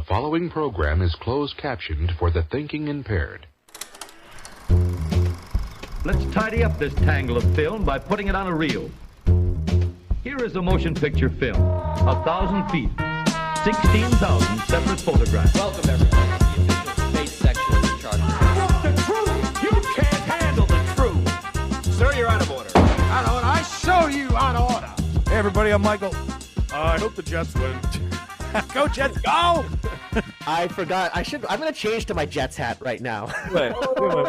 following program is closed captioned for the thinking impaired. Let's tidy up this tangle of film by putting it on a reel. Here is a motion picture film, 1,000 feet, 16,000 separate photographs. Welcome, everybody, to the official space section of the charter. The truth! You can't handle the truth! Sir, you're out of order. Out of order. I show you out of order. Hey, everybody, I'm Michael. I hope the Jets win. Go, Jets, go! I forgot. I'm going to change to my Jets hat right now. Wait,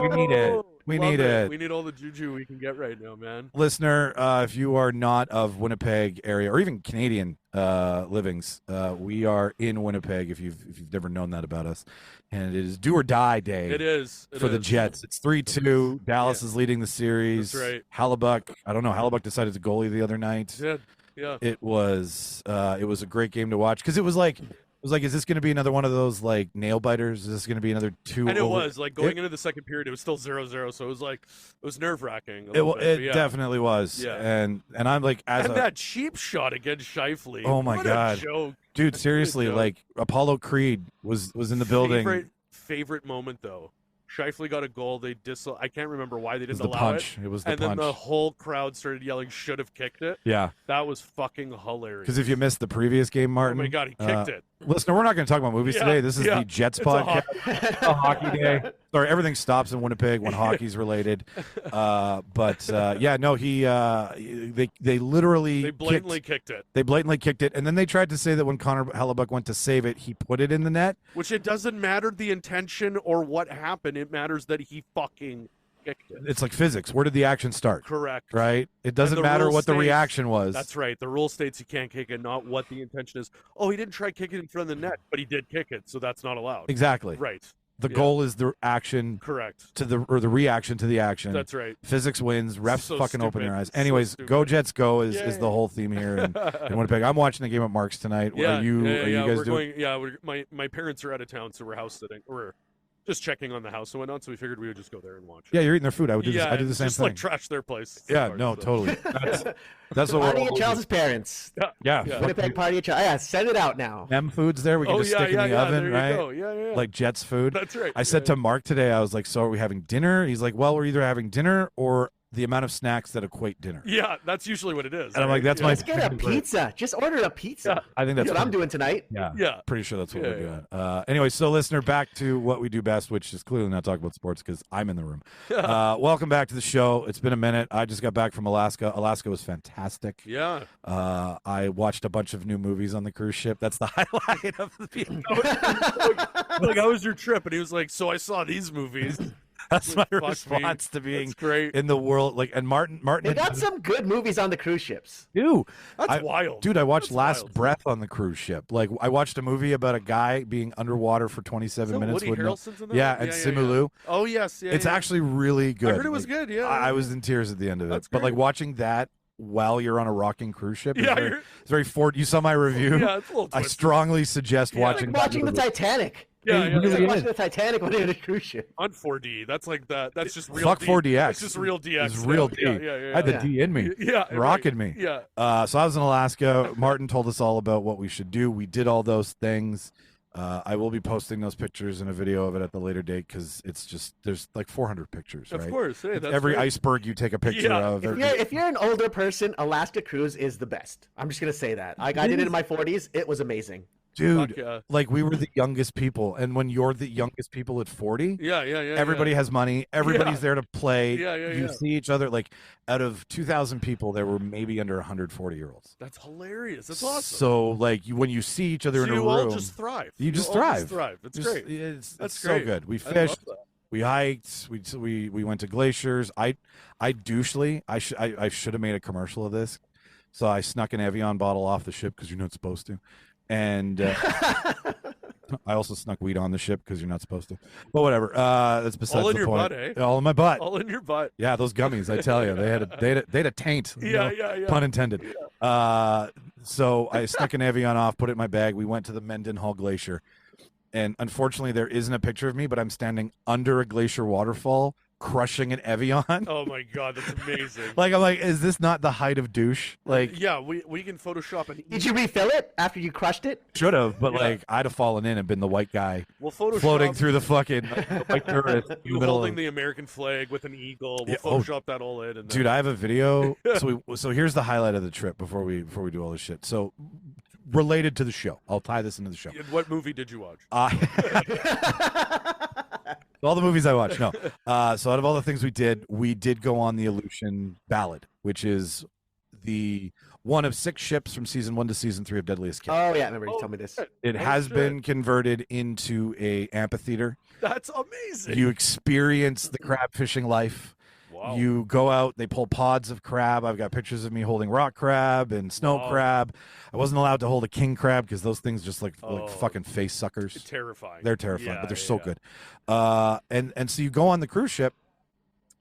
we need it. We need it. We need all the juju we can get right now, man. Listener, if you are not of Winnipeg area or even Canadian livings, we are in Winnipeg. If you've never known that about us, and it is do or die day. It is for the Jets. It's 3-2. Dallas is leading the series. That's right. Hallebuck. I don't know. Hallebuck decided to goalie the other night. Yeah. It was a great game to watch because it was like, is this going to be another one of those like nail biters? Is this going to be another two? And it was like going into the second period, it was still 0-0, so it was nerve wracking. It definitely was. Yeah. And I'm like, that cheap shot against Shifley. Oh my God, dude! Seriously, like Apollo Creed was in the building. Favorite moment though. Shifley got a goal. I can't remember why they didn't allow punch. It was the punch. And then the whole crowd started yelling, "Should have kicked it." Yeah, that was fucking hilarious. Because if you missed the previous game, Martin, oh my God, he kicked it. Listener, we're not going to talk about movies today. This is the Jets podcast. A hockey day. Sorry, everything stops in Winnipeg when hockey's related. They blatantly kicked it. They blatantly kicked it, and then they tried to say that when Connor Hallebuck went to save it, he put it in the net. Which it doesn't matter the intention or what happened. It matters that he fucking kicked it. It's like physics. Where did the action start? Correct. Right? It doesn't matter what the reaction was. That's right. The rule states you can't kick it, not what the intention is. Oh, he didn't try kicking in front of the net, but he did kick it, so that's not allowed. Exactly. Right. The goal is the action. Correct. The reaction to the action. That's right. Physics wins. Refs So fucking open stupid. their eyes. Anyways, go Jets, go is the whole theme here in Winnipeg. I'm watching the game at Mark's tonight. Yeah, are you guys doing? My parents are out of town, so we're house sitting. We're just checking on the house and whatnot, so we figured we would just go there and watch. Yeah, you're eating their food. I would do this. I do the same just thing. Like trash their place. Totally. That's what Party at Charles's parents. Yeah. Winnipeg party at Charles. Yeah, send it out now. Food's there. We can just stick in the oven, right? Go. Yeah. Like Jets food. That's right. I said to Mark today, I was like, so are we having dinner? He's like, well, we're either having dinner or the amount of snacks that equate dinner. Yeah, that's usually what it is. And I'm like, that's Let's get a pizza. Just order a pizza. Yeah, I think that's what I'm doing tonight. Yeah. Pretty sure that's what we're doing. Anyway, so listener, back to what we do best, which is clearly not talk about sports because I'm in the room. Welcome back to the show. It's been a minute. I just got back from Alaska. Alaska was fantastic. Yeah. I watched a bunch of new movies on the cruise ship. That's the highlight of the like, how was your trip? And he was like, so I saw these movies. That's my response to being great in the world. Like, and Martin. They got some good movies on the cruise ships. Dude, that's wild. Dude, I watched Last Breath on the cruise ship. Like, I watched a movie about a guy being underwater for 27 minutes. Woody Harrelson's in that? Yeah, and Simu. Oh yes, it's actually really good. I heard it was good. Yeah, I was in tears at the end of it. That's but great. like watching that while you're on a rocking cruise ship. Yeah, it's very Ford. You saw my review. Yeah, it's a little I strongly suggest watching. Like watching the Titanic. Yeah, like watching the Titanic when you're on a cruise ship. On 4D. That's like that. That's just real. Fuck D. 4DX. It's just real DX. It's real D. Yeah. I had the D in me. Yeah, rocking me. Yeah. So I was in Alaska. Martin told us all about what we should do. We did all those things. I will be posting those pictures and a video of it at the later date because it's just there's like 400 pictures. Of right? course. Hey, that's every great. iceberg you take a picture of. If you're an older person, Alaska cruise is the best. I'm just gonna say that. I did it in my 40s. It was amazing. Dude, like we were the youngest people, and when you're the youngest people at 40, everybody has money, everybody's there to play. You see each other. Like out of 2,000 people, there were maybe under 140-year-olds. That's hilarious. That's awesome. So like when you see each other in a room, you all just thrive. You just thrive. It's great. That's so good. We fished, we hiked, we went to glaciers. I douchely, I should have made a commercial of this. So I snuck an Evian bottle off the ship because you're not supposed to. And I also snuck weed on the ship because you're not supposed to. But whatever. That's besides all in the your point. butt, eh? All in my butt. All in your butt. Yeah, those gummies. I tell you, they had a taint. Yeah. Pun intended. Yeah. So I snuck an Evian off, put it in my bag. We went to the Mendenhall Glacier, and unfortunately, there isn't a picture of me, but I'm standing under a glacier waterfall, crushing an Evian. Oh my god, that's amazing. Like I'm like, is this not the height of douche? Like, yeah, we can Photoshop an. Did you refill it after you crushed it? should have, but Yeah. like I'd have fallen in and been the white guy We'll Photoshop floating through the fucking white tourist in the you middle holding of. the American flag with an eagle. We'll Yeah, oh, Photoshop that all in. And Dude, I have a video. So here's the highlight of the trip before we do all this shit. So related to the show, I'll tie this into the show. What movie did you watch? All the movies I watched. No. So out of all the things we did go on the Aleutian Ballad, which is the one of 6 ships from season 1 to season 3 of Deadliest Catch. Oh yeah, I remember you told me this. It has been converted into a amphitheater. That's amazing. You experience the crab fishing life. Wow. You go out, they pull pods of crab. I've got pictures of me holding rock crab and snow crab. I wasn't allowed to hold a king crab because those things just like fucking face suckers. It's terrifying. They're terrifying, Yeah, but they're yeah, so yeah. good. And so you go on the cruise ship,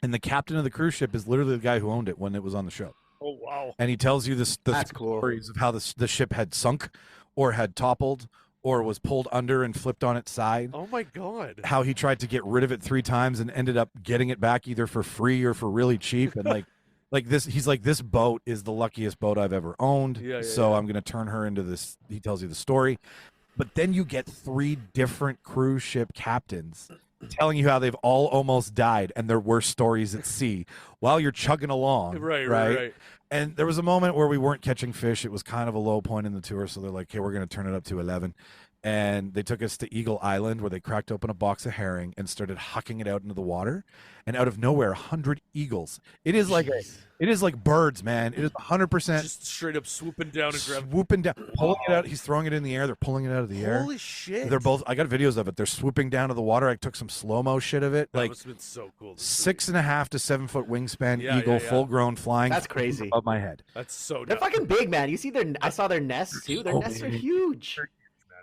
and the captain of the cruise ship is literally the guy who owned it when it was on the show. Oh wow. And he tells you the That's cool. stories of how the ship had sunk or had toppled or was pulled under and flipped on its side. Oh my god. How he tried to get rid of it 3 times and ended up getting it back either for free or for really cheap. And like this, he's like, this boat is the luckiest boat I've ever owned. Yeah, so yeah. I'm going to turn her into this. He tells you the story. But then you get 3 different cruise ship captains telling you how they've all almost died and their worst stories at sea while you're chugging along. Right. And there was a moment where we weren't catching fish. It was kind of a low point in the tour. So they're like, hey, we're going to turn it up to 11. And they took us to Eagle Island where they cracked open a box of herring and started hucking it out into the water. And out of nowhere, 100 eagles. It is like birds, man. It is 100% Just straight up swooping down and grabbing. swooping down, pulling it out. He's throwing it in the air. They're pulling it out of the air. Holy shit. They're both. I got videos of it. They're swooping down to the water. I took some slow mo shit of it. That Like must have been so cool. to see. 6.5 to 7 foot wingspan Yeah, eagle, yeah, yeah. full grown, flying. That's crazy. Above my head. That's so They're dope. fucking big, man. You see I saw their nests too. Their so nests are big. huge. Man,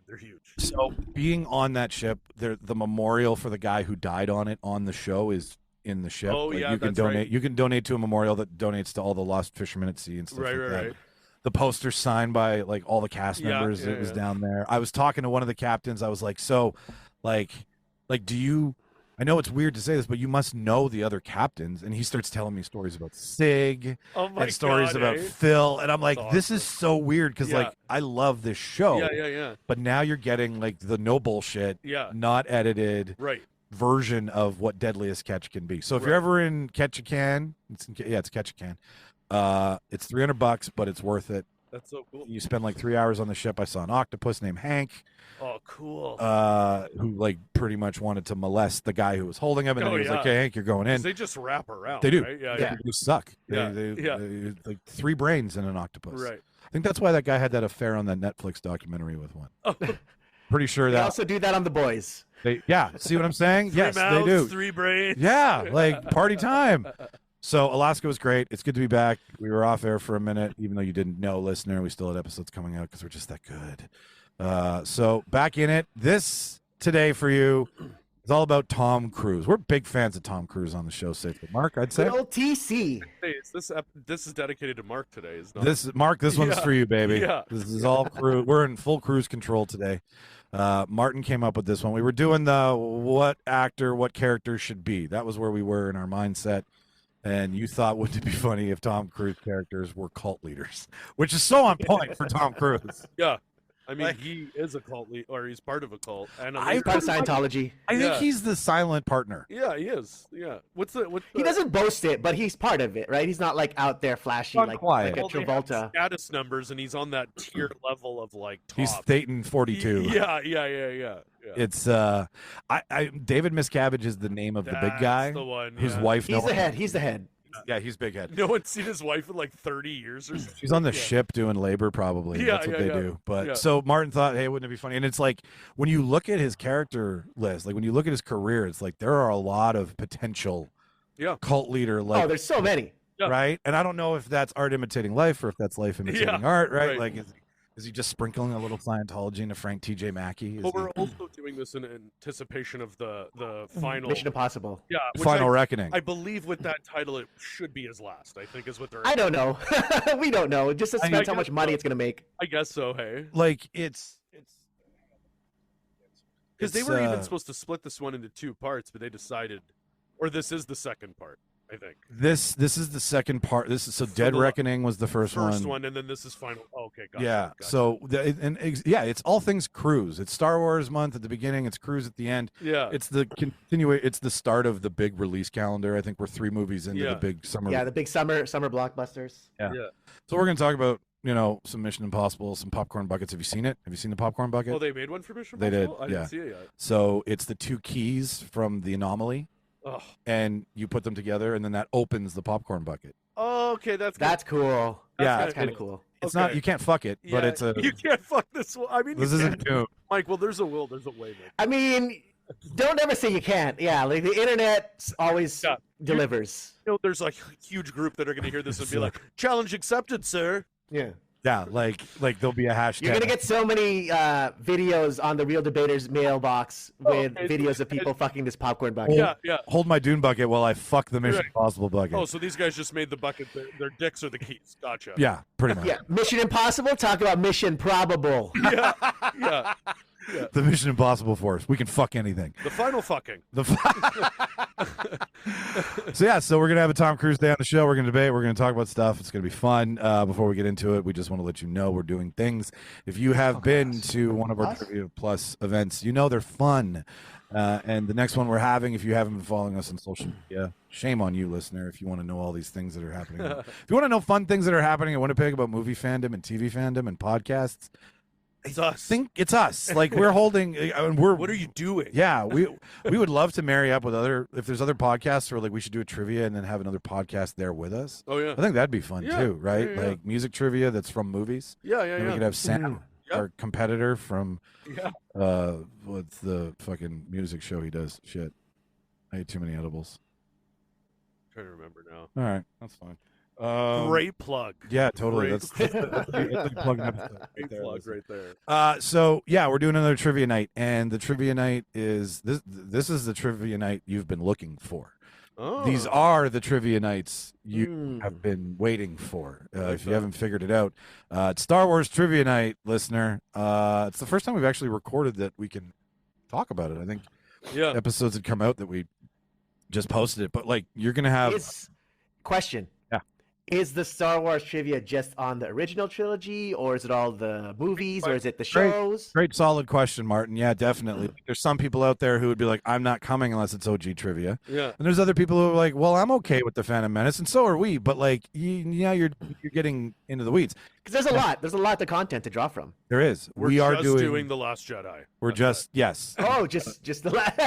they're huge. So being on that ship, the memorial for the guy who died on it on the show is in the ship. Oh, Like, yeah, you can that's donate. right. You can donate to a memorial that donates to all the lost fishermen at sea and stuff Right, like right, that. right. The poster signed by like all the cast Yeah, members. yeah, It was yeah. down there. I was talking to one of the captains. I was like, so, like, do you? I know it's weird to say this, but you must know the other captains. And he starts telling me stories about Sig Oh my and stories god, about eh? Phil. And I'm like, That's this is so weird because Yeah. like I love this show. Yeah. But now you're getting like the no bullshit, Yeah. not edited Right. version of what Deadliest Catch can be. So if you're Right. ever in Ketchikan, it's Ketchikan. It's $300, but it's worth it. That's so cool. You spend like 3 hours on the ship. I saw an octopus named Hank, Oh, cool. who like pretty much wanted to molest the guy who was holding him, and then Oh, he was like, yeah. "Hey, Hank, you're going 'Cause in." they just wrap around. They do. Right? Yeah. Yeah. They suck. Yeah, They, yeah. like 3 brains in an octopus. Right. I think that's why that guy had that affair on that Netflix documentary with one. Oh, Pretty sure They that. also do that on The Boys. Yeah. See what I'm saying? Yes, three mouths, they do. 3 brains. Yeah, like party time. So Alaska was great. It's good to be back. We were off air for a minute, even though you didn't know, listener. We still had episodes coming out because we're just that good. So back in it. This today for you is all about Tom Cruise. We're big fans of Tom Cruise on the show, safely. Mark, I'd say. Good old TC. Hey, this is dedicated to Mark today. Is not. This Mark, this one's Yeah, for you, baby. yeah. This is all cruise. We're in full cruise control today. Martin came up with this one. We were doing the what actor, what character should be. That was where we were in our mindset. And you thought, wouldn't it be funny if Tom Cruise characters were cult leaders? Which is so on point for Tom Cruise. Yeah. I mean, Like- he is a cult lead, or he's part of a cult. And I- He's part of Scientology. I think Yeah. he's the silent partner. yeah, he is. Yeah. What's the? He doesn't boast it, but he's part of it, right? He's not like out there flashy Not like quiet. a Well, they have Travolta. status numbers, and he's on that tier level of like top. He's Thetan 42. Yeah. It's David Miscavige is the name of the big That's guy. the one, His yeah. wife. He's the head. He's the head. Yeah, he's big head. No one's seen his wife in like 30 years or something. She's on the Yeah. ship doing labor, probably. Yeah, That's what yeah, they yeah. do. But Yeah. so Martin thought, hey, wouldn't it be funny? And it's like when you look at his character list, like when you look at his career, it's like there are a lot of potential Yeah. cult leader, Oh, like there's so many. Yeah. right. And I don't know if that's art imitating life or if that's life imitating Yeah, art, right? right. Like is he just sprinkling a little Scientology into Frank T.J. Mackey? Is But he- we're also doing this in anticipation of the final. Mission Impossible. Yeah. which Final I, Reckoning. I believe with that title, it should be his last. I think is what they're. I don't know. We don't know. It just depends how guess much money so. it's gonna make. I guess so. Hey. like it's Because they it's, were even supposed to split this one into 2 parts, but they decided Or this is the second part, I think. This is the second part. This is Dead Reckoning was the first one. And then this is final. Oh, okay, gotcha. Yeah. Gotcha. So it's all things cruise. It's Star Wars month at the beginning. It's cruise at the end. Yeah. It's the It's the start of the big release calendar. I think we're 3 movies into the big summer. Yeah, the big summer blockbusters. Yeah. So we're gonna talk about some Mission Impossible, some popcorn buckets. Have you seen it? Have you seen the popcorn bucket? Oh, they made one for Mission They did. Impossible? I didn't see it yet. So it's the 2 keys from the Anomaly. Oh. And you put them together, and then that opens the popcorn bucket. Oh, okay, that's cool. That's kind of cool. It's not. You can't fuck it, but it's a. You can't fuck this one. I mean, this isn't Doom. Mike. Well, there's a will. There's a way. Man. I mean, don't ever say you can't. Yeah, like the internet always delivers. There's like a huge group that are going to hear this and be like, "Challenge accepted, sir." Yeah. Yeah, like there'll be a hashtag. You're gonna get so many videos on the Real Debaters mailbox with videos of people fucking this popcorn bucket. Yeah. Hold my Dune bucket while I fuck the Mission Impossible bucket. Oh, so these guys just made the bucket their dicks are the keys. Gotcha. Yeah, pretty much. Yeah, Mission Impossible. Talk about Mission Probable. Yeah. The Mission Impossible Force. We can fuck anything. The final fucking. So we're gonna have a Tom Cruise day on the show. We're gonna debate. We're gonna talk about stuff. It's gonna be fun. Before we get into it, we just want to let you know we're doing things. If you have been to one of our Trivia Plus events, they're fun. And the next one we're having, if you haven't been following us on social media, shame on you, listener. If you want to know all these things that are happening, if you want to know fun things that are happening in Winnipeg about movie fandom and TV fandom and podcasts. It's us. Think it's us. Like we're holding. What are you doing? Yeah, we would love to marry up with if there's other podcasts, or like we should do a trivia and then have another podcast there with us. Oh yeah, I think that'd be fun too, right? Yeah. Like music trivia that's from movies. Yeah. And we could have Sam, our competitor from what's the fucking music show he does? Shit, I ate too many edibles. I'm trying to remember now. All right, that's fine. Great plug. Yeah, totally. Great. That's a plug episode Great plug right there. So yeah, we're doing another trivia night, and the trivia night is this. This is the trivia night you've been looking for. Oh. These are the trivia nights you have been waiting for. If you haven't figured it out, it's Star Wars Trivia Night, listener. It's the first time we've actually recorded that we can talk about it. I think episodes had come out that we just posted it, but like you're gonna have question. Is the Star Wars trivia just on the original trilogy, or is it all the movies, or is it the shows? Great solid question, Martin. Yeah, definitely. There's some people out there who would be like, I'm not coming unless it's OG trivia. Yeah. And there's other people who are like, well, I'm okay with the Phantom Menace, and so are we. But like, you're getting into the weeds. Because there's a lot. There's a lot of content to draw from. There is. We are doing The Last Jedi. We're just Oh, just the last.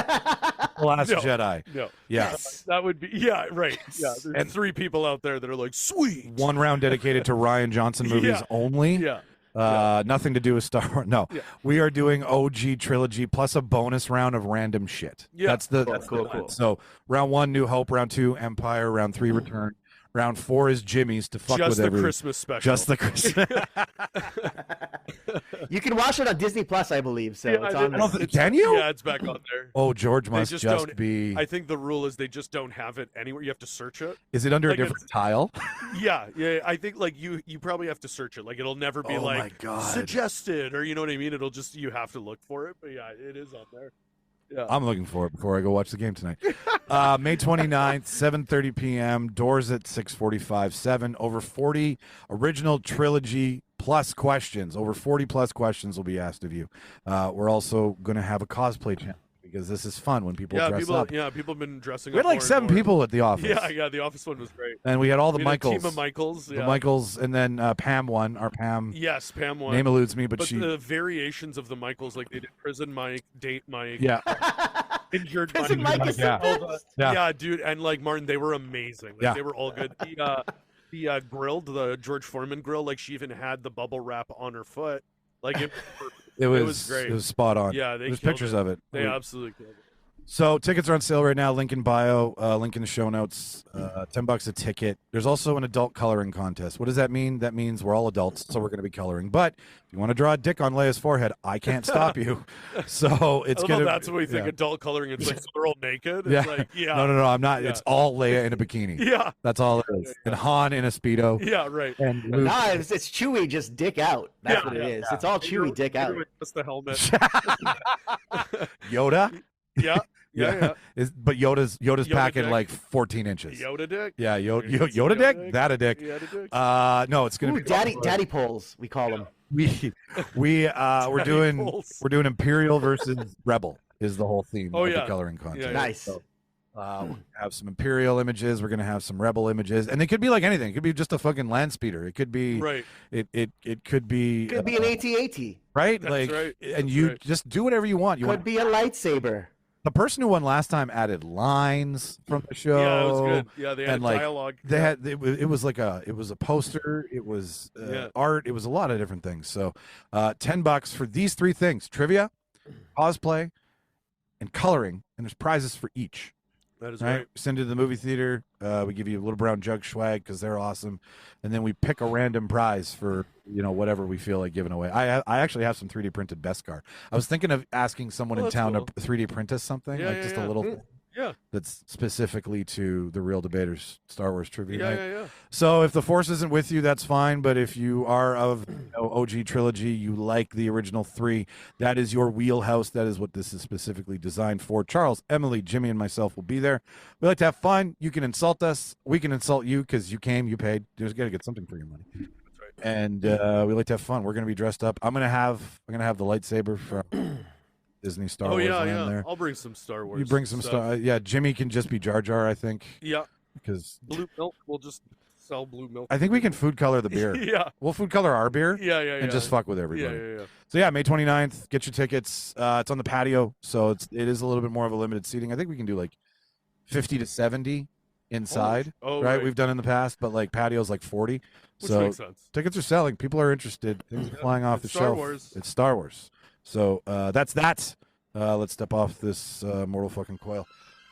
The Last Jedi. No. Yeah. Yes. That would be right. Yeah. There's 3 people out there that are like, sweet. One round dedicated to Rian Johnson movies only. Yeah. Nothing to do with Star Wars. No, we are doing OG trilogy plus a bonus round of random shit. Yeah. That's cool. So round 1, New Hope. Round 2, Empire. Round 3, Return. Round 4 is Jimmy's to fuck with everyone. Christmas special. Just the Christmas. You can watch it on Disney Plus, I believe. So it's on there. Can you? Yeah, it's back on there. Oh, George must just be. I think the rule is they just don't have it anywhere. You have to search it. Is it under a different tile? Yeah. I think like you probably have to search it. Like it'll never be my God. Suggested, or you know what I mean. It'll just you have to look for it. But yeah, it is on there. Yeah. I'm looking for it before I go watch the game tonight. May 29th, 7:30 p.m. Doors at 6:45. 7 over 40 original trilogy plus questions. Over 40 plus questions will be asked of you. We're also going to have a cosplay channel because this is fun when people dress up. Yeah, people have been dressing up. We had like 7 people at the office. Yeah, the office one was great. And we had all the Michaels. A team of Michaels. The Michaels, and then Pam won. Our Pam. Yes, Pam won. Name eludes me, but the variations of the Michaels, like they did Prison Mike, Date Mike. Yeah. Injured Prison Mike is yeah, dude, and like Martin, they were amazing. Like, they were all good. The grill, the George Foreman grill, like she even had the bubble wrap on her foot. Like it was great. It was spot on. Yeah, there's pictures of it. They absolutely killed it. So tickets are on sale right now. Link in bio, link in the show notes. $10 a ticket. There's also an adult coloring contest. What does that mean? That means we're all adults, so we're going to be coloring. But if you want to draw a dick on Leia's forehead, I can't stop you. So it's gonna. That's what we think. Adult coloring. It's like so they're all naked. Yeah. It's like, yeah. No. I'm not. Yeah. It's all Leia in a bikini. Yeah. That's all it is. And Han in a speedo. Yeah. Right. And Luke. Nah, it's Chewie just dick out. That's what it is. It's all Chewie dick out. Just the helmet. Yoda. Yeah. Yeah. But Yoda's Yoda packing dick. like 14 inches. Yoda dick. Yeah, Yoda dick. That a dick. Yoda dick. No, it's gonna Ooh, be daddy poles, we call them. We're doing Imperial versus Rebel is the whole theme of the coloring contest. Yeah. Nice. So, we're gonna have some Imperial images. We're gonna have some Rebel images, and it could be like anything. It could be just a fucking land speeder. It could be Right. It could be Could be an AT-AT. right. That's like, right. and That's you right. just do whatever you want. You Could want be a lightsaber. the person who won last time added lines from the show. Yeah, it was good. Yeah, they had and like dialogue. they had it was like a poster. It was art. It was a lot of different things. So, $10 for these three things: trivia, cosplay, and coloring. And there's prizes for each. That is Right? right. Send it to the movie theater. We give you a little brown jug swag because they're awesome, and then we pick a random prize for whatever we feel like giving away. I actually have some 3D printed Beskar. I was thinking of asking someone in that's town cool. to 3D print us something, Yeah, like yeah, just yeah. a little thing Yeah. that's specifically to the Real Debaters Star Wars trivia Yeah, night. yeah. So if the Force isn't with you, that's fine. But if you are of OG trilogy, you like the original three, that is your wheelhouse. That is what this is specifically designed for. Charles, Emily, Jimmy, and myself will be there. We like to have fun. You can insult us. We can insult you because you came, you paid. You just got to get something for your money. And we like to have fun. We're going to be dressed up. I'm gonna have the lightsaber from Disney Star Wars land there. I'll bring some Star Wars. You bring some Star. Yeah, Jimmy can just be Jar Jar, I think. Yeah. Because Blue milk. We'll just sell blue milk. I think we can food color the beer. Yeah. We'll food color our beer. Yeah. And just fuck with everybody. Yeah. So yeah, May 29th. Get your tickets. It's on the patio, so it is a little bit more of a limited seating. I think we can do like 50 to 70 inside. Oh, right? right. We've done in the past, but like patio's like 40. Which so makes sense. tickets are selling. People are interested. Things are flying off It's the Star shelf. Wars. It's Star Wars. So that's that. Let's step off this mortal fucking coil.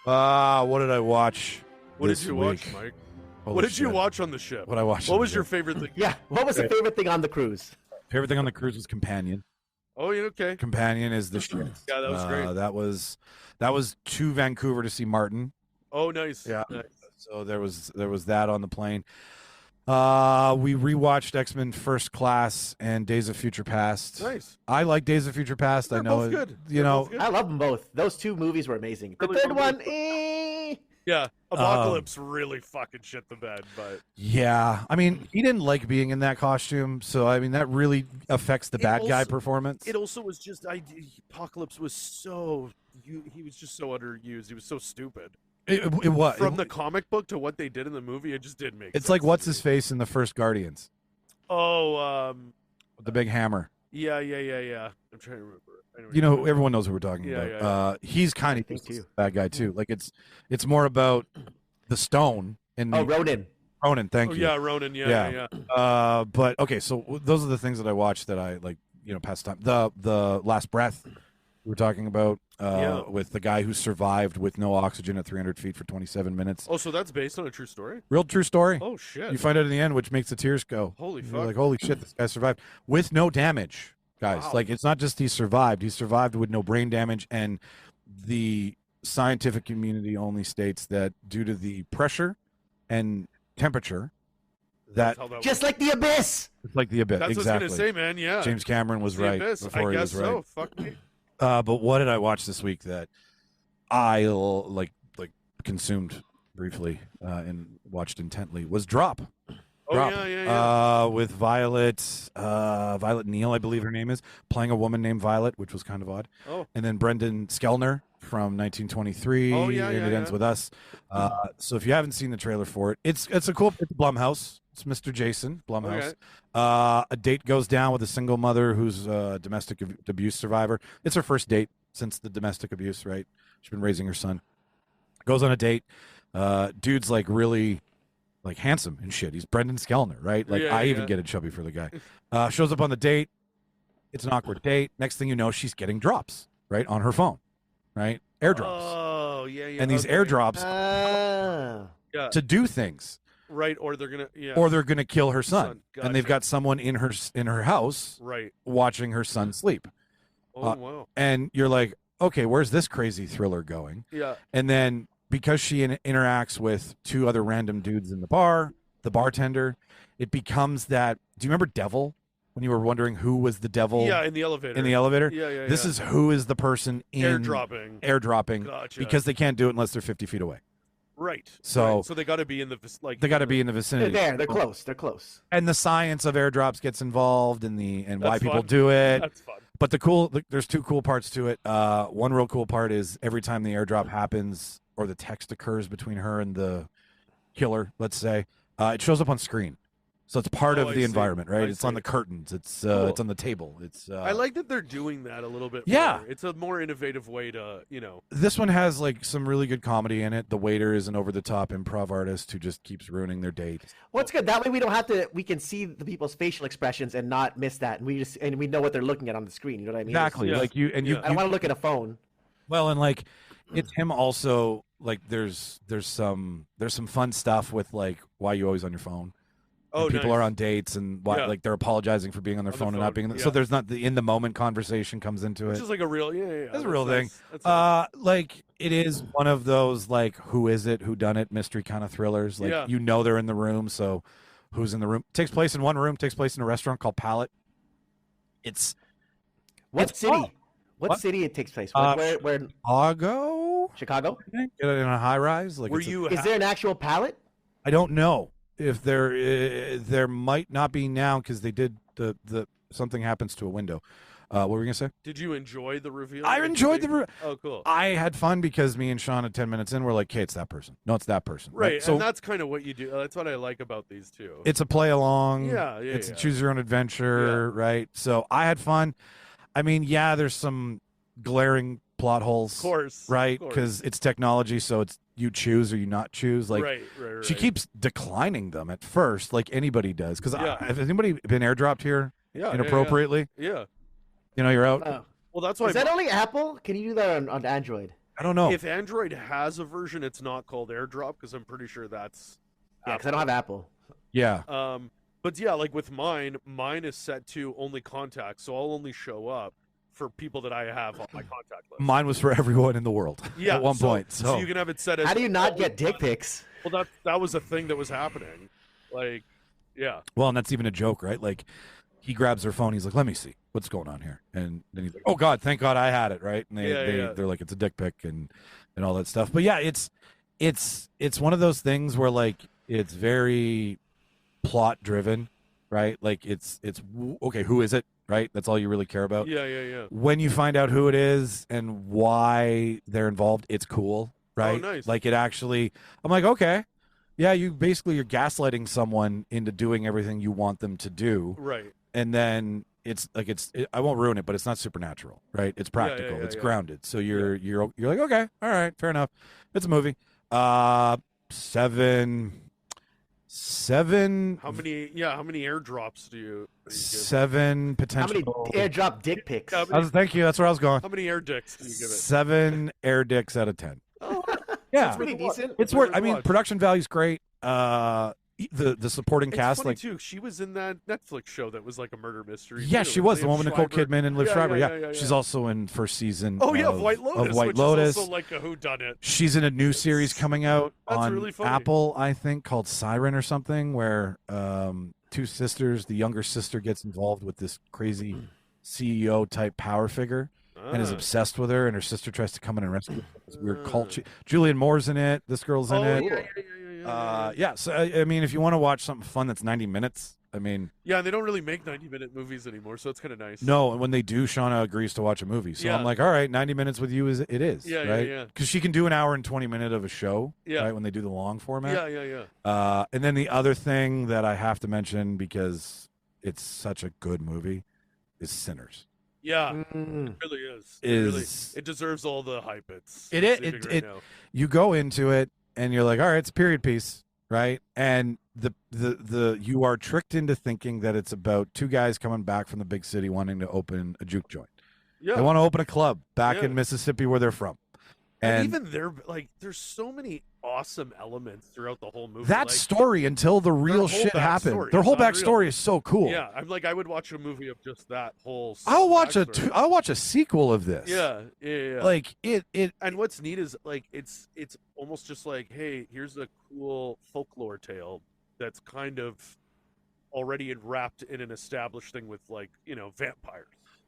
What did I watch? What did this you week? watch, Mike? Holy What did you shit. watch on the ship? What I watched. What on was the your ship. favorite thing? Yeah. What was the favorite thing on the cruise? favorite thing on the cruise was Companion. Oh, yeah, okay. Companion is the shit. Yeah, that was great. That was to Vancouver to see Martin. Oh, nice. Yeah. Nice. So there was that on the plane. We rewatched X-Men First Class and Days of Future Past. Nice. I like Days of Future Past. They're I know both it- good. You They're know, both good. I love them both. Those two movies were amazing. The Really third love one, them. Yeah, Apocalypse really fucking shit the bed, but yeah. I mean, he didn't like being in that costume, so I mean that really affects the It bad guy also- performance. it also was just Apocalypse was so he was just so underused. He was so stupid. It was From the comic book to what they did in the movie, it just didn't make It's sense like to what's me. his face in the first Guardians, Oh, with the big hammer. yeah. I'm trying to remember. I You know, everyone knows who we're talking Yeah, about. He's kind of think too. bad guy too. Like it's more about the stone and Oh, Ronin. Ronan. Thank Oh, you. yeah, Ronan. Yeah. But okay, so those are the things that I watched that I like. Past time. The Last Breath we were talking about with the guy who survived with no oxygen at 300 feet for 27 minutes. Oh, so that's based on a true story? Real true story. Oh shit! You find out in the end, which makes the tears go. Holy You're fuck! like, holy shit, this guy survived with no damage, guys. Wow. Like, it's not just he survived with no brain damage, and the scientific community only states that due to the pressure and temperature, that That's how that Just works. like the Abyss. it's like the abyss. That's exactly. what I was gonna say, man. Yeah, James Cameron was The right Abyss. before I he guess was right. so. Fuck me. But what did I watch this week that I like consumed briefly and watched intently was Drop. Oh Drop. yeah. With Violet Neal, I believe her name is, playing a woman named Violet, which was kind of odd. Oh. And then Brendan Skellner from 1923. Oh, yeah, and yeah, It Ends yeah. With Us. So if you haven't seen the trailer for it, it's a cool. It's Blumhouse. It's Mr. Jason Blumhouse. Okay. A date goes down with a single mother who's a domestic abuse survivor. It's her first date since the domestic abuse, right? She's been raising her son. Goes on a date. Dude's like really like handsome and shit. He's Brendan Skellner, right? Like Yeah, I even yeah. get it chubby for the guy. Shows up on the date. It's an awkward date. Next thing you know, she's getting drops, right? On her phone, right? Airdrops. Oh yeah. And these okay. airdrops Ah. Yeah. to do things. Right, or they're gonna. Yeah. Or they're gonna kill her son. Son. And they've Gotcha. got someone in her house Right. watching her son sleep. Oh wow. And you're like, okay, where's this crazy thriller going? Yeah. And then because she interacts with two other random dudes in the bar, the bartender, it becomes that. Do you remember Devil? when you were wondering who was the devil. Yeah, in the elevator. In the elevator. Yeah. This is who is the person in airdropping Gotcha. because they can't do it unless they're 50 feet away. Right. So they got to be in the they got to be in the vicinity. They're there. They're close. And the science of airdrops gets involved and why people fun. do it. That's fun. But there's two cool parts to it. One real cool part is every time the airdrop happens or the text occurs between her and the killer, let's say, it shows up on screen. So it's part of the environment, right? It's on the curtains. It's it's on the table. It's I like that they're doing that a little bit Yeah. more. It's a more innovative way to, This one has like some really good comedy in it. The waiter is an over-the-top improv artist who just keeps ruining their date. Well, it's good. That way we don't have to. We can see the people's facial expressions and not miss that, and we know what they're looking at on the screen. You know what I mean? Exactly. Yeah. Like I don't want to look at a phone. Well, and like it's him also. Like there's some fun stuff with like why you always on your phone. Oh, people nice. are on dates and why like they're apologizing for being on their phone and not being. So there's not the in the moment conversation comes into it. Which is like a real That's a real thing. That's nice. Like it is one of those like who is it, who done it mystery kind of thrillers. Like they're in the room, so who's in the room? Takes place in one room. Takes place in a restaurant called Palette. What city? What city it takes place? Where? Chicago. Chicago. Get it in a high rise. Like Is there an actual palette? I don't know if there might not be now because they did the something happens to a window. What were we gonna say? Did you enjoy the reveal? I enjoyed the. Oh, cool. I had fun because me and Sean at 10 minutes in were like, "Okay, it's that person. No, it's that person." Right, So and that's kind of what you do. That's what I like about these too. it's a play along. It's a choose your own adventure. Right. So I had fun. I mean, there's some glaring plot holes. Of course. Right, because it's technology, so it's you choose or you not choose. Like right. she keeps declining them at first, like anybody does. Because has anybody been airdropped here inappropriately? Yeah. You know, you're out. Well, that's why. Is that only Apple? Can you do that on Android? I don't know. If Android has a version, it's not called AirDrop because I'm pretty sure that's. Yeah, because I don't have Apple. Yeah. But like with mine is set to only contacts, so I'll only show up for people that I have on my contact list. Mine was for everyone in the world at one point. So you can have it set as. How do you not get dick pics? Well, that was a thing that was happening. Like, yeah. Well, and that's even a joke, right? Like, he grabs their phone. He's like, "Let me see what's going on here," and then he's like, "Oh God, thank God I had it," right? And they're like, "It's a dick pic," and all that stuff. But yeah, it's one of those things where like it's very plot driven, right? Like it's okay, who is it? Right? That's all you really care about. Yeah. When you find out who it is and why they're involved, it's cool, right? Oh, nice. Like it actually, I'm like, okay, yeah, you're gaslighting someone into doing everything you want them to do, right? And then it's like I won't ruin it, but it's not supernatural, right? It's practical, it's grounded. So you're like, okay, all right, fair enough. It's a movie. Seven. How many airdrops do you give? 7 potential. How many airdrop dick pics? Thank you. That's where I was going. How many air dicks do you give it? 7 air dicks out of 10. Oh, yeah, that's pretty decent. It's worth. I mean, production value's great. The supporting cast, funny like too. She was in that Netflix show that was like a murder mystery. Yeah, too. she was the one with Nicole Schreiber. Kidman and Liv Schreiber. Yeah. She's also in first season. Of White Lotus. Of White which Lotus. Is also like a whodunit. She's in a new series coming out on really funny. Apple, I think, called Siren or something, where 2 sisters, the younger sister gets involved with this crazy CEO type power figure and is obsessed with her, and her sister tries to come in and rescue her. This weird cult. Julianne Moore's in it. This girl's in it. Yeah. So I mean, if you want to watch something fun that's 90 minutes, I mean, they don't really make 90-minute movies anymore, so it's kind of nice. No, and when they do, Shauna agrees to watch a movie. So I'm like, all right, 90 minutes with you is right? Yeah. Because she can do an hour and 20 minute of a show, right? When they do the long format. Yeah. And then the other thing that I have to mention because it's such a good movie is Sinners. Yeah, it really is. It deserves all the hype. You go into it and you're like, all right, it's a period piece, right? And the you are tricked into thinking that it's about 2 guys coming back from the big city wanting to open a juke joint. Yeah, they want to open a club back in Mississippi where they're from. And even there's so many awesome elements throughout the whole movie. That story until the real shit happened. Their whole backstory is so cool. Yeah, I would watch a movie of just that whole. I'll watch a sequel of this. Yeah. Like it. And what's neat is like it's almost just like, hey, here's a cool folklore tale that's kind of already wrapped in an established thing with like vampires.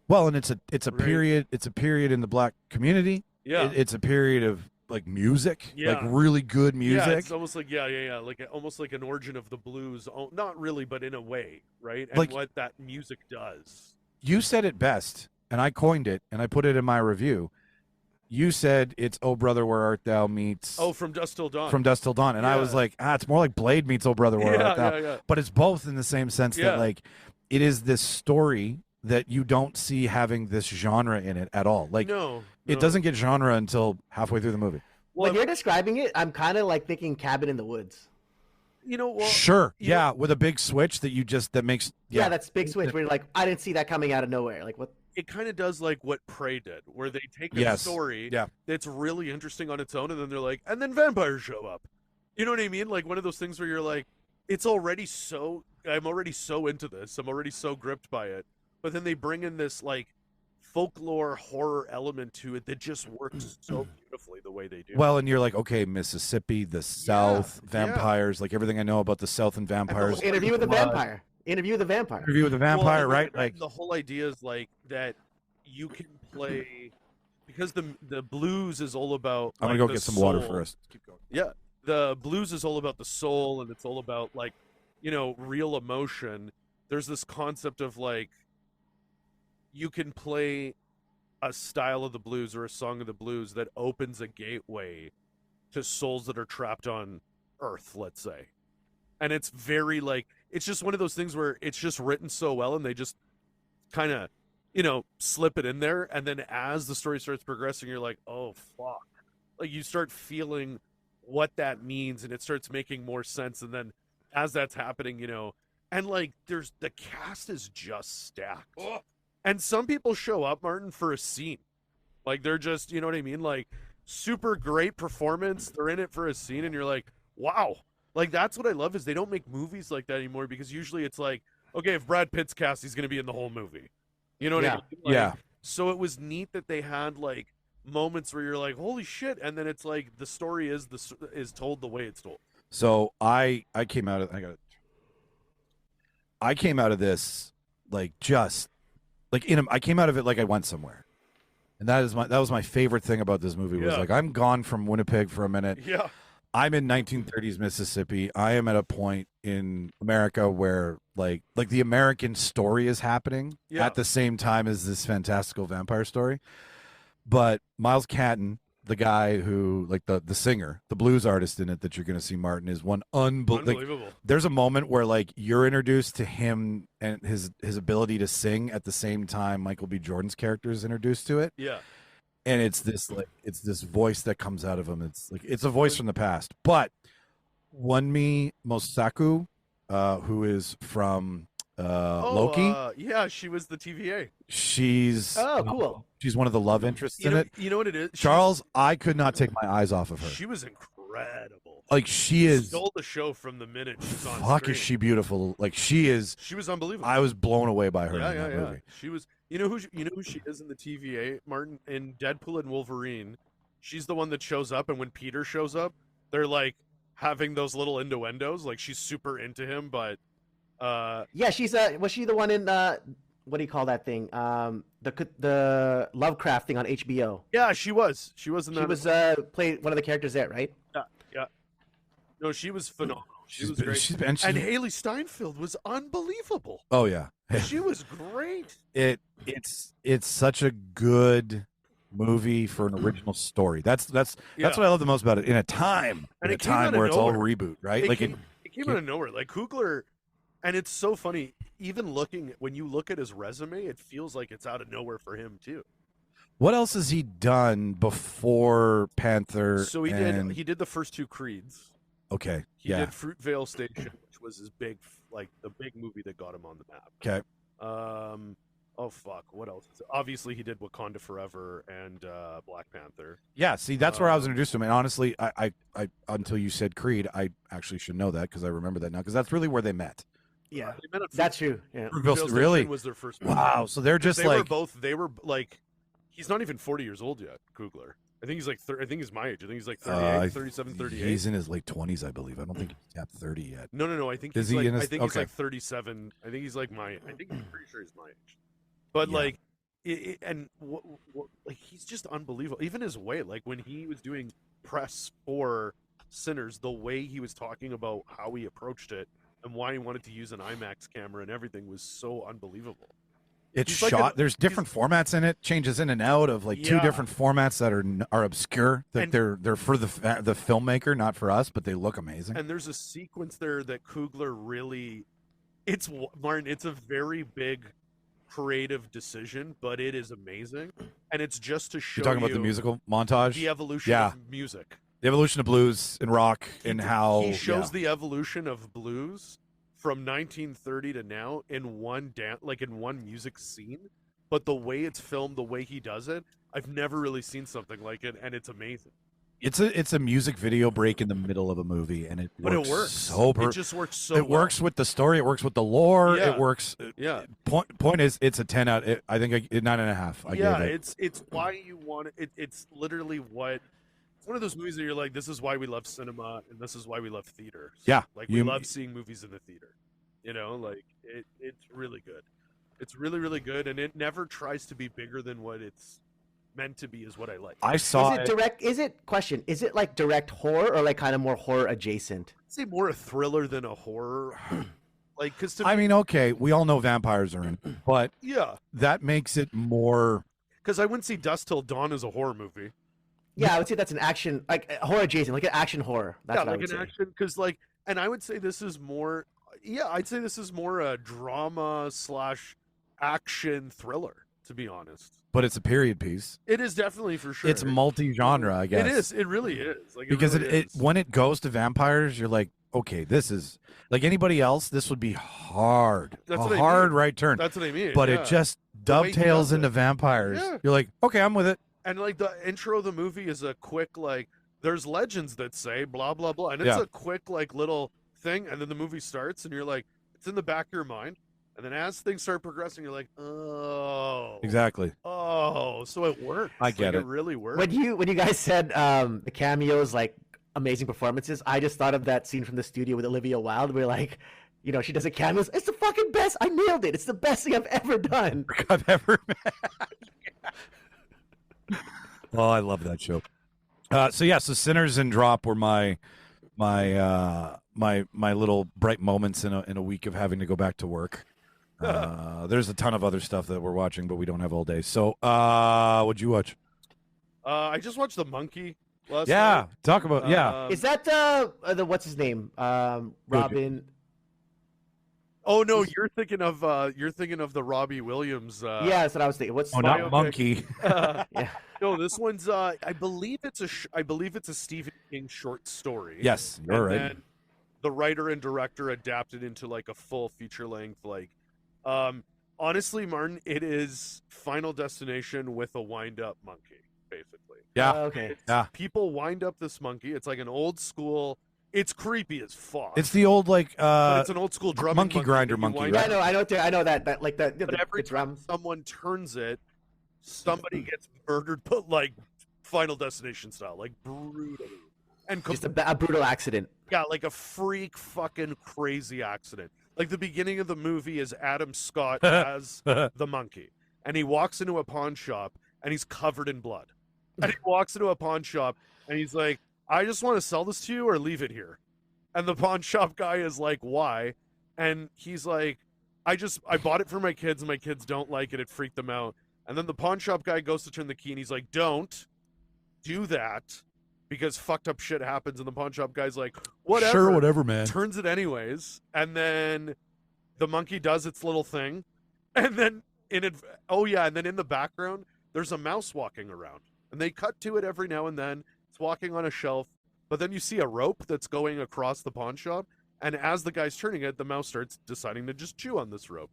Well, and it's a Right. period. It's a period in the black community. Yeah. It's a period of like music, Yeah. like really good music. Yeah, it's almost like like almost like an origin of the blues. Not really, but in a way, right? And Like- what that music does. You said it best, and I coined it, and I put it in my review. You said it's "Oh Brother, Where Art Thou" meets From Dusk Till Dawn. From Dusk Till Dawn, and I was Yeah. like, it's more like Blade meets "Oh Brother, Where Art Thou." yeah. But it's both in the same sense Yeah. that like it is this story that you don't see having this genre in it at all. Like it doesn't get genre until halfway through the movie. Well, When you're describing it, I'm kind of like thinking Cabin in the Woods. Sure, you know- yeah, with a big switch that makes Yeah, that's big switch. Where you're like, I didn't see that coming out of nowhere. Like what? It kind of does like what Prey did, where they take a Yes. story Yeah. that's really interesting on its own, and then they're like, and then vampires show up. You know what I mean? Like one of those things where you're like, I'm already so into this. I'm already so gripped by it. But then they bring in this like folklore horror element to it that just works so beautifully the way they do. Well, and you're like, okay, Mississippi, the South, vampires, like everything I know about the South and vampires. Interview with the Vampire. Interview with the Vampire. Interview with the Vampire, Well, right? and Like the whole idea is like that you can play because the blues is all about. I'm gonna like, go the get some water soul. first. Keep going. Yeah, the blues is all about the soul, and it's all about like real emotion. There's this concept of like you can play a style of the blues or a song of the blues that opens a gateway to souls that are trapped on Earth, let's say. And it's very like it's just one of those things where it's just written so well, and they just kind of slip it in there, and then as the story starts progressing, you're like, oh fuck, like you start feeling what that means, and it starts making more sense. And then as that's happening, and like there's the cast is just stacked. And some people show up, Martin, for a scene. Like they're just, you know what I mean? Like super great performance. They're in it for a scene, and you're like, wow. Like that's what I love is they don't make movies like that anymore, because usually it's like, okay, if Brad Pitt's cast, he's going to be in the whole movie. You know what I mean? Like, Yeah. So it was neat that they had like moments where you're like, holy shit, and then it's like the story is told the way it's told. So I came out of I came out of this like just like I came out of it like I went somewhere, and that was my favorite thing about this movie was Yeah. like I'm gone from Winnipeg for a minute. Yeah. I'm in 1930s Mississippi. I am at a point in America where like the American story is happening at the same time as this fantastical vampire story. But Miles Catton, the guy who like the singer, the blues artist in it that you're going to see, Martin, is one unbelievable. There's a moment where like you're introduced to him and his ability to sing at the same time Michael B. Jordan's character is introduced to it. Yeah. And it's this voice that comes out of him. It's like it's a voice from the past. But Wunmi Mosaku, who is from Loki. Yeah, she was the TVA. She's cool. She's one of the love interests in it. You know what it is? Charles, I could not take my eyes off of her. She was incredible. Like she is. Stole the show from the minute she's on Fuck, screen. is she beautiful? Like she is. She was unbelievable. I was blown away by her Yeah, in that yeah. movie. She was. You know who she is in the TVA, Martin? In Deadpool and Wolverine, she's the one that shows up, and when Peter shows up, they're like having those little innuendos. Like she's super into him, but yeah, she's was she the one in what do you call that thing? The Lovecraft thing on HBO. Yeah, she was. She was in that. She was played one of the characters there, right? Yeah. No, she was phenomenal. She was great. And Haley Steinfeld was unbelievable. Oh yeah, She was great. It's such a good movie for an original story. That's what I love the most about it. In a time where it's all reboot, right? It came out of nowhere. Like Coogler, and it's so funny. Even when you look at his resume, it feels like it's out of nowhere for him too. What else has he done before Panther? So he did the first two Creeds. Okay. He did Fruitvale Station, which was his big movie that got him on the map. Okay. Oh fuck, what else? Obviously, he did Wakanda Forever and Black Panther. Yeah, see, that's where I was introduced to him. And honestly, I until you said Creed, I actually should know that because I remember that now because that's really where they met. Yeah, they met that's true. Yeah. Really was their first movie. Wow. So they're just they were He's not even 40 years old yet, Coogler. I think he's like I think he's my age. I think he's like 38, 37, 38. He's in his late 20s, I believe. I don't think he's tapped 30 yet. No. I think Is he's he like in his- I think okay. he's like 37. I think he's like my. I think I'm pretty sure he's my age. But Yeah. like, like he's just unbelievable. Even his way, like when he was doing press for Sinners, the way he was talking about how he approached it and why he wanted to use an IMAX camera and everything was so unbelievable. It's He's like shot. There's different formats in it. Changes in and out of like two Yeah. different formats that are obscure. That And- they're for the filmmaker, not for us, but they look amazing. And there's a sequence there that Coogler really, Martin. It's a very big creative decision, but it is amazing, and it's just to show You're talking about the musical montage, the evolution Yeah. of music. the evolution of blues and rock, and how he shows the evolution of blues from 1930 to now in one in one music scene. But the way it's filmed, the way he does it, I've never really seen something like it, and it's amazing. It's a music video break in the middle of a movie, and it works so It just works so. it works with the story. It works with the lore. Yeah. It works. Yeah. Point is, it's a 10 out. I think 9.5. I Yeah, gave it. it's why you want it. It's literally what. It's one of those movies that you're like, this is why we love cinema, and this is why we love theater. Yeah, Like we love seeing movies in the theater. You know, like it's really good. It's really, really good, and it never tries to be bigger than what it's meant to be. Is what I like. I saw Is it direct? Is it like direct horror or like kind of more horror adjacent? I'd say more a thriller than a horror. Like, because I mean, okay, we all know vampires are in, but yeah, that makes it more. because I wouldn't see Dusk Till Dawn as a horror movie. Yeah, I would say that's an action, like horror adjacent, like an action horror. That's Yeah, what I like would an say. action, because like, and I would say this is more. Yeah, I'd say this is more a drama / action thriller. To be honest, But it's a period piece. it is definitely for sure. It's multi-genre, I guess. It is. It really is. Like Because really it is. when it goes to vampires, you're like, okay, this is like anybody else. This would be hard, That's a what I hard mean. right turn. That's what I mean. But yeah. it just The way he dovetails does into it. vampires. Yeah. You're like, okay, I'm with it. And like the intro of the movie is a quick like there's legends that say blah blah blah, and it's Yeah. a quick like little thing, and then the movie starts, and you're like, it's in the back of your mind, and then as things start progressing, you're like, oh, Exactly. oh, so it works. I get Like, it. really works. When you guys said the cameos, like amazing performances, I just thought of that scene from the studio with Olivia Wilde, where like, you know, she does a cameos. It's the fucking best. I nailed it. It's the best thing I've ever done. I've ever Oh, I love that show. So Sinners and Drop were my little bright moments in a week of having to go back to work. There's a ton of other stuff that we're watching, but we don't have all day. So, what'd you watch? I just watched The Monkey last Yeah, night. talk about Is that the what's his name? Robin. Oh no, you're thinking of the Robbie Williams. Yeah, that's what I was thinking. What's Oh, biopic. not Monkey. yeah. No, this one's I believe it's a Stephen King short story. Yes, you're And right. then the writer and director adapted into like a full feature length. Like, honestly, Martin, it is Final Destination with a wind up monkey, basically. Yeah, Okay. yeah. People wind up this monkey. It's like an old school. It's creepy as fuck. It's the old like but it's an old school drumming monkey grinder that you monkey, wind right? Yeah, up. I know that like the But every the time drums. someone turns it, somebody gets murdered, but like Final Destination style, like brutally. And Just a brutal accident. yeah, like a freak fucking crazy accident. Like the beginning of the movie is Adam Scott as the monkey. And he walks into a pawn shop and he's covered in blood. And he walks into a pawn shop and he's like, I just want to sell this to you or leave it here. And the pawn shop guy is like, why? And he's like, I bought it for my kids and my kids don't like it. It freaked them out. And then the pawn shop guy goes to turn the key and he's like, don't do that because fucked up shit happens. And the pawn shop guy's like, whatever. Sure, whatever, man. Turns it anyways. And then the monkey does its little thing. And then and then in the background, there's a mouse walking around. And they cut to it every now and then. It's walking on a shelf. But then you see a rope that's going across the pawn shop. And as the guy's turning it, the mouse starts deciding to just chew on this rope.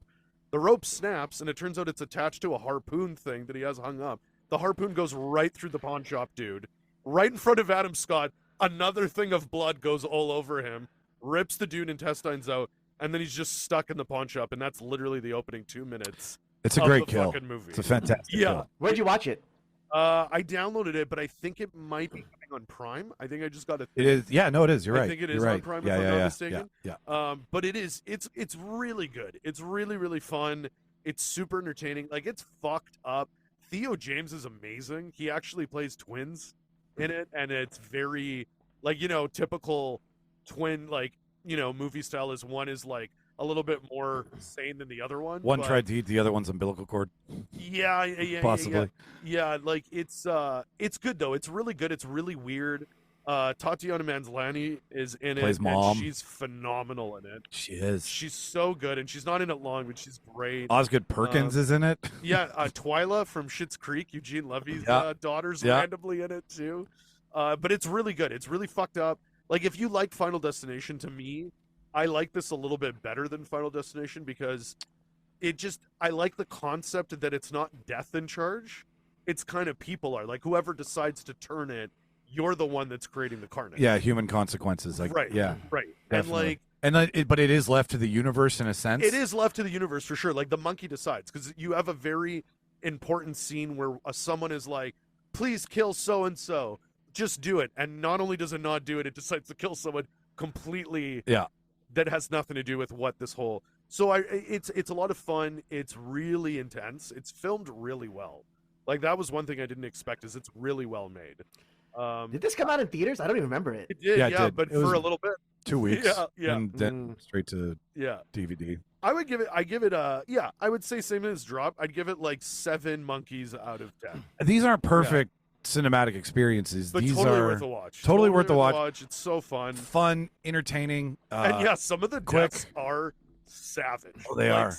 The rope snaps, and it turns out it's attached to a harpoon thing that he has hung up. The harpoon goes right through the pawn shop dude. Right in front of Adam Scott. Another thing of blood goes all over him. Rips the dude intestines out. And then he's just stuck in the pawn shop. And that's literally the opening 2 minutes. It's a of great the kill. fucking movie. It's a fantastic Yeah. kill. Where'd you watch it? I downloaded it, but I think it might be coming on Prime. I think I just got it. It is. Yeah, no, it is. You're right. I think it is You're right. on Prime, Yeah, if I'm yeah, not yeah, mistaken. Yeah. But it's really good. It's really, really fun. It's super entertaining. Like, it's fucked up. Theo James is amazing. He actually plays twins in it, and it's very, like, typical twin, like, movie style is one is, like, a little bit more sane than the other one. One but tried to eat the other one's umbilical cord. Yeah. Possibly. Yeah, like, it's good, though. It's really good. It's really weird. Tatiana Maslany is in Plays it, mom. and she's phenomenal in it. She is. She's so good, and she's not in it long, but she's great. Osgood Perkins is in it. Yeah, Twyla from Schitt's Creek, Eugene Levy's daughter's Yeah. randomly in it too. But it's really good. It's really fucked up. Like, if you like Final Destination, to me, I like this a little bit better than Final Destination because I like the concept that it's not death in charge. It's kind of people are. Like, whoever decides to turn it, you're the one that's creating the carnage. Yeah, human consequences. Like, Right. Yeah. Right. Definitely. And, like, But it is left to the universe in a sense. it is left to the universe for sure. Like, the monkey decides, because you have a very important scene where someone is like, please kill so and so, just do it. And not only does it not do it, it decides to kill someone completely. Yeah. That has nothing to do with what this whole. So it's a lot of fun. It's really intense. It's filmed really well. Like, that was one thing I didn't expect, is it's really well made. Did this come out in theaters? I don't even remember it. It did, Yeah, it yeah, did. but It was for a little bit. 2 weeks. Yeah. And then straight to Yeah. DVD. I would say same as Drop. I'd give it like 7 monkeys out of 10. These aren't perfect cinematic experiences. But These totally are worth a watch. Totally worth a watch. It's so fun. Fun, entertaining. And yeah, some of the quick. deaths are savage. Oh, they are.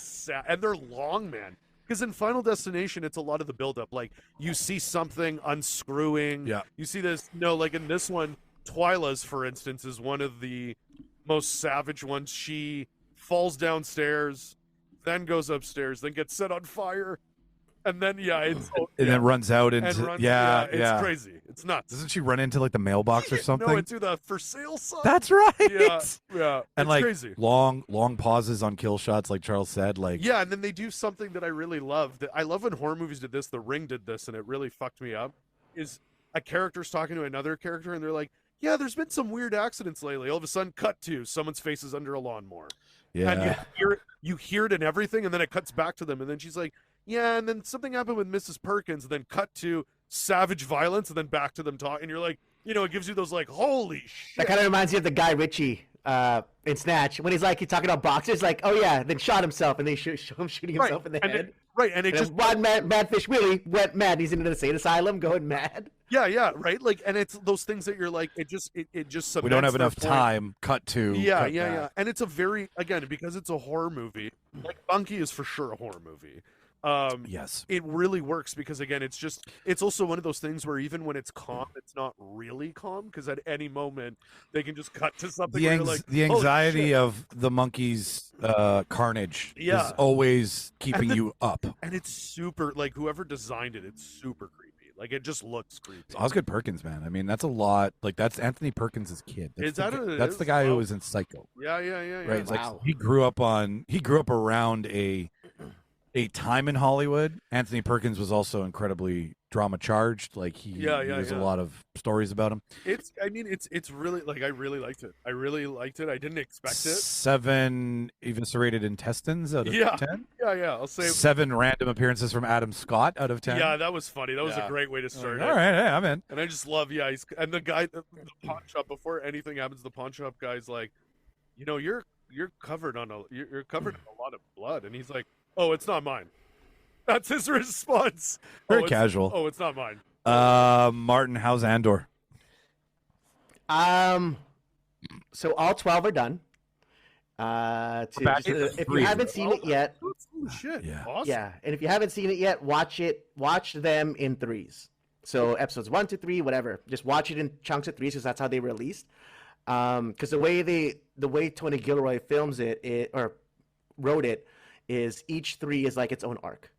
And they're long, man. Because in Final Destination, it's a lot of the buildup. Like, you see something unscrewing. Yeah. You see this. No, like in this one, Twyla's, for instance, is one of the most savage ones. She falls downstairs, then goes upstairs, then gets set on fire. And then, it's... and then runs out into... It's crazy. It's nuts. Doesn't she run into, like, the mailbox or something? No, into the for sale sign. That's right. Yeah. And, it's like, crazy. long pauses on kill shots, like Charles said. Like, Yeah, and then they do something that I really love. That I love when horror movies did this. The Ring did this, and it really fucked me up. Is a character's talking to another character, and they're like, "Yeah, there's been some weird accidents lately." All of a sudden, cut to someone's face is under a lawnmower. yeah. And you hear it and everything, and then it cuts back to them, and then she's like, "Yeah," and then something happened with Mrs. Perkins, and then cut to savage violence, and then back to them talking. And you're like, it gives you those like, holy shit. That kind of reminds me of the Guy Ritchie in Snatch when he's talking about boxers, like, oh yeah, then shot himself, and they show him shooting himself in the head. And it just one Madfish Willie went mad. He's in an insane asylum, going mad. Yeah, right. Like, and it's those things that you're like, it just we don't have cements enough their point. time. Cut to. Yeah, cut back. And it's a very, again, because it's a horror movie. Like, Monkey is for sure a horror movie. Yes. It really works because, again, it's also one of those things where even when it's calm, it's not really calm, because at any moment they can just cut to something where you're like, the "Holy anxiety shit." of the monkey's carnage Yeah. is always keeping you up. And it's super, like, whoever designed it, it's super creepy. Like, it just looks creepy. It's Osgood Perkins, man. I mean, that's a lot. Like, that's Anthony Perkins' kid. That's Is that what it that's is? the guy who Wow. was in Psycho. Yeah. Right. It's Wow. like he grew up around a time in Hollywood. Anthony Perkins was also incredibly drama charged. Like, there's a lot of stories about him. It's really, like, I really liked it. I didn't expect it. 7 eviscerated intestines out of 10. Yeah. I'll say 7 random appearances from Adam Scott out of 10. Yeah, that was funny. That was a great way to start it. All right, hey, I'm in. And I just love, and the guy, the pawn shop, before anything happens, the pawn shop guy's like, you're covered on you're covered in a lot of blood, and he's like, oh, it's not mine. That's his response. Very casual. Oh, it's not mine. Martin, how's Andor? So all 12 are done. If you haven't seen it yet, Oh, shit. Yeah. Awesome. yeah, and if you haven't seen it yet, watch them in 3s. So episodes 1 to 3, whatever. Just watch it in chunks of 3s, because that's how they released. Because the way Tony Gilroy films it or wrote it is each 3 is like its own arc.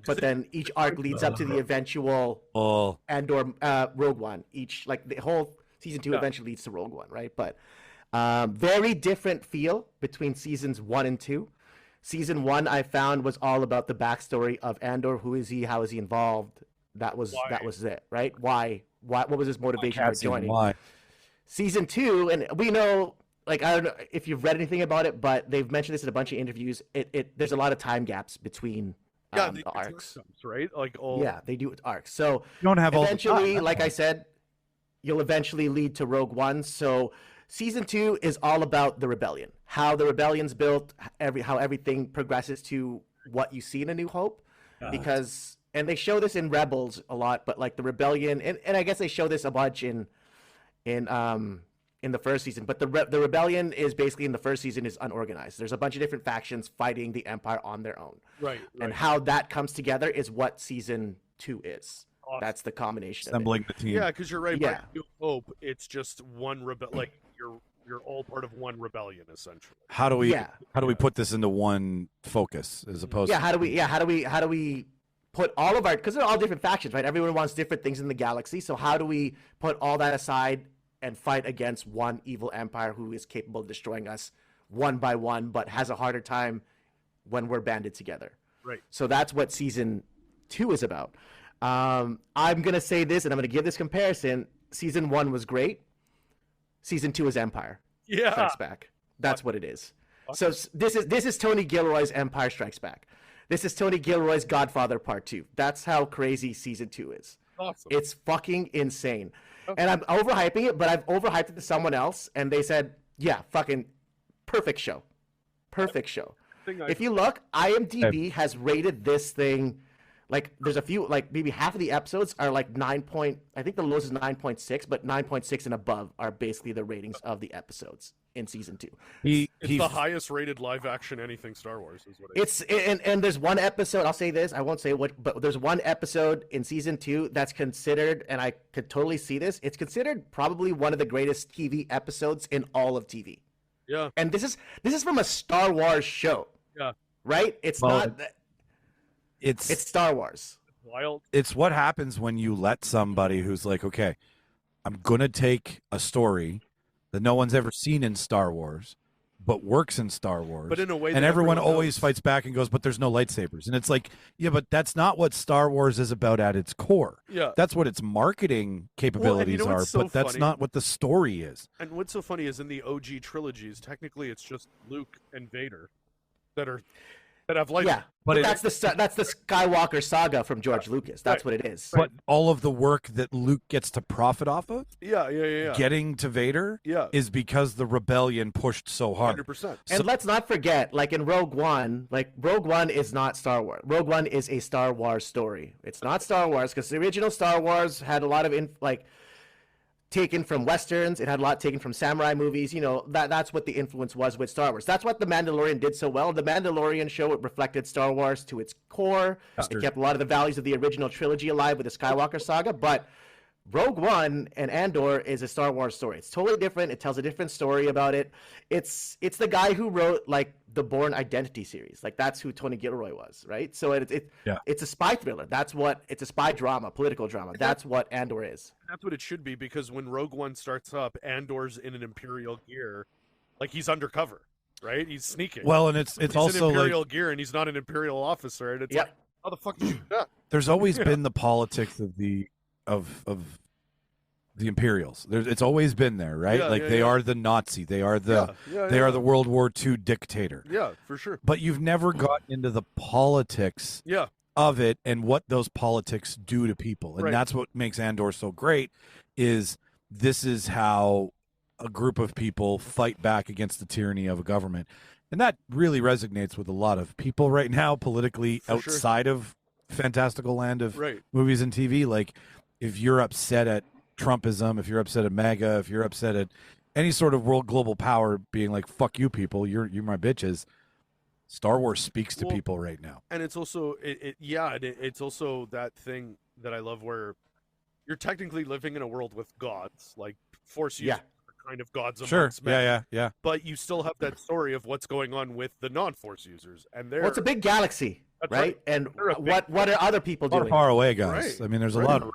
But then each arc leads up to the eventual Andor Rogue One. The whole season 2 eventually leads to Rogue One, right? But very different feel between seasons 1 and 2. Season 1 I found was all about the backstory of Andor. Who is he? How is he involved? that was it, right? Why? What was his motivation for joining? Why? Season 2, and we know, like, I don't know if you've read anything about it, but they've mentioned this in a bunch of interviews. There's a lot of time gaps between the arcs, right? Like, all... yeah, they do arcs. So you don't have eventually, all the time, like I said, you'll eventually lead to Rogue One. So season 2 is all about the rebellion, how the rebellion's built, how everything progresses to what you see in A New Hope, because, and they show this in Rebels a lot, but like the rebellion, and I guess they show this a bunch in the first season, but the rebellion is basically in the first season is unorganized. There's a bunch of different factions fighting the Empire on their own. Right. And how that comes together is what season 2 is. Awesome. That's the combination. Assembling the team. Yeah, because you're right. Yeah. By New Hope, it's just one like you're all part of one rebellion essentially. How do we put this into one focus as opposed? How do we put all of our, because they're all different factions, right? Everyone wants different things in the galaxy. So how do we put all that aside and fight against one evil empire who is capable of destroying us one by one, but has a harder time when we're banded together? Right. So that's what season 2 is about. I'm going to say this, and I'm going to give this comparison. Season 1 was great. Season 2 is Empire Strikes Back. That's what it is. So this is Tony Gilroy's Empire Strikes Back. This is Tony Gilroy's Godfather Part 2. That's how crazy season 2 is. Awesome. It's fucking insane. And I'm overhyping it, but I've overhyped it to someone else, and they said, yeah, fucking perfect show. Perfect show. If you look, IMDb has rated this thing, like, there's a few, like, maybe half of the episodes are like I think the lowest is 9.6, but 9.6 and above are basically the ratings of the episodes in season 2. It's the highest rated live action anything Star Wars is what it is. And there's one episode, I'll say this, I won't say what, but there's one episode in season 2 that's considered, and I could totally see this, it's considered probably one of the greatest TV episodes in all of TV. Yeah. And this is from a Star Wars show. Yeah. Right? It's Star Wars. Wild. It's what happens when you let somebody who's like, okay, I'm going to take a story that no one's ever seen in Star Wars, but works in Star Wars. But in a way that and everyone knows. always fights back and goes, but there's no lightsabers. And it's like, yeah, but that's not what Star Wars is about at its core. Yeah. That's what its marketing capabilities are, but that's not what the story is. And what's so funny is in the OG trilogies, technically it's just Luke and Vader that have lightsabers. Yeah, but that's the Skywalker saga from George Lucas. That's what it is. But all of the work that Luke gets to profit off of, yeah. getting to Vader, is because the rebellion pushed so hard. 100%. And let's not forget, like in Rogue One, Rogue One is not Star Wars. Rogue One is a Star Wars story. It's not Star Wars because the original Star Wars had a lot of taken from westerns. It had a lot taken from samurai movies. You know, that's what the influence was with Star Wars. That's what The Mandalorian did so well. The Mandalorian show, it reflected Star Wars to its core. It kept a lot of the values of the original trilogy alive with the Skywalker saga. But Rogue One and Andor is a Star Wars story. It's totally different. It tells a different story about it. It's the guy who wrote the Bourne Identity series. That's who Tony Gilroy was, right? So it's a spy thriller. It's a spy drama, political drama. That's what Andor is. That's what it should be, because when Rogue One starts up, Andor's in an Imperial gear, he's undercover, right? He's sneaking. Well, and he's also in Imperial gear, and he's not an Imperial officer, and it's how the fuck did you do that? There's always been the politics of the Imperials. It's always been there, right? They are the Nazi. They are the are the World War II dictator. Yeah, for sure. But you've never gotten into the politics of it and what those politics do to people. And that's what makes Andor so great, is this is how a group of people fight back against the tyranny of a government. And that really resonates with a lot of people right now, politically, outside of fantastical land of movies and TV. If you're upset at Trumpism, if you're upset at MAGA, if you're upset at any sort of world global power being like, fuck you people, you're my bitches, Star Wars speaks to people right now. And it's also it's also that thing that I love where you're technically living in a world with gods, like Force users are kind of gods amongst men. Yeah. But you still have that story of what's going on with the non-Force users, and it's a big galaxy. That's right? And what are other people doing? Far away, guys. Right. I mean, there's a lot of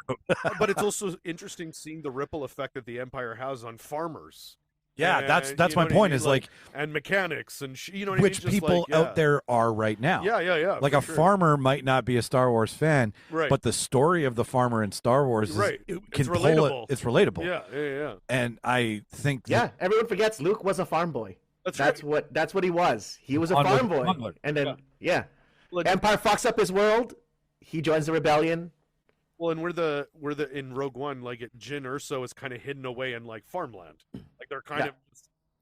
but it's also interesting seeing the ripple effect that the Empire has on farmers Yeah, and, that's you my know what I point. mean? Is like and mechanics and you know what which I mean? Just people like, yeah. out there are right now. Yeah. Like for a sure. farmer might not be a Star Wars fan, Right. but the story of the farmer in Star Wars is Right. it It's can pull it. relatable. It's relatable. Yeah. And I think Yeah, everyone forgets Luke was a farm boy. That's what he was. He was a Onward farm boy. onward. And then Like- Empire fucks up his world. He joins the rebellion. Well, and we're the in Rogue One, like Jyn Erso is kind of hidden away in like farmland. Like they're kind of,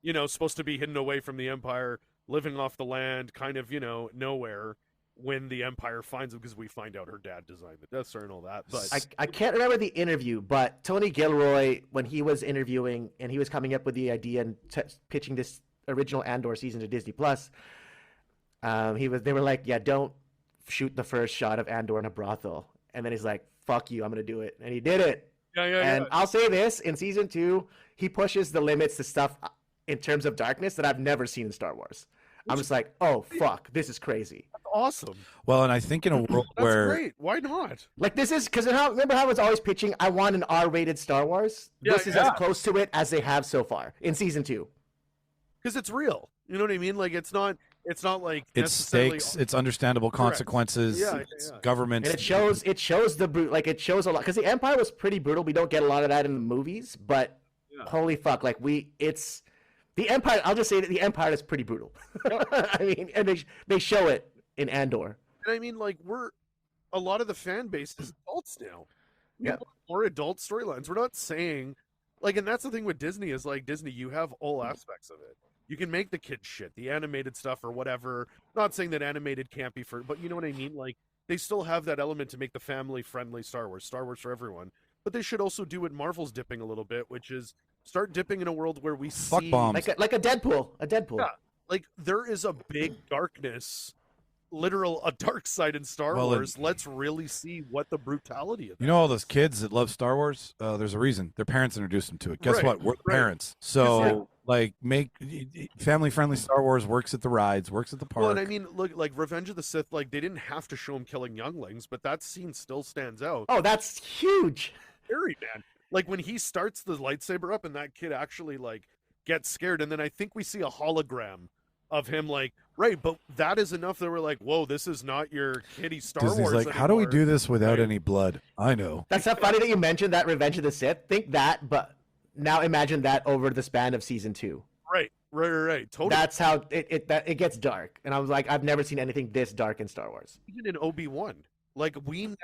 you know, supposed to be hidden away from the Empire, living off the land, kind of, you know, nowhere. When the Empire finds them, because we find out her dad designed the Death Star and all that. But I can't remember the interview, but Tony Gilroy, when he was interviewing and he was coming up with the idea and pitching this original Andor season to Disney Plus, they were like, yeah, don't shoot the first shot of Andor in a brothel. And then he's like, fuck you, I'm going to do it. And he did it. And I'll say this, in season 2, he pushes the limits to stuff in terms of darkness that I've never seen in Star Wars. I'm just like, oh, fuck, this is crazy. That's awesome. Well, and I think in a world That's where great. Why not? Like, this is, because remember how I was always pitching, I want an R-rated Star Wars? This is as close to it as they have so far in season 2. Because it's real. You know what I mean? Like, it's not like it's stakes, it's understandable consequences, it's government, and it shows the brute, like it shows a lot, because the Empire was pretty brutal. We don't get a lot of that in the movies, but holy fuck, like it's the Empire. I'll just say that the Empire is pretty brutal. I mean, and they show it in Andor. And I mean, like, a lot of the fan base is adults now. We Yeah. want more adult storylines. We're not saying, like, and that's the thing with Disney is, like, Disney, you have all aspects of it. You can make the kids shit, the animated stuff or whatever. Not saying that animated can't be but you know what I mean? Like, they still have that element to make the family-friendly Star Wars for everyone. But they should also do what Marvel's dipping a little bit, which is start dipping in a world where we see... bombs. Like a Deadpool. Yeah, like, there is a big darkness, a dark side in Star Wars. Let's really see what the brutality of that all those kids that love Star Wars, there's a reason. Their parents introduced them to it. Guess what? We're the parents. So, like, make family-friendly Star Wars works at the rides, works at the park. Well, and I mean, look, like, Revenge of the Sith, like, they didn't have to show him killing younglings, but that scene still stands out. Oh, that's huge. Scary, man. Like, when he starts the lightsaber up and that kid actually, like, gets scared, and then I think we see a hologram of him, like, but that is enough that we're like, whoa, this is not your kiddie Star Disney's Wars like, anymore. how do we do this without any blood? I know. That's not funny that you mentioned that Revenge of the Sith. Think that, but now imagine that over the span of season 2. Right. Totally. That's how it gets dark. And I was like, I've never seen anything this dark in Star Wars. Even in Obi-Wan. Like, when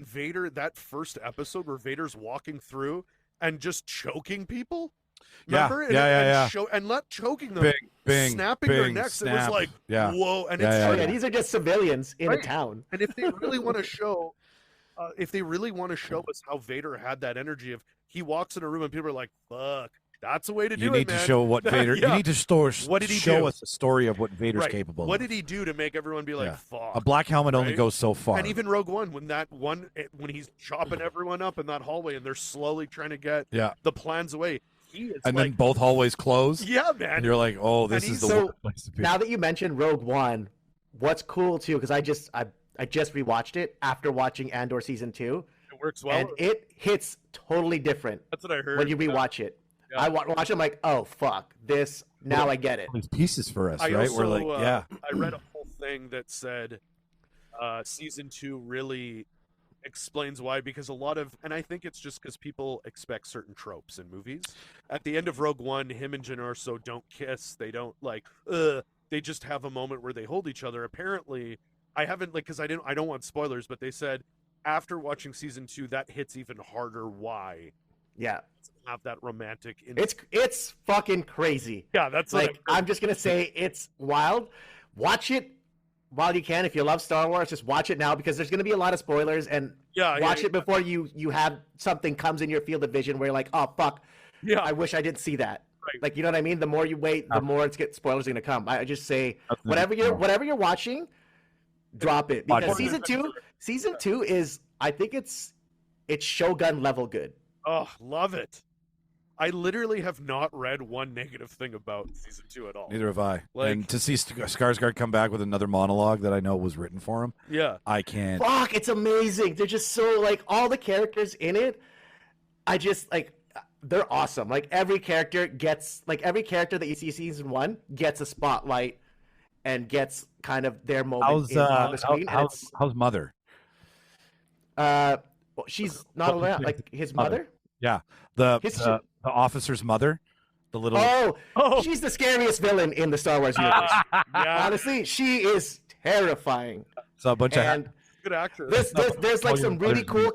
Vader, that first episode where Vader's walking through and just choking people. Remember? And not choking them, snapping their necks. It was like, whoa. And it's these are just civilians in a town. And if they really want to show, us how Vader had that energy of, he walks in a room and people are like, fuck, that's the way to do it, man. You need to show what Vader, you need to show us the story of what Vader's capable of. What did he do to make everyone be like, fuck? A black helmet only goes so far. And even Rogue One, when he's chopping everyone up in that hallway and they're slowly trying to get the plans away. Then both hallways close. Yeah, man. And you're like, oh, this is the worst place to be. Now that you mentioned Rogue One, what's cool too, because I just rewatched it after watching Andor season 2. It works well. And it hits totally different. That's what I heard. When you rewatch it. Yeah. I watch it, I'm like, oh, fuck. Now I get it. These pieces for us, right? Also, we're like, I read a whole thing that said season 2 really explains why, because a lot of, and I think it's just because people expect certain tropes in movies. At the end of Rogue One, him and Jyn Erso don't kiss. They don't they just have a moment where they hold each other. Apparently, I haven't, like, because I don't want spoilers, but they said after watching season 2, that hits even harder. Why? Yeah. Have that romantic. It's fucking crazy. Yeah, that's like, I'm just gonna say it's wild. Watch it while you can. If you love Star Wars, just watch it now, because there's gonna be a lot of spoilers, and watch it before you have something comes in your field of vision where you're like, oh fuck, I wish I didn't see that. Right. Like, you know what I mean? The more you wait, the more spoilers are gonna come. I just say whatever you're watching, drop it, because season two is, I think it's Shogun level good. Oh, love it. I literally have not read one negative thing about season 2 at all. Neither have I. And to see Skarsgård come back with another monologue that I know was written for him, I can't. Fuck, it's amazing. They're just so, like, all the characters in it. I just, like, they're awesome. Like every character that you see season 1 gets a spotlight and gets kind of their moment on the screen. How's Mother? Well, she's not allowed. Like his mother. Yeah, the officer's mother. The little. Oh, she's the scariest villain in the Star Wars universe. Yeah. Honestly, she is terrifying. So a bunch of good actors. There's like some really cool.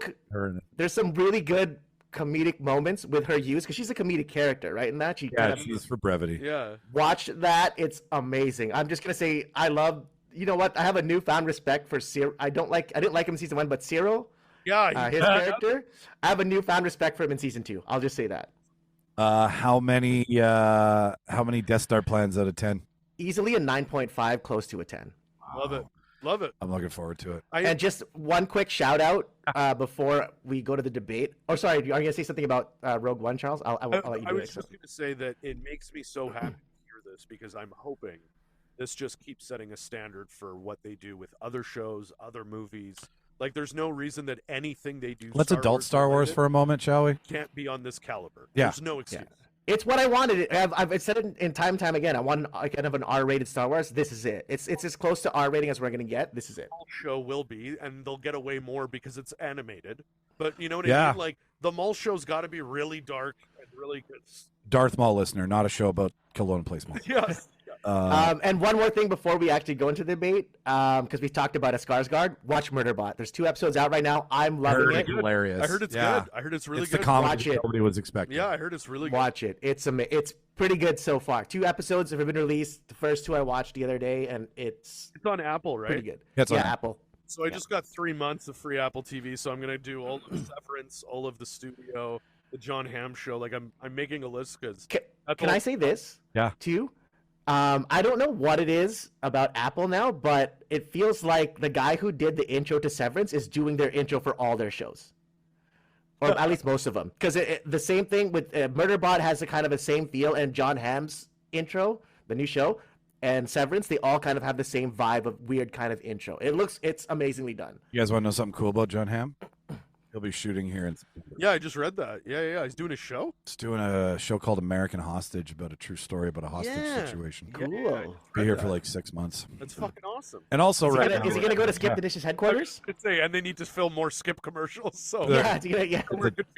There's some really good comedic moments with her use because she's a comedic character, right? In that she's for brevity. Yeah. Watch that; it's amazing. I'm just gonna say I love. You know what? I have a newfound respect for Cyril. I didn't like him in season 1, but Cyril, his character, I have a newfound respect for him in season 2. I'll just say that. How many Death Star plans out of 10? Easily a 9.5, close to a 10. Love it. I'm looking forward to it. And just one quick shout out before we go to the debate. Oh, sorry, are you going to say something about Rogue One, Charles? I'll let you do it. I was just going to say that it makes me so happy to hear this because I'm hoping this just keeps setting a standard for what they do with other shows, other movies. Like, there's no reason that anything they do. Let's adult Star Wars for a moment, shall we? Can't be on this caliber. Yeah. There's no excuse. Yeah. It's what I wanted. I've said it in time and time again. I want kind of an R-rated Star Wars. This is it. It's as close to R rating as we're going to get. This is it. The show will be, and they'll get away more because it's animated. But you know what I mean? Like, the Maul show's got to be really dark and really good. Darth Maul listener, not a show about Kilo and Place Maul. Yes. And one more thing before we actually go into the debate, because we talked about a Skarsgård. Watch Murderbot. There's 2 episodes out right now. I'm loving it. Hilarious. I heard it's good. I heard it's really good. It's the comedy Watch it. nobody was expecting. Yeah, I heard it's really good. Watch it. It's pretty good so far. 2 episodes have been released. The first 2 I watched the other day, and it's on Apple, right? pretty good. It's on Apple. So I just got 3 months of free Apple TV, so I'm gonna do all of Severance, all of the Studio, the John Hamm show. Like I'm making a list because. Can I say this? Yeah. Too. I don't know what it is about Apple now, but it feels like the guy who did the intro to Severance is doing their intro for all their shows, or at least most of them. Because the same thing with Murderbot has a kind of the same feel, and John Hamm's intro, the new show, and Severance, they all kind of have the same vibe of weird kind of intro. It's amazingly done. You guys want to know something cool about John Hamm? He'll be shooting here in September. Yeah, I just read that. Yeah. He's doing a show. He's doing a show called American Hostage about a true story about a hostage situation. Cool. Yeah, Be here for like 6 months. That's fucking awesome. And also, Is right he gonna go to Skip the Dishes headquarters? I'd say, and they need to film more Skip commercials. So Yeah. It's a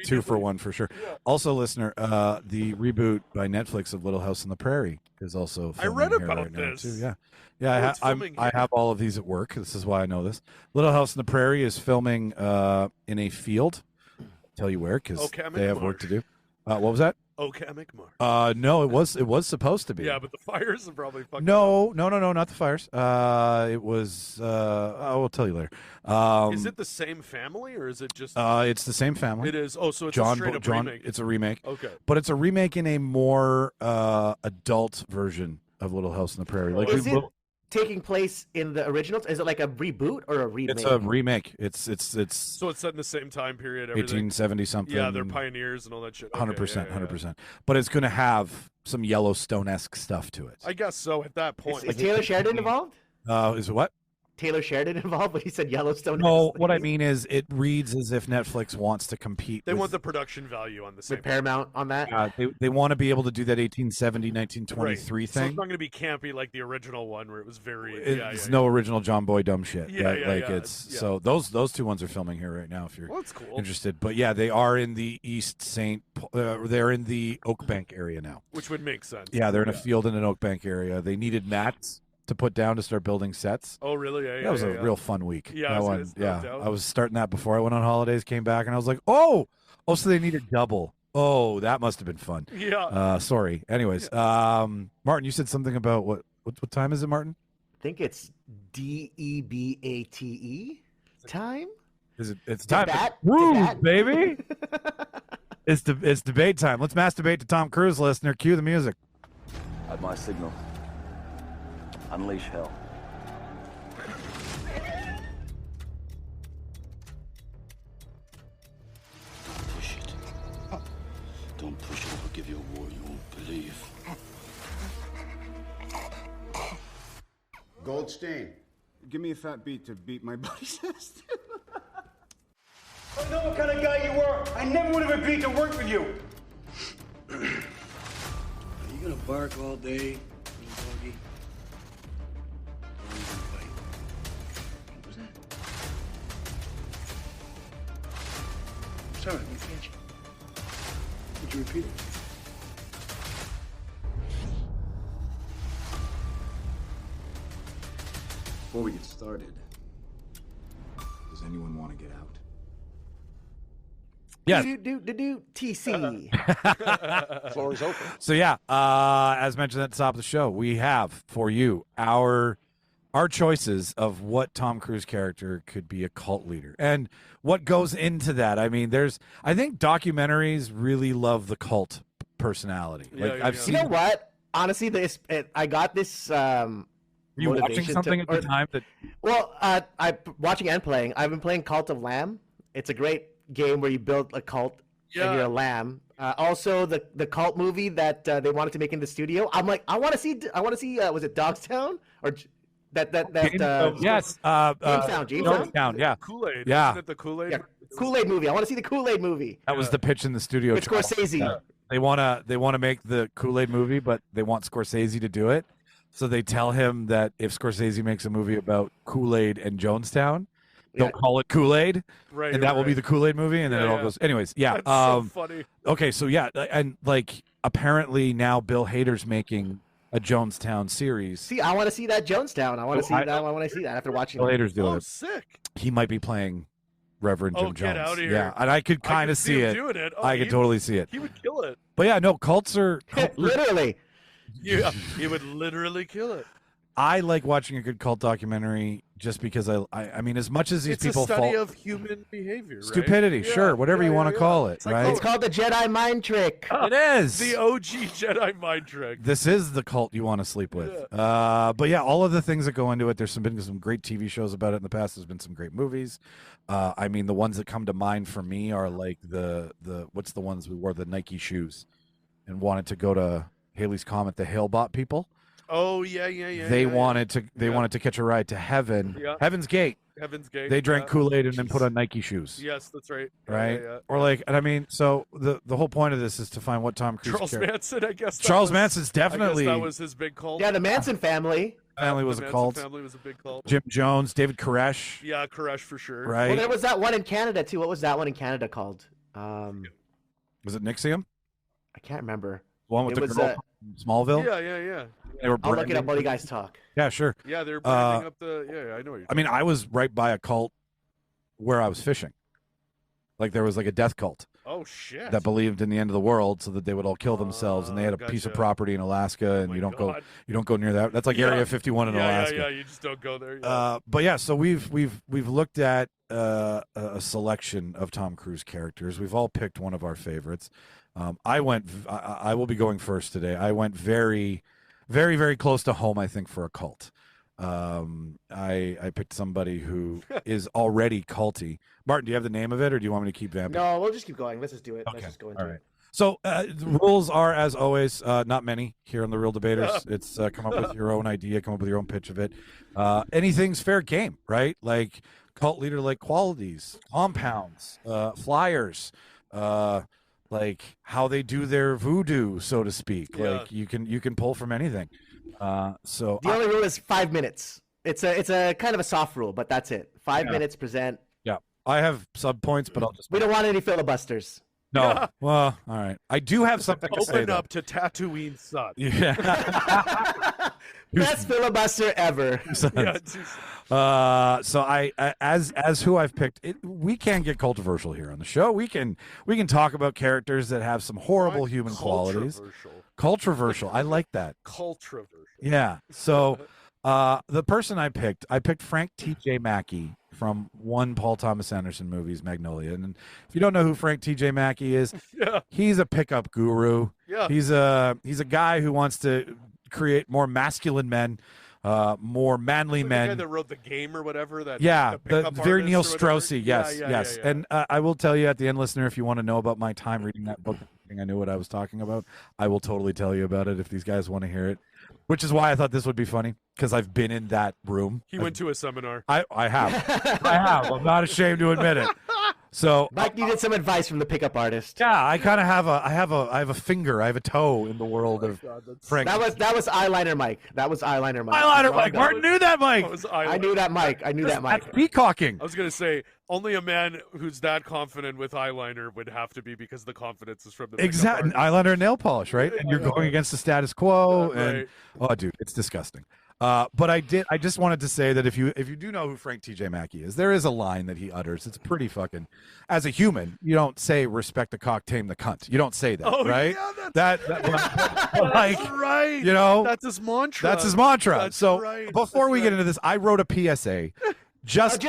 2 for 1 for sure. Yeah. Also, listener, the reboot by Netflix of Little House on the Prairie is also filming read here about right now, this. too. Yeah. it's filming I here. have all of these at work. This is why I know this. Little House on the Prairie is filming in a field. Tell you where, because they have work to do. What was that? Okamic Marsh. No, it was supposed to be. Yeah, but the fires are probably fucking. No, not the fires. It was. I will tell you later. Is it the same family or is it just? It's the same family. It is. Oh, so it's a straight up remake. It's a remake. Okay. But it's a remake in a more adult version of Little House on the Prairie. Like Is it taking place in the originals? Is it like a reboot or a remake? it's a remake. It's So it's set in the same time period. Everything. 1870 something. Yeah, they're pioneers and all that shit. 100%, 100%. But it's going to have some Yellowstone-esque stuff to it. I guess so. At that point, Is Taylor Sheridan involved? Is it what? Taylor Sheridan involved, but he said Yellowstone. No, what I mean is it reads as if Netflix wants to compete. they with, want the production value on the same. with Paramount on that. they want to be able to do that 1870, 1923 Right. So thing. it's not going to be campy like the original one where it was very. It's no original John Boy dumb shit. Yeah, right? yeah, like yeah, it's yeah. so those 2 ones are filming here right now. If you're Well, that's cool. interested, but yeah, they are in the East Saint. They're in the Oak Bank area now. Which would make sense. Yeah, they're in a field in an Oak Bank area. They needed mats to put down to start building sets. Oh, really? Yeah. That was a yeah. real fun week. Yeah, that so one. it's Yeah, knocked out. I was starting that before I went on holidays. Came back and I was like, oh, so they needed double. Oh, that must have been fun. Yeah. Sorry. Anyways, Martin, you said something about what time is it, Martin? I think it's DEBATE time. Is it? It's time. Debate? Woo, Debate? baby. It's debate time. Let's masturbate to Tom Cruise, listener. Cue the music. At my signal, unleash hell. Push it. Don't push it. I'll give you a war you won't believe. Goldstein, give me a fat beat to beat my buddy's ass. I know what kind of guy you are. I never would have agreed to work with you. Bark all day, little doggy. Don't even bite. What was that? I'm sorry, I didn't catch you. Would you repeat it? Before we get started, does anyone want to get out? Yes. TC. Floor is open. So yeah, as mentioned at the top of the show, we have for you our choices of what Tom Cruise character could be a cult leader and what goes into that. I mean, I think documentaries really love the cult personality. I've seen. You know what? Honestly, I got this. Were you watching something at the time that? Well, I'm watching and playing. I've been playing Cult of Lamb. It's a great game where you build a cult and you're a lamb. Also, the cult movie that they wanted to make in the studio. I'm like, I want to see. Was it Dogstown or that? Yes. Jamestown. Yeah. Kool-Aid. Yeah. Isn't it the Kool-Aid? Yeah. Kool-Aid movie. I want to see the Kool-Aid movie. That was the pitch in the studio. With Scorsese. They wanna make the Kool-Aid movie, but they want Scorsese to do it. So they tell him that if Scorsese makes a movie about Kool-Aid and Jonestown, they'll call it Kool-Aid, right, and that will be the Kool-Aid movie, and then it all goes. Anyways, yeah. That's so funny. Okay, so yeah, and like apparently now Bill Hader's making a Jonestown series. See, I want to see that Jonestown. I want to see that. I want to see that after watching. Bill Hader's doing it. Sick. He might be playing Reverend Jim Jones. Get out of here. Yeah, and I could kind of see it. Doing it. I could totally see it. He would kill it. But yeah, no, cults are literally. Yeah, he would literally kill it. I like watching a good cult documentary just because I mean, as much as these it's people a study fall of human behavior, right? stupidity, sure, whatever you want to call it, right? It's called the Jedi mind trick. It is the OG Jedi mind trick. This is the cult you want to sleep with. But yeah, all of the things that go into it. There's been some great TV shows about it in the past. There's been some great movies. I mean, the ones that come to mind for me are like the what's the ones we wore the Nike shoes and wanted to go to Halley's Comet, the Hailbot people. Oh yeah. They wanted to catch a ride to heaven. Yeah. Heaven's Gate. Heaven's Gate. They drank Kool-Aid and then put on Nike shoes. Yes, that's right. Right? Yeah. Or like, and I mean, so the whole point of this is to find what Tom Cruise. Charles Manson, I guess. Charles Manson's definitely. I guess that was his big cult. Yeah, the Manson family. Family was the a Manson cult. Family was a big cult. Jim Jones, David Koresh. Yeah, Koresh for sure. Right. Well, there was that one in Canada too. What was that one in Canada called? Was it Nixium? I can't remember. One with the girl from Smallville. Yeah. They were I'll look it up while you guys talk. Yeah, sure. Yeah, they're branding up the. Yeah, I know what you're. I mean, I was right by a cult where I was fishing. Like there was like a death cult. Oh shit! That believed in the end of the world, so that they would all kill themselves, and they had a piece of property in Alaska, and you don't go near that. That's like Area 51 in Alaska. Yeah, you just don't go there. Yeah. But yeah, so we've looked at a selection of Tom Cruise characters. We've all picked one of our favorites. I will be going first today. I went very, very, very close to home, I think, for a cult. I picked somebody who is already culty. Martin, do you have the name of it, or do you want me to keep vamping? No, we'll just keep going. Let's just do it. Okay. Let's just go into it. So the rules are, as always, not many here on the Real Debaters. It's come up with your own idea, come up with your own pitch of it. Anything's fair game, right? Like cult leader-like qualities, compounds, flyers, like how they do their voodoo, so to speak. Yeah. Like you can pull from anything. So the only rule is 5 minutes. It's a kind of a soft rule, but that's it. 5 minutes present. Yeah, I have sub points, but I'll just. We don't want any filibusters. No. Well, all right. I do have something to say. Open up to Tatooine Sun. Yeah. Best filibuster ever. So I as who I've picked, we can get controversial here on the show. We can talk about characters that have some horrible human qualities. Controversial. I like that. Controversial. Yeah. So the person I picked Frank T.J. Mackey from one Paul Thomas Anderson movie's Magnolia. And if you don't know who Frank T.J. Mackey is, he's a pickup guru. Yeah. He's a guy who wants to create more masculine men, more manly men. The guy that wrote The Game or whatever. The very Neil Straussy. Yes. Yeah. And I will tell you at the end, listener, if you want to know about my time reading that book, I knew what I was talking about. I will totally tell you about it if these guys want to hear it. Which is why I thought this would be funny, because I've been in that room. He went to a seminar. I have. I have. I'm not ashamed to admit it. So Mike needed some advice from the pickup artist. yeah, I kind of have a finger, I have a toe in the world of Frank. That was eyeliner Mike. That was eyeliner Mike. Eyeliner Mike. Martin knew that Mike. I knew that Mike. I knew that Mike. That's peacocking. I was gonna say only a man who's that confident with eyeliner would have to be, because the confidence is from the Exactly, eyeliner and nail polish, right? And you're going against the status quo, and right. oh, dude, it's disgusting. But I just wanted to say that if you do know who Frank T.J. Mackey is, there is a line that he utters. It's pretty fucking. As a human, you don't say "respect the cock, tame the cunt." You don't say that, right? Yeah, That's right. You know, that's his mantra. That's his mantra. That's so right. before we get into this, I wrote a PSA. Just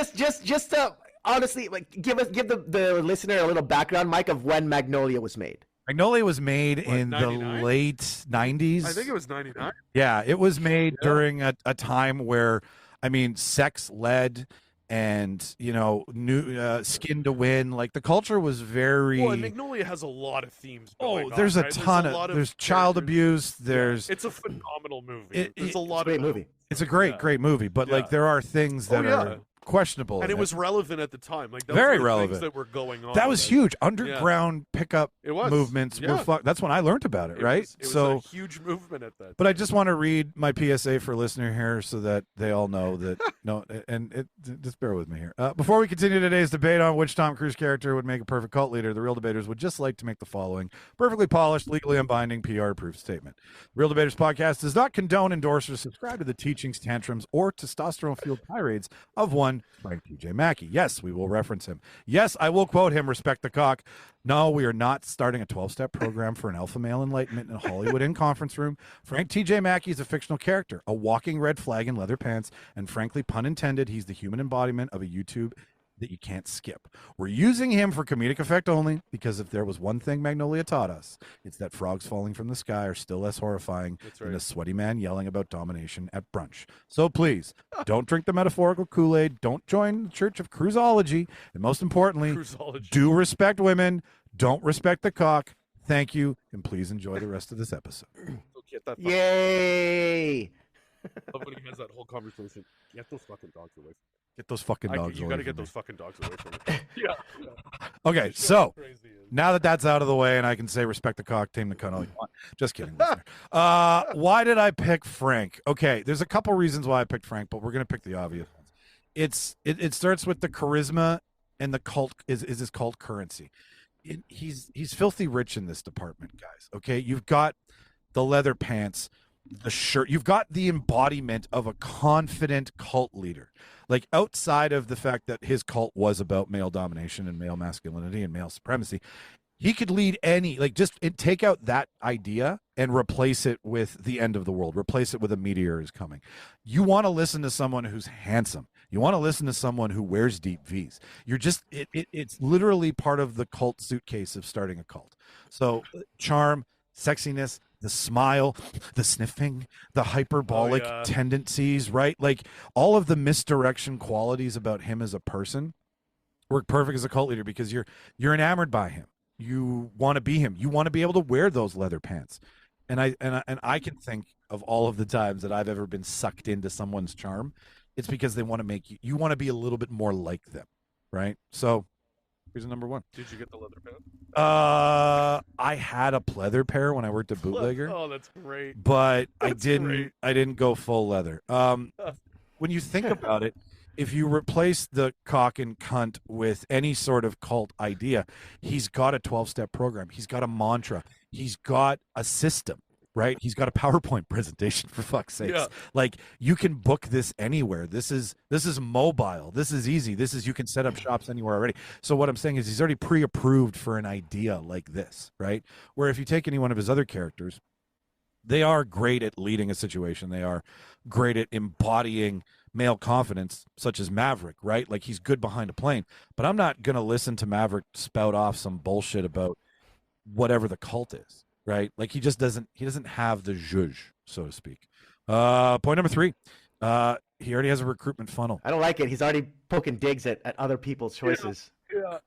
Honestly, like give the listener a little background, Mike, of when Magnolia was made. Magnolia was made in 99? the late 90s. I think it was 99. Yeah, it was made during a time where, I mean, sex led and, new Skin to Win. Like, the culture was very... Well, and Magnolia has a lot of themes going on, there's a right? ton of... There's child abuse, there's... It's a phenomenal movie. There's a lot of... great movie. It's a great movie, but, like, there are things that are questionable. And it was relevant at the time. Like, those very were relevant. Things that were going on. That was huge. Underground pickup movements were that's when I learned about it, right? It was a huge movement at that. But I just want to read my PSA for listener here so that they all know that just bear with me here. Before we continue today's debate on which Tom Cruise character would make a perfect cult leader, the Real Debaters would just like to make the following perfectly polished, legally unbinding, PR-approved statement. Real Debaters podcast does not condone, endorse, or subscribe to the teachings, tantrums, or testosterone-fueled tirades of one Frank T.J. Mackey. Yes, we will reference him. Yes, I will quote him, respect the cock. No, we are not starting a 12-step program for an alpha male enlightenment in a Hollywood in-conference room. Frank T.J. Mackey is a fictional character, a walking red flag in leather pants, and frankly, pun intended, he's the human embodiment of a YouTube that you can't skip. We're using him for comedic effect only, because if there was one thing Magnolia taught us, it's that frogs falling from the sky are still less horrifying than a sweaty man yelling about domination at brunch. So please, don't drink the metaphorical Kool-Aid, don't join the Church of Cruiseology, and most importantly, do respect women, don't respect the cock. Thank you, and please enjoy the rest of this episode. Yay! Love when he has that whole conversation. Get those fucking dogs away. Get those fucking dogs away. You got to get those fucking dogs away from me. Yeah. Okay, so now that that's out of the way and I can say respect the cock, tame the cunt all you want. Just kidding. Why did I pick Frank? Okay, there's a couple reasons why I picked Frank, but we're going to pick the obvious ones. It starts with the charisma and the cult is his cult currency. He's filthy rich in this department, guys. Okay, you've got the leather pants, the shirt, you've got the embodiment of a confident cult leader. Like, outside of the fact that his cult was about male domination and male masculinity and male supremacy, he could lead take out that idea and replace it with the end of the world, replace it with a meteor is coming. You want to listen to someone who's handsome. You want to listen to someone who wears deep V's. It's literally part of the cult suitcase of starting a cult. So charm, sexiness, the smile, the sniffing, the hyperbolic tendencies, right? Like, all of the misdirection qualities about him as a person work perfect as a cult leader, because you're enamored by him. You want to be him. You want to be able to wear those leather pants. And I can think of all of the times that I've ever been sucked into someone's charm. It's because they want to make you want to be a little bit more like them, right? So here's number one. Did you get the leather pants? I had a pleather pair when I worked at Bootlegger. Oh, that's great. But I didn't go full leather. When you think about it, if you replace the cock and cunt with any sort of cult idea, he's got a 12-step program. He's got a mantra. He's got a system, right? He's got a PowerPoint presentation, for fuck's sakes. Yeah. Like, you can book this anywhere. This is mobile. This is easy. You can set up shops anywhere already. So what I'm saying is he's already pre-approved for an idea like this, right? Where if you take any one of his other characters, they are great at leading a situation. They are great at embodying male confidence, such as Maverick, right? Like, he's good behind a plane. But I'm not going to listen to Maverick spout off some bullshit about whatever the cult is, right? Like, he doesn't have the zhuzh, so to speak. Point number 3. He already has a recruitment funnel. I don't like it. He's already poking digs at other people's choices. Yeah.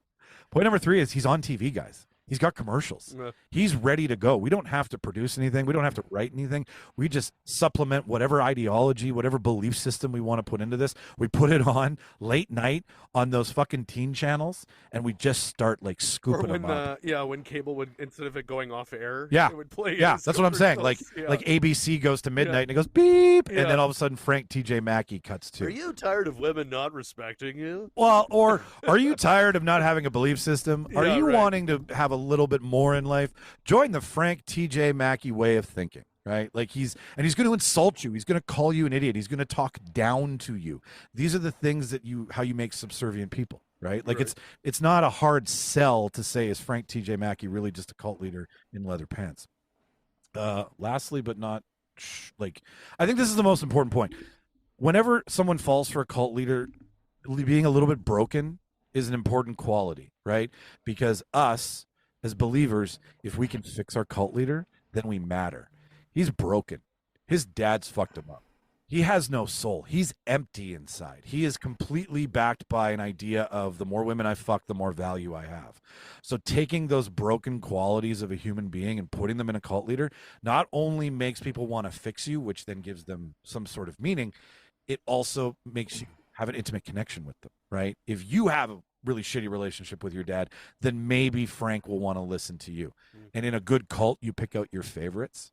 Point number 3 is he's on TV, guys. He's got commercials. Yeah. He's ready to go. We don't have to produce anything. We don't have to write anything. We just supplement whatever ideology, whatever belief system we want to put into this. We put it on late night on those fucking teen channels, and we just start like Or scooping when them up. when cable would, instead of it going off air, Yeah. it would play. Yeah, his that's what I'm saying. Like commercials. like Yeah. ABC goes to midnight and it goes beep, Yeah. and then all of a sudden Frank T.J. Mackey cuts to. Are you tired of women not respecting you? Well, or are you tired of not having a belief system? Are Yeah, you right. wanting to have a little bit more in life? Join the Frank T.J. Mackey way of thinking, right? Like he's going to insult you. He's going to call you an idiot. He's going to talk down to you. These are the things that how you make subservient people, right? Like Right. it's not a hard sell to say, is Frank T.J. Mackey really just a cult leader in leather pants? Lastly, but not like, I think this is the most important point. Whenever someone falls for a cult leader, being a little bit broken is an important quality, right? Because us as believers, if we can fix our cult leader, then we matter. He's broken. His dad's fucked him up. He has no soul. He's empty inside. He is completely backed by an idea of the more women I fuck, the more value I have. So taking those broken qualities of a human being and putting them in a cult leader not only makes people want to fix you, which then gives them some sort of meaning, it also makes you have an intimate connection with them, right? If you have a really shitty relationship with your dad, then maybe Frank will want to listen to you. And in a good cult, you pick out your favorites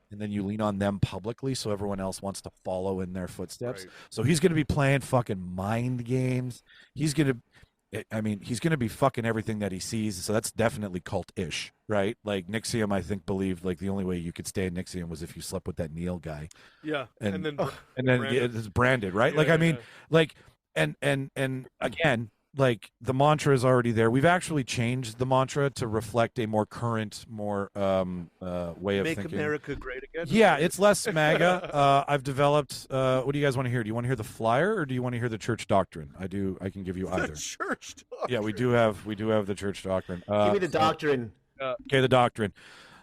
and then you lean on them publicly so everyone else wants to follow in their footsteps. Right. So he's going to be playing fucking mind games. He's going to be fucking everything that he sees. So that's definitely cult-ish, right? Like Nixium, I think, believed like the only way you could stay in Nixium was if you slept with that Neil guy. Yeah, and then Branded. It's branded, right? Yeah, like, I mean, yeah. like, and again, like the mantra is already there. We've actually changed the mantra to reflect a more current, more way of Make thinking. America great again. Yeah, it's less MAGA. I've developed. What do you guys want to hear? Do you want to hear the flyer or do you want to hear the church doctrine? I can give you either. The church doctrine. Yeah, we do have the church doctrine. Give me the doctrine. Okay, the doctrine.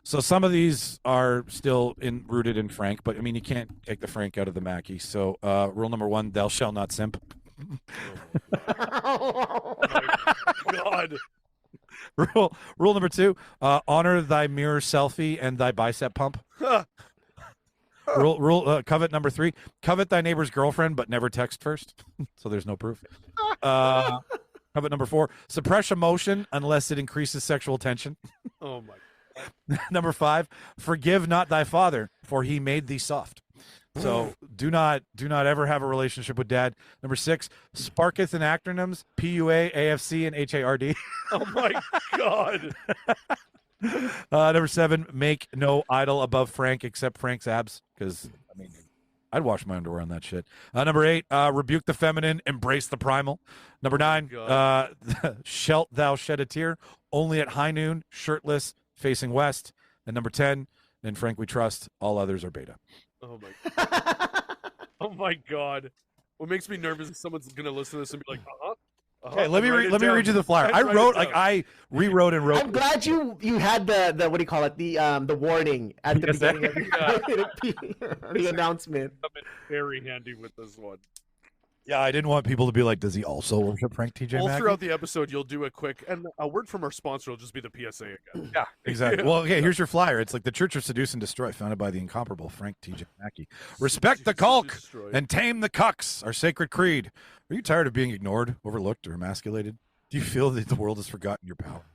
So some of these are still rooted in Frank, but I mean you can't take the Frank out of the Mackey. So rule number 1: thou shalt not simp. God. Rule number 2: honor thy mirror selfie and thy bicep pump. Covet number 3: covet thy neighbor's girlfriend, but never text first. So there's no proof. Covet number 4: suppress emotion unless it increases sexual tension. Oh my. Number 5: forgive not thy father, for he made thee soft. So do not ever have a relationship with dad. Number 6: sparketh in acronyms PUA, AFC, and HARD. Oh my God. Number 7: make no idol above Frank except Frank's abs, because I mean I'd wash my underwear on that shit. Number 8: rebuke the feminine, embrace the primal. Number 9: shalt thou shed a tear only at high noon, shirtless, facing west. And number 10: in Frank we trust, all others are beta. Oh my God. Oh my God. What makes me nervous is someone's gonna listen to this and be like, Okay, let me read you the flyer. I rewrote and wrote. I'm glad you had the what do you call it, the warning at the beginning of the announcement. I've been very handy with this one. Yeah, I didn't want people to be like, does he also worship Frank T.J. All Mackey? throughout the episode, you'll do a quick, and a word from our sponsor will just be the PSA again. Yeah, exactly. Well, okay, here's your flyer. It's like the Church of Seduce and Destroy, founded by the incomparable Frank T.J. Mackey. Respect the Culk and tame the cucks, our sacred creed. Are you tired of being ignored, overlooked, or emasculated? Do you feel that the world has forgotten your power?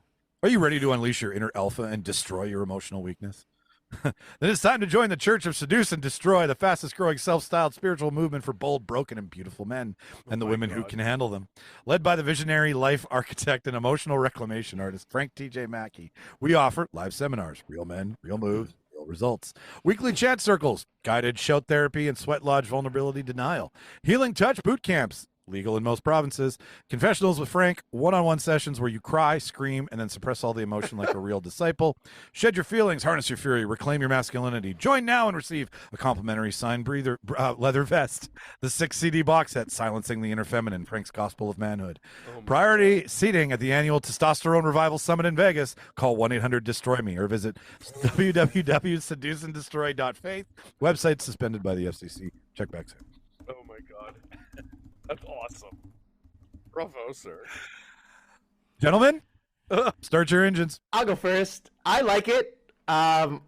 Are you ready to unleash your inner alpha and destroy your emotional weakness? Then it's time to join the Church of Seduce and Destroy, the fastest growing self-styled spiritual movement for bold, broken, and beautiful men and the women who can handle them. Led by the visionary life architect and emotional reclamation artist Frank T.J. Mackey, we offer live seminars, real men, real moves, real results, weekly chat circles, guided shout therapy and sweat lodge vulnerability denial, healing touch boot camps, legal in most provinces, confessionals with Frank, one-on-one sessions where you cry, scream, and then suppress all the emotion like a real disciple. Shed your feelings, harness your fury, reclaim your masculinity. Join now and receive a complimentary signed leather vest, the 6 CD box set, Silencing the Inner Feminine, Frank's Gospel of Manhood. Priority seating at the annual Testosterone Revival Summit in Vegas. Call 1-800-DESTROY-ME or visit www.seduceanddestroy.faith. Website suspended by the FCC. Check back soon. Oh my God. That's awesome. Bravo, sir. Gentlemen, Start your engines. I'll go first. I like it. I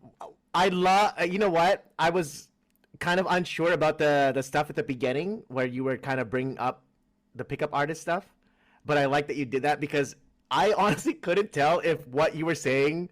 love. You know what? I was kind of unsure about the stuff at the beginning where you were kind of bringing up the pickup artist stuff, but I like that you did that because I honestly couldn't tell if what you were saying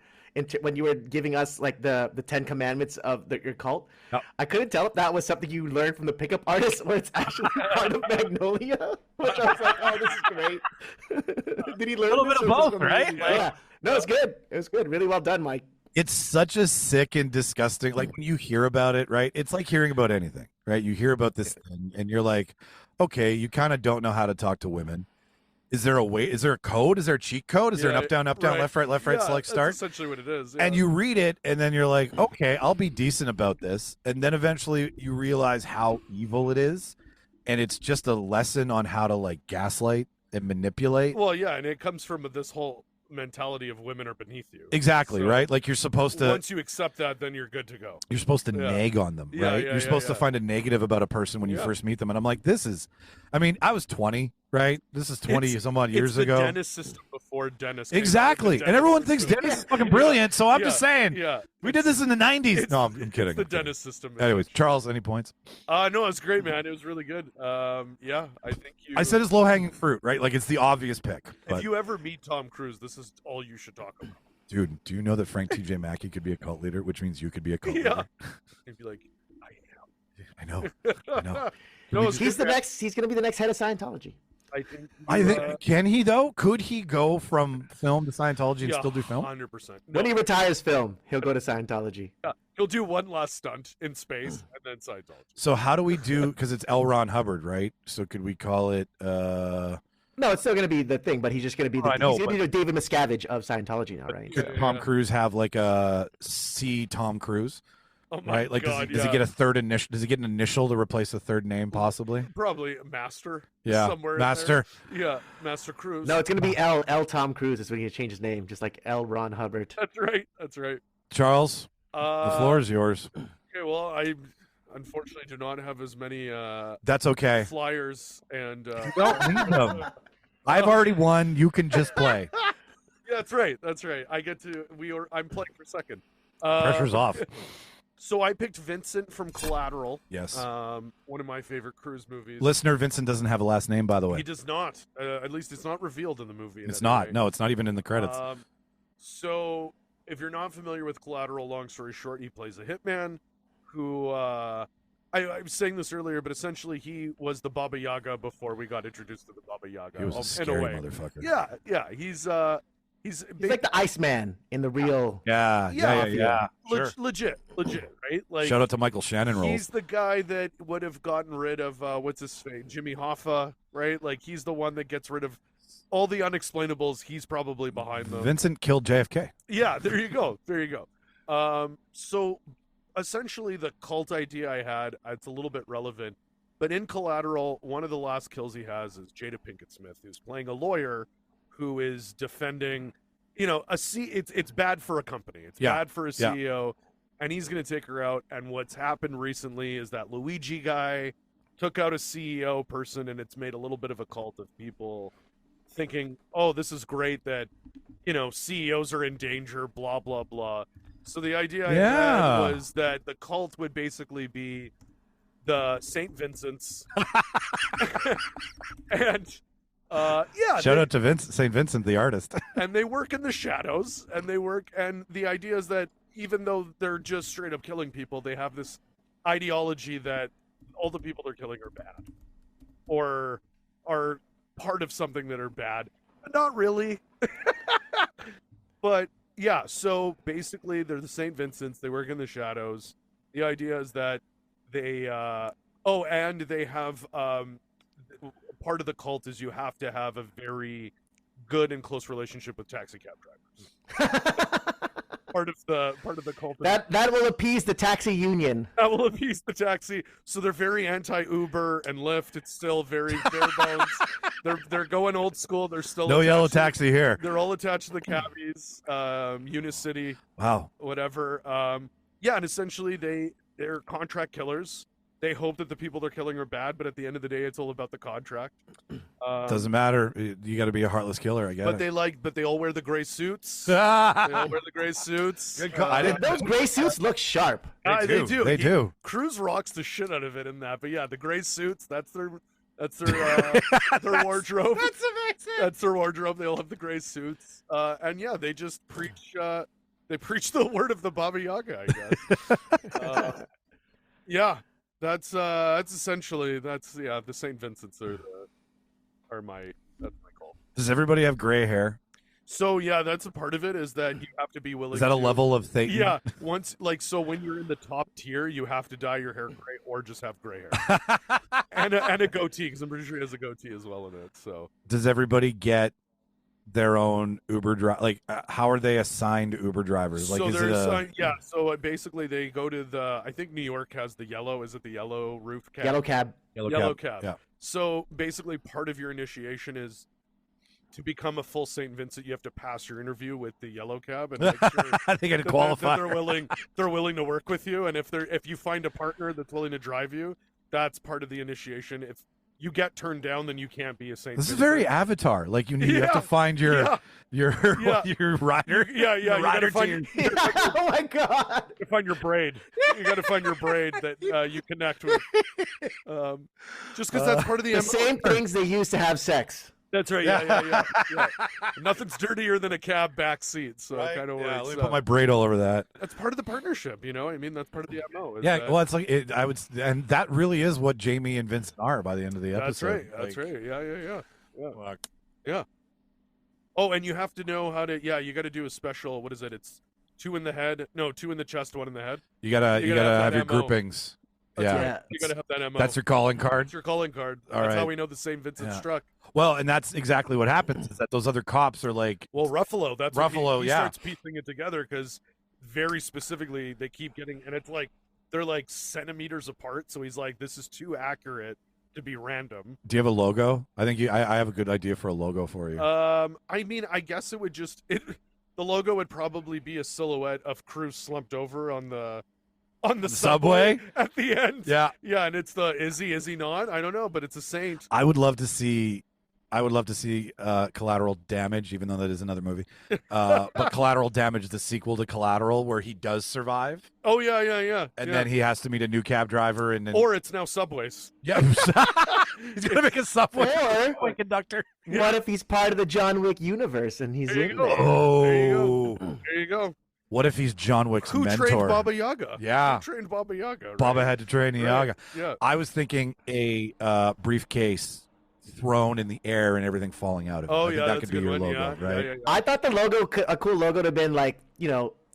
when you were giving us like the 10 commandments of your cult. Yep. I couldn't tell if that was something you learned from the pickup artist or it's actually part of Magnolia, which I was like, oh, this is great. Did he learn A little this bit of or just both, from the right? movie? Yeah. No, it's good. It was good. Really well done, Mike. It's such a sick and disgusting. Like when you hear about it, right? It's like hearing about anything, right? You hear about this thing, and you're like, okay, you kind of don't know how to talk to women. Is there a way? Is there a code? Is there a cheat code? Is there an up, down, right. left, right, select, start? That's essentially what it is. And you read it, and then you're like, okay, I'll be decent about this. And then eventually you realize how evil it is. And it's just a lesson on how to like gaslight and manipulate. Well, yeah, and it comes from this whole mentality of women are beneath you. Exactly, So right? Like you're supposed to. Once you accept that, then you're good to go. You're supposed to nag on them, Yeah, right? yeah, You're supposed to yeah. find a negative about a person when you first meet them. And I'm like, this is, I mean, I was 20, right? This is 20 some odd years it's the ago. Dennis system before Dennis. came out. Exactly. The And everyone Dennis thinks Dennis is fucking brilliant. So I'm just saying, Yeah. we did this in the 90s. No, I'm kidding. It's the I'm kidding. Dennis system. man. Anyways, Charles, any points? No, it's great, man. It was really good. Yeah, I think you. I said it's low hanging fruit, right? Like it's the obvious pick. But, if you ever meet Tom Cruise, this is all you should talk about. dude, do you know that Frank T.J. Mackey could be a cult leader, which means you could be a cult Yeah. leader? He'd be like, I know. I know. No, it's He's good, the man. next. He's going to be the next head of Scientology. I think. Can he though? Could he go from film to Scientology and still do film? 100%. When he retires film, he'll go to Scientology. Yeah, he'll do one last stunt in space and then Scientology. So how do we do? Because it's L. Ron Hubbard, right? So could we call it? No, it's still going to be the thing, but he's just going to be the, I know, he's going to be the David Miscavige of Scientology now, right? Could Tom Cruise have like a C. Tom Cruise? Oh my Right? Like, God, does he get a third initial? Does he get an initial to replace a third name, possibly? Probably a master. Yeah, somewhere in Master. there. Yeah, Master Cruise. No, it's going to be L Tom Cruise. Is when he change his name, just like L Ron Hubbard. That's right. That's right. Charles, the floor is yours. Okay, well, I unfortunately do not have as many. That's okay. Flyers and. Don't need them. I've already won. You can just play. Yeah, that's right. That's right. I get to. I'm playing for second. Pressure's off. So I picked Vincent from Collateral. Yes. One of my favorite Cruise movies. Listener, Vincent doesn't have a last name, by the way. He does not. At least it's not revealed in the movie. It's not. No, it's not even in the credits. So if you're not familiar with Collateral, long story short, he plays a hitman who. I was saying this earlier, but essentially he was the Baba Yaga before we got introduced to the Baba Yaga. He was a in scary way. motherfucker. Yeah, yeah. He's He's like the Iceman in the real. Yeah. Sure. Legit, right? Like Shout out to Michael Shannon roles. he's the guy that would have gotten rid of what's his name, Jimmy Hoffa, right? Like he's the one that gets rid of all the unexplainables. He's probably behind them. Vincent killed JFK. Yeah, there you go. There you go. So essentially the cult idea I had, it's a little bit relevant, but in Collateral, one of the last kills he has is Jada Pinkett Smith, who's playing a lawyer who is defending, it's bad for a company. It's bad for a CEO, and he's going to take her out. And what's happened recently is that Luigi guy took out a CEO person, and it's made a little bit of a cult of people thinking, oh, this is great that, CEOs are in danger, blah, blah, blah. So the idea I had was that the cult would basically be the St. Vincent's. And shout out to St. Vincent, the artist. and they work in the shadows, and the idea is that even though they're just straight up killing people, they have this ideology that all the people they're killing are bad or are part of something that are bad. Not really. But yeah, so basically they're the St. Vincent's, they work in the shadows. The idea is that they and they have part of the cult is you have to have a very good and close relationship with taxi cab drivers. part of the cult. That will appease the taxi union. That will appease the taxi. So they're very anti-Uber and Lyft. It's still very bare bones. They're going old school. They're still No yellow taxi here. They're all attached to the cabbies, Unicity. Wow. Whatever. And essentially they're contract killers. they hope that the people they're killing are bad, but at the end of the day, it's all about the contract. Doesn't matter. You got to be a heartless killer, I guess. But they all wear the gray suits. They all wear the gray suits. Those gray suits look sharp. They do. They do. Cruz rocks the shit out of it in that. But yeah, the gray suits. That's their their wardrobe. That's amazing. That's their wardrobe. They all have the gray suits. And yeah, they just preach. They preach the word of the Baba Yaga, I guess. Yeah. That's essentially the St. Vincent's are my call. Does everybody have gray hair? So yeah, that's a part of it is that you have to be willing. Is that a level of thing? Yeah. So when you're in the top tier, you have to dye your hair gray or just have gray hair and a goatee because I'm pretty sure he has a goatee as well in it. So does everybody get their own Uber driver? Like, how are they assigned Uber drivers? Like, so is they're it assigned, yeah. So basically, they go to I think New York has the yellow. Is it the yellow roof cab? Yellow cab. Yellow cab. Yeah. So basically, part of your initiation is to become a full St. Vincent. You have to pass your interview with the yellow cab and make sure they got to qualify. That they're willing to work with you, and if you find a partner that's willing to drive you, that's part of the initiation. If you get turned down, then you can't be a Saint. This is very Avatar. Like you have to find your rider. Yeah. You gotta find Oh my god! You find your braid. You got to find your braid that you connect with. Just because that's part of the same things they use to have sex. That's right. Yeah. Nothing's dirtier than a cab back seat. So it kind of works. Let me put my braid all over that. That's part of the partnership, you know. I mean, that's part of the MO. Well, it's like and that really is what Jamie and Vincent are by the end of the episode. That's right. Yeah. Oh, and you have to know how to. Yeah, you got to do a special. What is it? It's 2 in the head. No, 2 in the chest, 1 in the head. You gotta have your MO. groupings. That's right. You gotta have that MO. That's your calling card. That's your calling card. That's how we know the St. Vincent struck. Well, and that's exactly what happens is that those other cops are like, well, Ruffalo. That's Ruffalo. He starts piecing it together because very specifically they keep getting, and it's like they're like centimeters apart. So he's like, this is too accurate to be random. Do you have a logo? I think I have a good idea for a logo for you. I mean, I guess it would the logo would probably be a silhouette of Cruz slumped over on the subway at the end. Yeah, and it's is he not? I don't know, but it's a saint. I would love to see Collateral Damage, even though that is another movie. But Collateral Damage, the sequel to Collateral, where he does survive. Oh yeah. And then he has to meet a new cab driver, and then... or it's now Subways. Yeah, he's gonna make a subway conductor. What if he's part of the John Wick universe and he's in there? Oh, there you go. What if he's John Wick's mentor? Who trained Baba Yaga? Yeah. Who trained Baba Yaga? Right? Baba had to train Yaga. Yeah. I was thinking a briefcase thrown in the air and everything falling out of it. Oh, I think that could be your logo, right? Yeah. I thought the logo, a cool logo to have been like,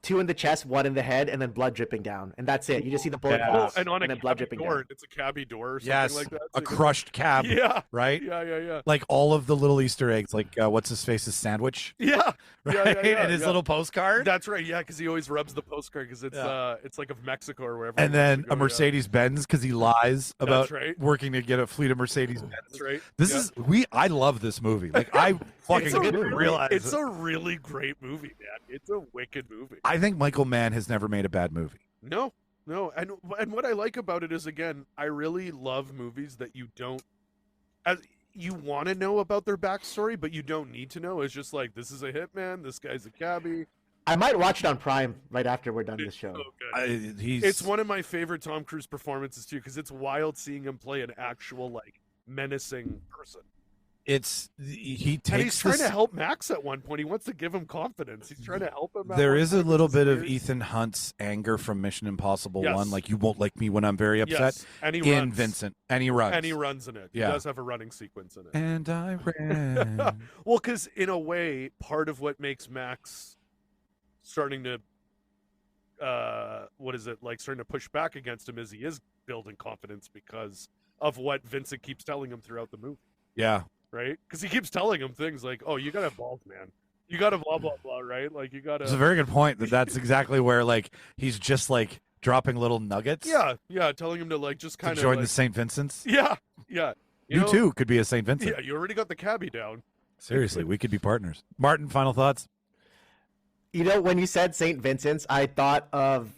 2 in the chest, 1 in the head, and then blood dripping down. And that's it. You just see the bullet holes and then blood dripping door. down. It's a cabbie door or something like that. A crushed cab. Yeah. Right? Yeah. Like all of the little Easter eggs, like what's his face's sandwich? Yeah. Right? And his little postcard? That's right, yeah, because he always rubs the postcard because it's like of Mexico or wherever. And then a Mercedes-Benz because he lies about working to get a fleet of Mercedes-Benz. That's right. This is I love this movie. Like I fucking didn't realize it's a really great movie, man. It's a wicked movie. I think Michael Mann has never made a bad movie. No. And what I like about it is, again, I really love movies that you don't you want to know about their backstory, but you don't need to know. It's just like, this is a hitman, this guy's a cabbie. I might watch it on Prime right after we're done this show. So good. It's one of my favorite Tom Cruise performances too, because it's wild seeing him play an actual like menacing person. He takes and he's trying to help Max at one point. He wants to give him confidence. He's trying to help him. There is a little bit of Ethan Hunt's anger from Mission Impossible 1, like you won't like me when I'm very upset. Yes. And he in runs. Vincent, and he runs. And he runs in it. Yeah. He does have a running sequence in it. And I ran. Well, because in a way, part of what makes Max starting to starting to push back against him is he is building confidence because of what Vincent keeps telling him throughout the movie. Yeah. Right? Because he keeps telling him things like, oh, you got to have balls, man. You got to blah, blah, blah, right? Like, you got to... It's a very good point that's exactly where, like, he's just, like, dropping little nuggets. Yeah, telling him to, like, just kind of... join the St. Vincent's. Yeah. You too could be a St. Vincent. Yeah, you already got the cabbie down. Seriously, we could be partners. Martin, final thoughts? When you said St. Vincent's, I thought of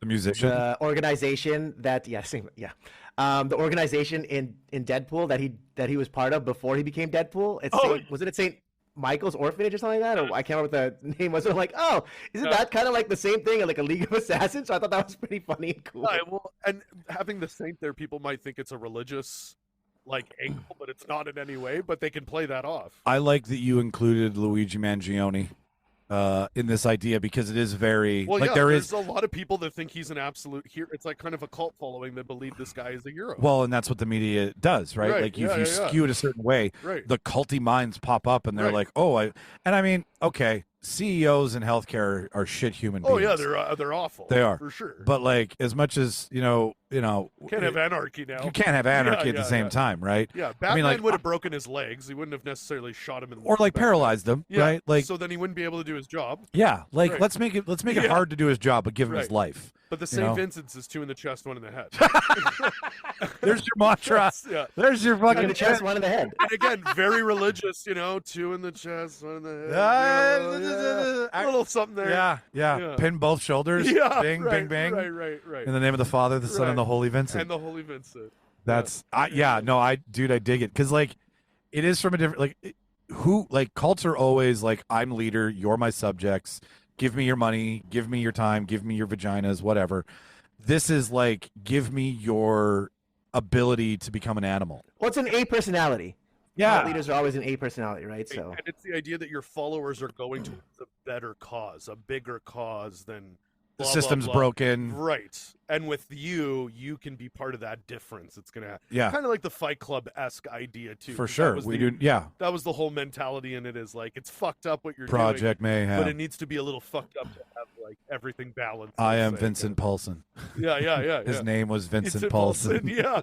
The musician. the organization that the organization in Deadpool that he was part of before he became Deadpool. Was it at St. Michael's Orphanage or something like that? Or I can't remember what the name was. I'm like, oh, isn't that kind of like the same thing, like a League of Assassins? So I thought that was pretty funny and cool. Well, and having the saint there, people might think it's a religious angle, but it's not in any way. But they can play that off. I like that you included Luigi Mangione in this idea because it is very there's a lot of people that think he's an absolute hero. It's like kind of a cult following that believe this guy is a hero. Well, and that's what the media does, right? Like if you skew it a certain way, the culty minds pop up and they're like, oh, I mean, okay, CEOs in healthcare are shit human beings. Oh yeah, they're awful. They are for sure. But like as much as can't have anarchy now. You can't have anarchy at the same time, right? Yeah, Batman would have broken his legs. He wouldn't have necessarily shot him in the or paralyzed him, right? Like so then he wouldn't be able to do his job. Yeah, let's make it hard to do his job, but give him his life. But the St. Vincent's is 2 in the chest, 1 in the head. There's your mantra. There's your fucking 2 in the chest, 1 in the head. And again, very religious, 2 in the chest, 1 in the head. A little something there. Yeah. Pin both shoulders. Yeah, Bing, bing, bing. Right. In the name of the Father, the Son, and the Holy Vincent. And the Holy Vincent. That's I dig it because it is from a different cults are always like I'm leader, you're my subjects. Give me your money, give me your time, give me your vaginas, whatever. This is like, give me your ability to become an animal. Well, it's an A personality. Yeah. Leaders are always an A personality, right? So, and it's the idea that your followers are going to a better cause, a bigger cause than the system's broken. Right. And with you can be part of that difference. It's going to kind of like the Fight Club-esque idea, too. For sure. That was the whole mentality in it is like, it's fucked up what you're doing. Project Mayhem. But it needs to be a little fucked up to have everything balanced. I am Vincent Paulson. Yeah. His name was Vincent Paulson. Yeah.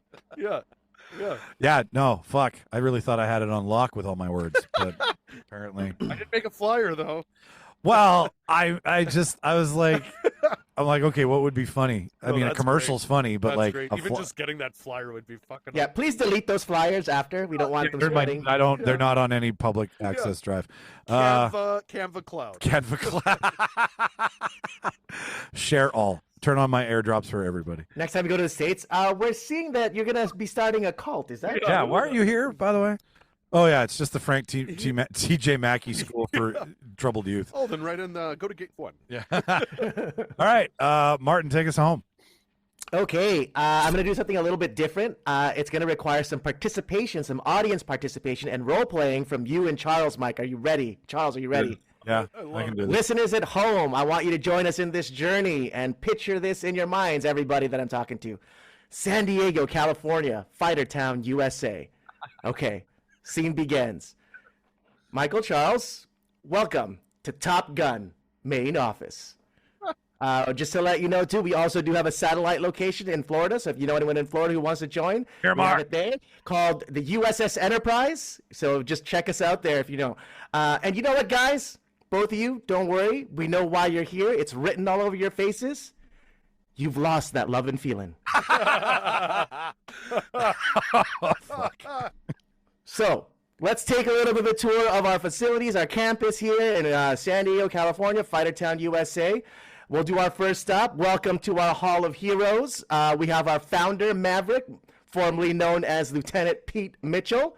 Yeah, no, fuck. I really thought I had it on lock with all my words, but apparently. I didn't make a flyer, though. Well, I was like, okay, what would be funny? I mean, a commercial's funny, but that's great. Even just getting that flyer would be fucking. Yeah, please delete those flyers after. We don't want them spreading. They're not on any public access drive. Canva Cloud. Canva Cloud. Share all. Turn on my airdrops for everybody. Next time we go to the States, we're seeing that you're gonna be starting a cult. Is that? Yeah. Why aren't you here, by the way? Oh yeah, it's just the Frank T.J. Mackey School for Troubled Youth. Oh, then right in go to Gate 1. Yeah. All right, Martin, take us home. Okay, I'm going to do something a little bit different. It's going to require some participation, some audience participation, and role playing from you and Charles. Mike, are you ready? Charles, are you ready? Yeah, I can do this. Listeners at home, I want you to join us in this journey and picture this in your minds, everybody that I'm talking to. San Diego, California, Fighter Town, USA. Okay. Scene begins. Michael Charles, welcome to Top Gun main office. Just to let you know, too, we also do have a satellite location in Florida. So if you know anyone in Florida who wants to join, we have it there called the USS Enterprise. So just check us out there if you know. And you know what, guys? Both of you, don't worry. We know why you're here. It's written all over your faces. You've lost that love and feeling. Oh, fuck. So let's take a little bit of a tour of our facilities, our campus here in San Diego, California, Fighter Town, USA. We'll do our first stop. Welcome to our Hall of Heroes. We have our founder, Maverick, formerly known as Lieutenant Pete Mitchell.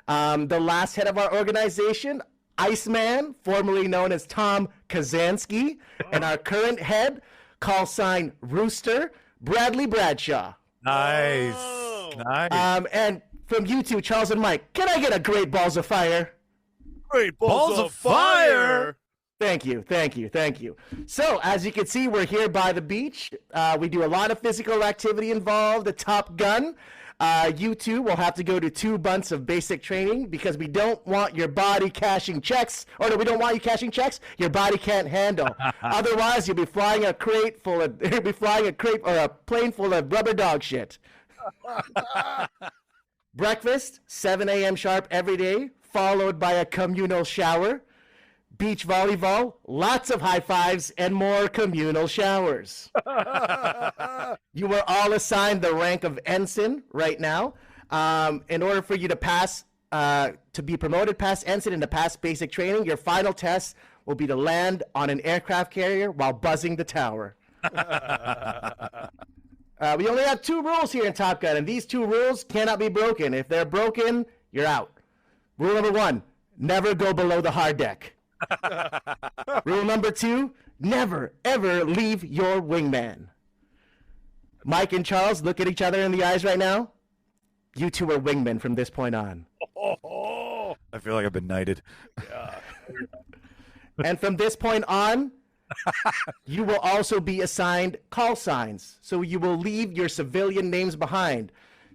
The last head of our organization, Iceman, formerly known as Tom Kazansky. And our current head, call sign Rooster, Bradley Bradshaw. Nice. Nice. And from you two, Charles and Mike, can I get a great balls of fire? Great balls of fire. Thank you. So, as you can see, we're here by the beach. We do a lot of physical activity involved, the Top Gun. You two will have to go to 2 months of basic training because we don't want your body cashing checks. Or no, we don't want you cashing checks your body can't handle. Otherwise, you'll be flying a plane full of rubber dog shit. Breakfast, 7 a.m. sharp every day, followed by a communal shower. Beach volleyball, lots of high fives, and more communal showers. You were all assigned the rank of ensign right now. In order for you to pass, to be promoted past ensign and to pass basic training, your final test will be to land on an aircraft carrier while buzzing the tower. We only have 2 rules here in Top Gun, and these 2 rules cannot be broken. If they're broken, you're out. Rule number 1, never go below the hard deck. Rule number 2, never, ever leave your wingman. Mike and Charles, look at each other in the eyes right now. You two are wingmen from this point on. I feel like I've been knighted. Yeah. And from this point on, you will also be assigned call signs. So you will leave your civilian names behind.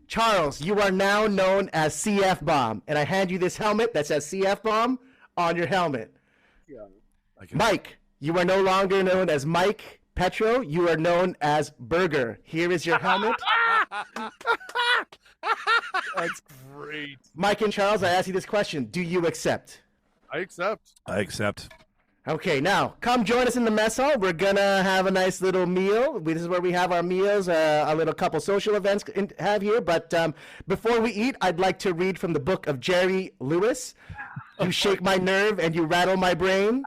Charles, you are now known as CF Bomb. And I hand you this helmet that says CF Bomb on your helmet. Yeah. Mike, you are no longer known as Mike Petro. You are known as Burger. Here is your helmet. That's great. Mike and Charles, I ask you this question. Do you accept? I accept. I accept. Okay, now come join us in the mess hall. We're gonna have a nice little meal. This is where we have our meals. A little couple social events have here. But before we eat, I'd like to read from the book of Jerry Lewis. You shake my nerve and you rattle my brain.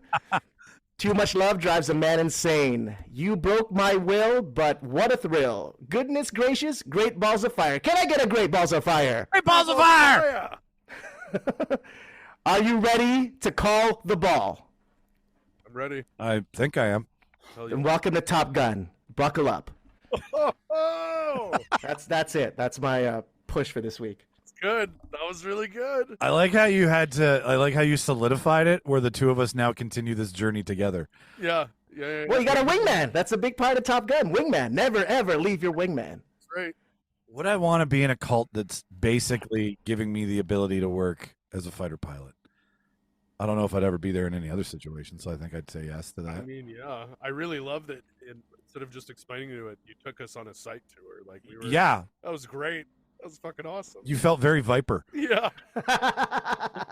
Too much love drives a man insane. You broke my will, but what a thrill. Goodness gracious, great balls of fire. Can I get a great balls of fire? Great balls of fire! Are you ready to call the ball? I'm ready. I think I am. And welcome to Top Gun. Buckle up. That's it. That's my push for this week. Good. That was really good. I like how you solidified it where the two of us now continue this journey together. Yeah. Well, you got a wingman. That's a big part of Top Gun. Wingman. Never, ever leave your wingman. That's right. Would I want to be in a cult that's basically giving me the ability to work as a fighter pilot? I don't know if I'd ever be there in any other situation, so I think I'd say yes to that. I mean, yeah. I really love that instead of just explaining to it, you took us on a site tour. Like we were. Yeah. That was great. That was fucking awesome. You felt very Viper. Yeah.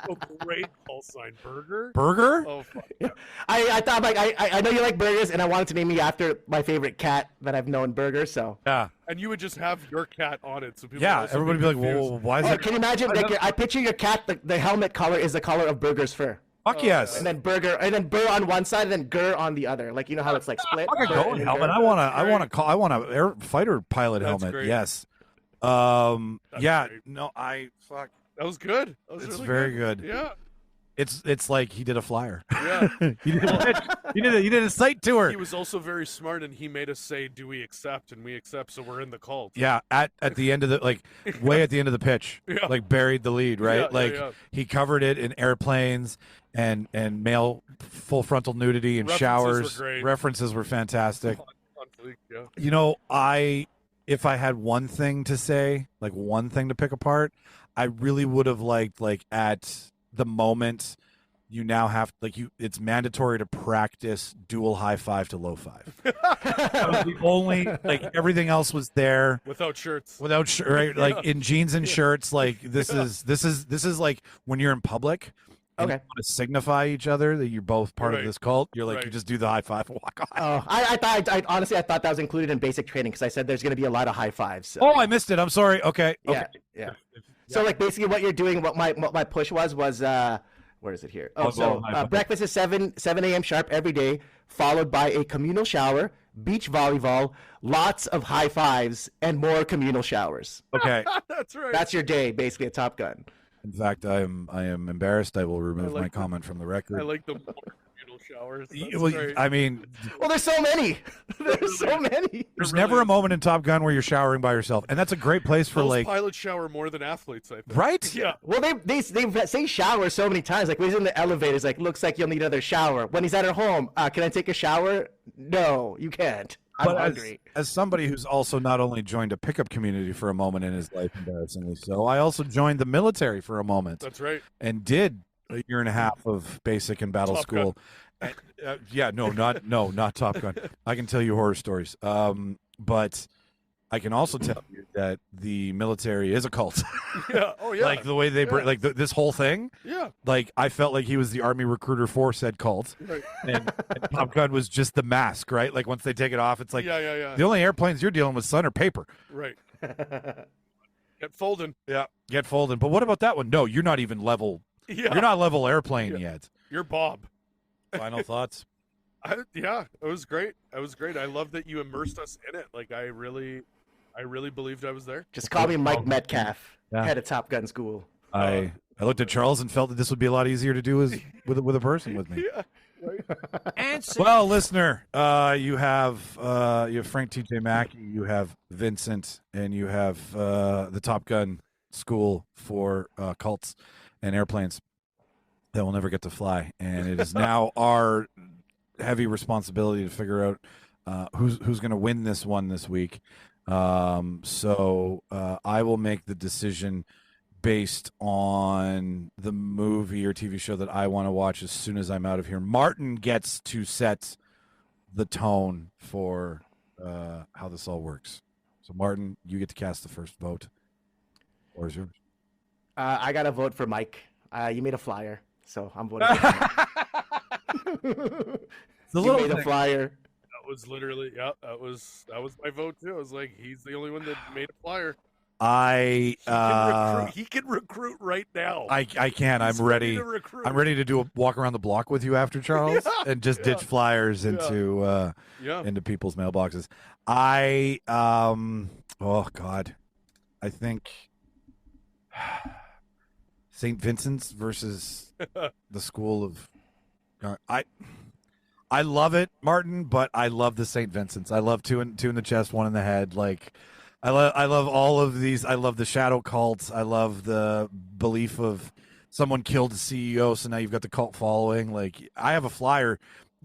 Oh, great call sign. Burger? Burger? Oh, fuck. Yeah. I thought, like, I know you like burgers, and I wanted to name you after my favorite cat that I've known, Burger, so. Yeah. And you would just have your cat on it. So people yeah, everybody would be like, well, why is it? Can you imagine, like, I picture your cat, the helmet color is the color of Burger's fur. Fuck yes. And then Burger, and then Burr on one side, and then Gur on the other. Like, you know how it's like split? Fucking going helmet. I want a air fighter pilot helmet. Great. Yes. That's yeah, great. no, fuck. That was good. That was It's really very good. Yeah. It's like he did a flyer. Yeah. he did a site tour. He was also very smart, and he made us say, "Do we accept?" And we accept, so we're in the cult. Yeah, at the end of the way at the end of the pitch, Yeah. like buried the lead, right? Yeah, he covered it in airplanes and male full frontal nudity and References showers. were great. References were fantastic. On fleek, yeah. You know, if I had one thing to say, like one thing to pick apart, I really would have liked, like, at the moment you now have, like, it's mandatory to practice dual high five to low five. That was the only, like, everything else was there Without shirts. right? Like in jeans and shirts. Like this is like when you're in public. And Okay. you want to signify each other that you're both part of Right. this cult. You're like, Right. you just do the high five and walk on. Oh, I honestly, I thought that was included in basic training because I said there's going to be a lot of high fives. So. Oh, I missed it. I'm sorry. Okay. Yeah, yeah. So, like, basically what you're doing, what my push was where is it here? Oh, so breakfast is 7 a.m. sharp every day, followed by a communal shower, beach volleyball, lots of high fives, and more communal showers. Okay. That's right. That's your day, basically, at Top Gun. In fact, I am embarrassed. I will remove my like the- comment from the record. I like the communal showers. That's Well, great. I mean, Well, there's so many. There's so many. there's really never a is. moment in Top Gun where you're showering by yourself, and that's a great place for Most like, pilots shower more than athletes, I think. right? Yeah. Well, they say shower so many times. Like when he's in the elevator, it's like, looks like you'll need another shower. When he's at her home, can I take a shower? No, you can't. I'm But hungry. as somebody who's also not only joined a pickup community for a moment in his life, embarrassingly so, I also joined the military for a moment That's right. and did a year and a half of basic and battle Top school. Not Top Gun. I can tell you horror stories. But I can also tell you that the military is a cult. Yeah. Oh, yeah. Like the way they bring, this whole thing. Yeah. Like I felt like he was the Army recruiter for said cult, Right. and Top Gun was just the mask, right? Like once they take it off, it's like Yeah. the only airplanes you're dealing with, son, are paper. Right. Get folding. Yeah, get folded. But what about that one? No, you're not even level. Yeah. You're not level airplane Yeah. yet. You're Bob. Final thoughts? Yeah, it was great. It was great. I love that you immersed us in it. Like I really believed I was there. Just call me Mike Metcalf, Yeah. head of Top Gun School. I looked at Charles and felt that this would be a lot easier to do with a person with me. Yeah. Right. Well, listener, you have Frank T.J. Mackey, you have Vincent, and you have the Top Gun School for cults and airplanes that will never get to fly, and it is now our heavy responsibility to figure out who's going to win this one this week. So I will make the decision based on the movie or TV show that I want to watch as soon as I'm out of here. Martin gets to set the tone for how this all works. So, Martin, you get to cast the first vote. Or is yours? I got to vote for Mike. You made a flyer, so I'm voting for Mike. You made a flyer. That was literally, yeah, that was my vote too. I was like, he's the only one that made a flyer. He can recruit right now. I can. I'm ready. I'm ready to do a walk around the block with you after, Charles, and just ditch flyers into people's mailboxes. Oh God, I think St. Vincent's versus the School of. I love it, Martin, but I love the St. Vincent's. I love two in the chest, one in the head. Like, I love all of these. I love the shadow cults. I love the belief of someone killed a CEO, so now you've got the cult following. Like, I have a flyer.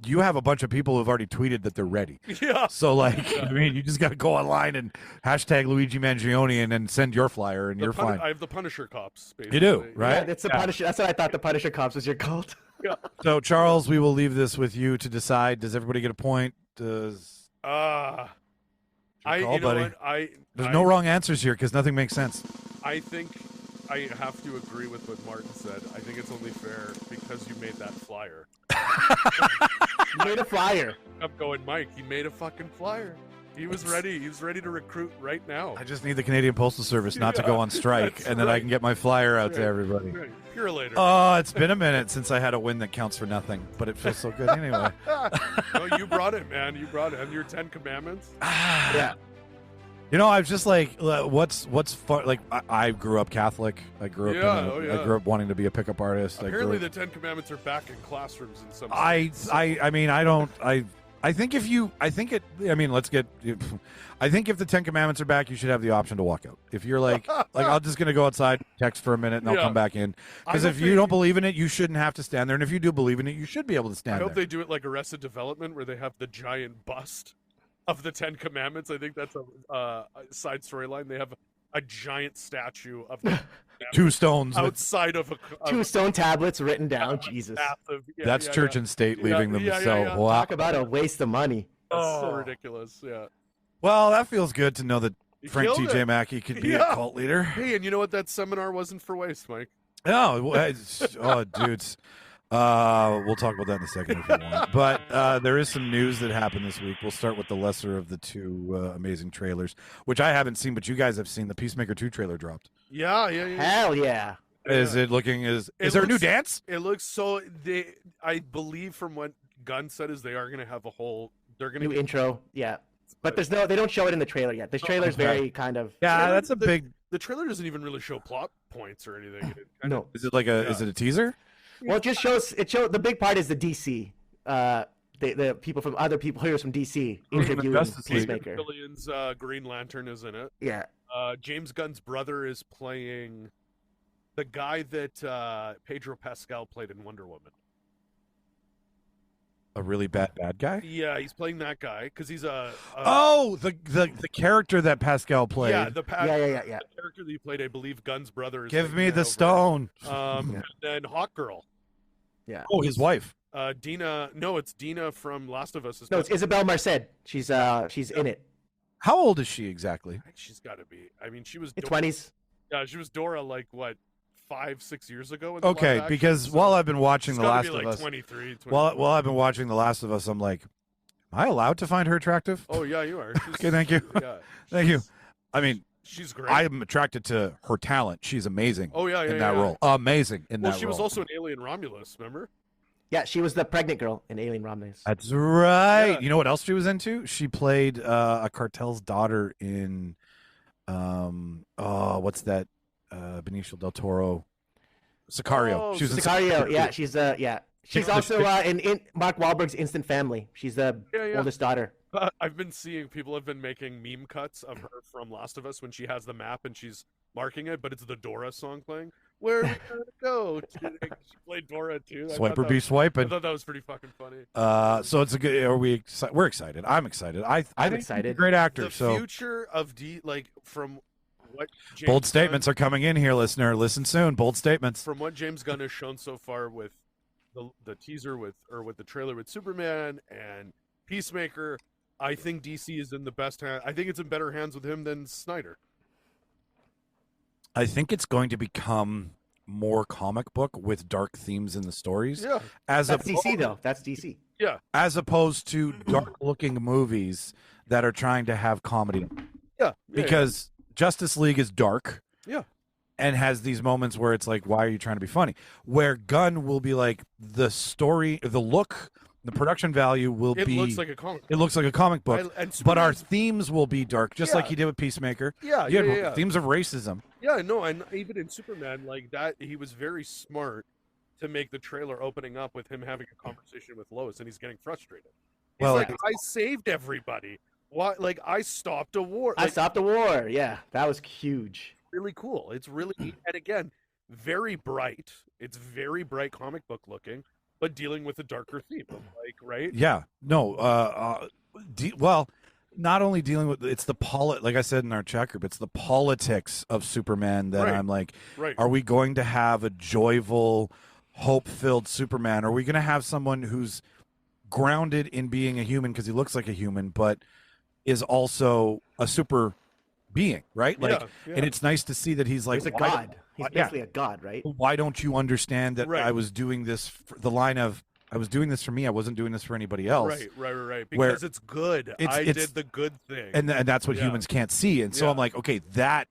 You have a bunch of people who've already tweeted that they're ready. Yeah. So, like, I mean, you just got to go online and hashtag Luigi Mangione and then send your flyer, and you're fine. I have the Punisher cops, basically. You do, right? Yeah, it's the Punisher. That's what I thought. The Punisher cops was your cult. Yeah. So, Charles, we will leave this with you to decide. Does everybody get a point? Does There's no wrong answers here because nothing makes sense. I think I have to agree with what Martin said. I think it's only fair because you made that flyer. You made a flyer. I'm going, Mike. He made a fucking flyer. He was ready. He was ready to recruit right now. I just need the Canadian Postal Service not to go on strike, and then I can get my flyer out to everybody. Right. Pure later. Oh, it's been a minute since I had a win that counts for nothing, but it feels so good anyway. No, you brought it, man. You brought it. And your 10 Commandments. Yeah. You know, I was just like, what's fun? Like, I grew up Catholic. I grew up. I grew up wanting to be a pickup artist. Apparently, the 10 Commandments are back in classrooms in some. I think if the 10 Commandments are back, you should have the option to walk out. If you're like I'm just going to go outside, text for a minute, and I'll come back in. Because if you don't believe in it, you shouldn't have to stand there. And if you do believe in it, you should be able to stand there. I hope they do it like Arrested Development, where they have the giant bust of the 10 Commandments. I think that's a side storyline. They have a giant statue of the two stones outside of two stone tablets written down. Jesus, that's church and state leaving them. Wow. Talk about a waste of money. That's so ridiculous. Yeah. Well, that feels good to know that Frank T.J. Mackey could be a cult leader. Hey, and you know what? That seminar wasn't for waste, Mike. No, dudes. We'll talk about that in a second if you want. But there is some news that happened this week. We'll start with the lesser of the two amazing trailers, which I haven't seen, but you guys have seen. The Peacemaker 2 trailer dropped. Yeah. Hell yeah. Is it looking is there a new dance? It looks so. I believe from what Gunn said is they are going to have a whole. They're going to new intro. Yeah. But they don't show it in the trailer yet. The trailer's very kind of. Yeah, that's a big. The trailer doesn't even really show plot points or anything. No. Is it is it a teaser? Well, it just shows. The big part is the DC. The people from other people here from DC interviewing Peacemaker. Billions, Green Lantern is in it. Yeah. James Gunn's brother is playing the guy that Pedro Pascal played in Wonder Woman. A really bad guy? Yeah, he's playing that guy because he's the character that Pascal played. Yeah. The character that he played, I believe, Gunn's brother is. Give me the stone. And then Hawk Girl. Yeah. Oh, his wife. Dina. No, it's Dina from Last of Us. No, it's Isabel Marced. She's in it. How old is she exactly? I think she's got to be. I mean, she was in 20s. Yeah, she was Dora like what, 5-6 years ago. Okay, because while I've been watching The Last of like Us, 23. while I've been watching The Last of Us, I'm like, am I allowed to find her attractive? Oh yeah, you are. Okay, thank you. Yeah, thank you. I mean, she's great. I'm attracted to her talent. She's amazing. Oh yeah, in that role. Amazing in that role. Well, she was also an alien Romulus. Remember? Yeah, she was the pregnant girl in Alien Romulus. That's right. Yeah. You know what else she was into? She played a cartel's daughter in what's that? Benicio del Toro. Sicario. Oh, She was in Sicario. Yeah, she's She's also in Mark Wahlberg's Instant Family. She's the oldest daughter. I've been seeing people have been making meme cuts of her from Last of Us when she has the map and she's marking it, but it's the Dora song playing. Where are we gonna go? She played Dora too. Swiper be swiping. I thought that was pretty fucking funny. So it's a good. We're excited. I'm excited. I'm excited. He's a great actor. The so future of from what James bold statements are coming in here, listener. Listen soon. Bold statements. From what James Gunn has shown so far with the teaser with the trailer with Superman and Peacemaker, I think DC is in the best hand. I think it's in better hands with him than Snyder. I think it's going to become more comic book with dark themes in the stories. Yeah, that's DC though. That's DC. Yeah, as opposed to dark-looking movies that are trying to have comedy. Yeah, because Justice League is dark. Yeah. And has these moments where it's like, why are you trying to be funny? Where Gunn will be like, the story, the look, the production value will be. It looks like a comic. It looks like a comic book, but our themes will be dark, just like he did with Peacemaker. Yeah, you had themes of racism. Yeah, no, and even in Superman, like that, he was very smart to make the trailer opening up with him having a conversation with Lois, and he's getting frustrated. He's like, I saved everybody. Why? Like, I stopped a war. I stopped a war. Yeah, that was huge. Really cool. It's really, and again, very bright. It's very bright comic book looking, but dealing with a darker theme, like, right? Yeah. No. Well, not only dealing with it's the like I said in our chat group, it's the politics of Superman that I'm like, are we going to have a joyful, hope-filled Superman? Are we going to have someone who's grounded in being a human because he looks like a human, but is also a super being, right? Like, and it's nice to see that he's like he's a god. He's basically a god, right? Why don't you understand that I was doing this? The line of I was doing this for me. I wasn't doing this for anybody else. Right. Because it's good. I did the good thing, and that's what humans can't see. And so I'm like, okay, that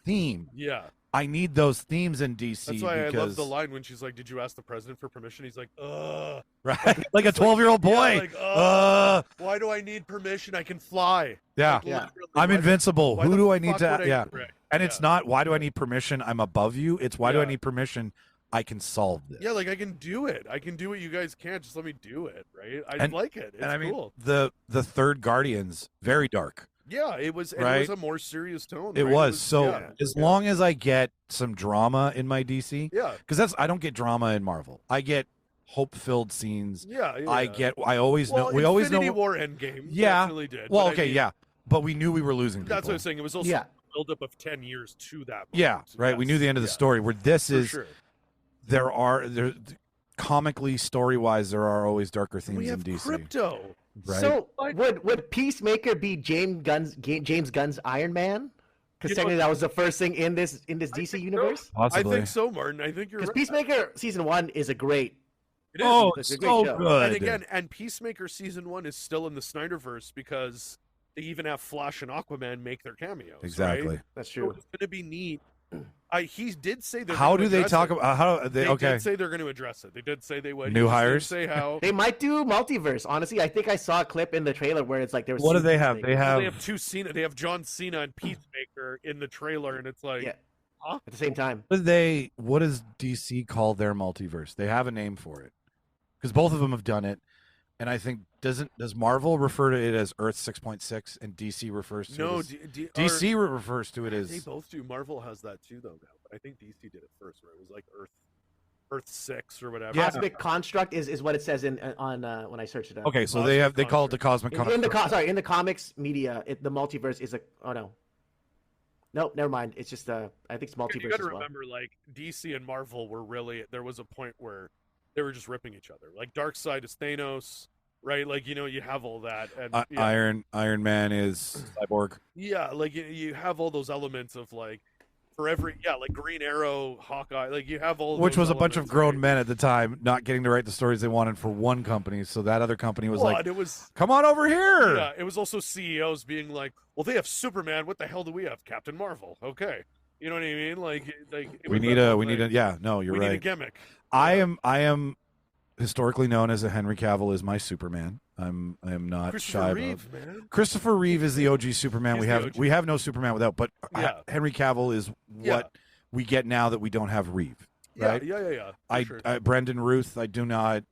theme. Yeah. I need those themes in DC. That's why I love the line when she's like, "Did you ask the president for permission?" He's like, right, like a 12-year-old boy. Yeah, like, why do I need permission? I can fly. Yeah, like, I'm invincible. Who do I need to? Yeah, and it's not why do I need permission? I'm above you. It's why do I need permission? I can solve this. Yeah, like I can do it. I can do what you guys can't. Just let me do it, right? I like it. It's cool. The third Guardians, very dark. Yeah, it was. Right? It was a more serious tone. It was. So as long as I get some drama in my DC, because I don't get drama in Marvel. I get hope-filled scenes. I always know. We always know. Infinity War Endgame. Yeah. Definitely did. Well, okay, but we knew we were losing. People. That's what I was saying. It was also a buildup of 10 years to that moment. Yeah, right. We knew the end of the story. Where this is, there comically, story-wise, there are always darker themes in DC. Crypto. Right? So would Peacemaker be James Gunn's Iron Man? Because technically that was the first thing in this DC universe. Possibly. I think so, Martin. I think you're right. Because Peacemaker season 1 is a great. It is. It's a great show. Good. And again, Peacemaker season 1 is still in the Snyderverse because they even have Flash and Aquaman make their cameos. Exactly. Right? That's true. So it's going to be neat. He did say they're how do they talk about how they did say they're going to address it. They did say they would. New hires. Say how they might do multiverse. Honestly, I think I saw a clip in the trailer where it's like there was. What do they have? They have two Cena. They have John Cena and Peacemaker in the trailer, and it's like, at the same time. What does DC call their multiverse? They have a name for it because both of them have done it, and I think does Marvel refer to it as Earth 6.6 and DC refers to it as, DC refers to it as they both do. Marvel has that too though now, but I think DC did it first where it was like Earth 6 or whatever. Cosmic Construct is what it says on when I searched it up. Okay, so they call it the Cosmic Construct. In the comics media, the multiverse is Nope, never mind. It's just I think it's multiverse. You got to remember, like DC and Marvel were really there was a point where they were just ripping each other. Like Darkseid is Thanos, right? Like you have all that. And Iron Man is Cyborg. Yeah, like you have all those elements of like for every like Green Arrow, Hawkeye. Like you have all. Which was a bunch of grown men at the time not getting to write the stories they wanted for one company, so that other company was "Come on over here." Yeah, it was also CEOs being like, "Well, they have Superman. What the hell do we have? Captain Marvel." Okay. You know what I mean? Like we need a yeah. No, you're right. We need a gimmick. I am historically known as a Henry Cavill is my Superman. I am not Christopher shy Reeve, of. man. Christopher Reeve is the OG Superman. He's We the have OG. we have no Superman without, but Yeah. Henry Cavill is what we get now that we don't have Reeve. Right? Yeah. For sure. Brendan Ruth, I do not.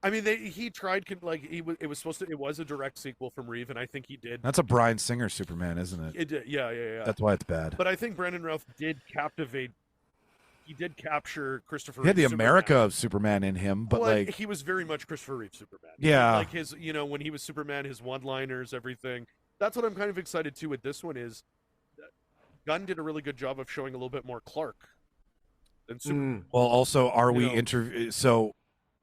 I mean, he tried it was supposed to. It was a direct sequel from Reeve, and I think he did. That's a Bryan Singer Superman, isn't it? It did, yeah. That's why it's bad. But I think Brandon Routh did captivate. He did capture Christopher. He had the Reeve America Superman. of Superman in him, but Well, like he was very much Christopher Reeve Superman. Yeah. Like his, when he was Superman, his one-liners, everything. That's what I'm kind of excited too with this one is Gunn did a really good job of showing a little bit more Clark than Superman. Well, also, are we so?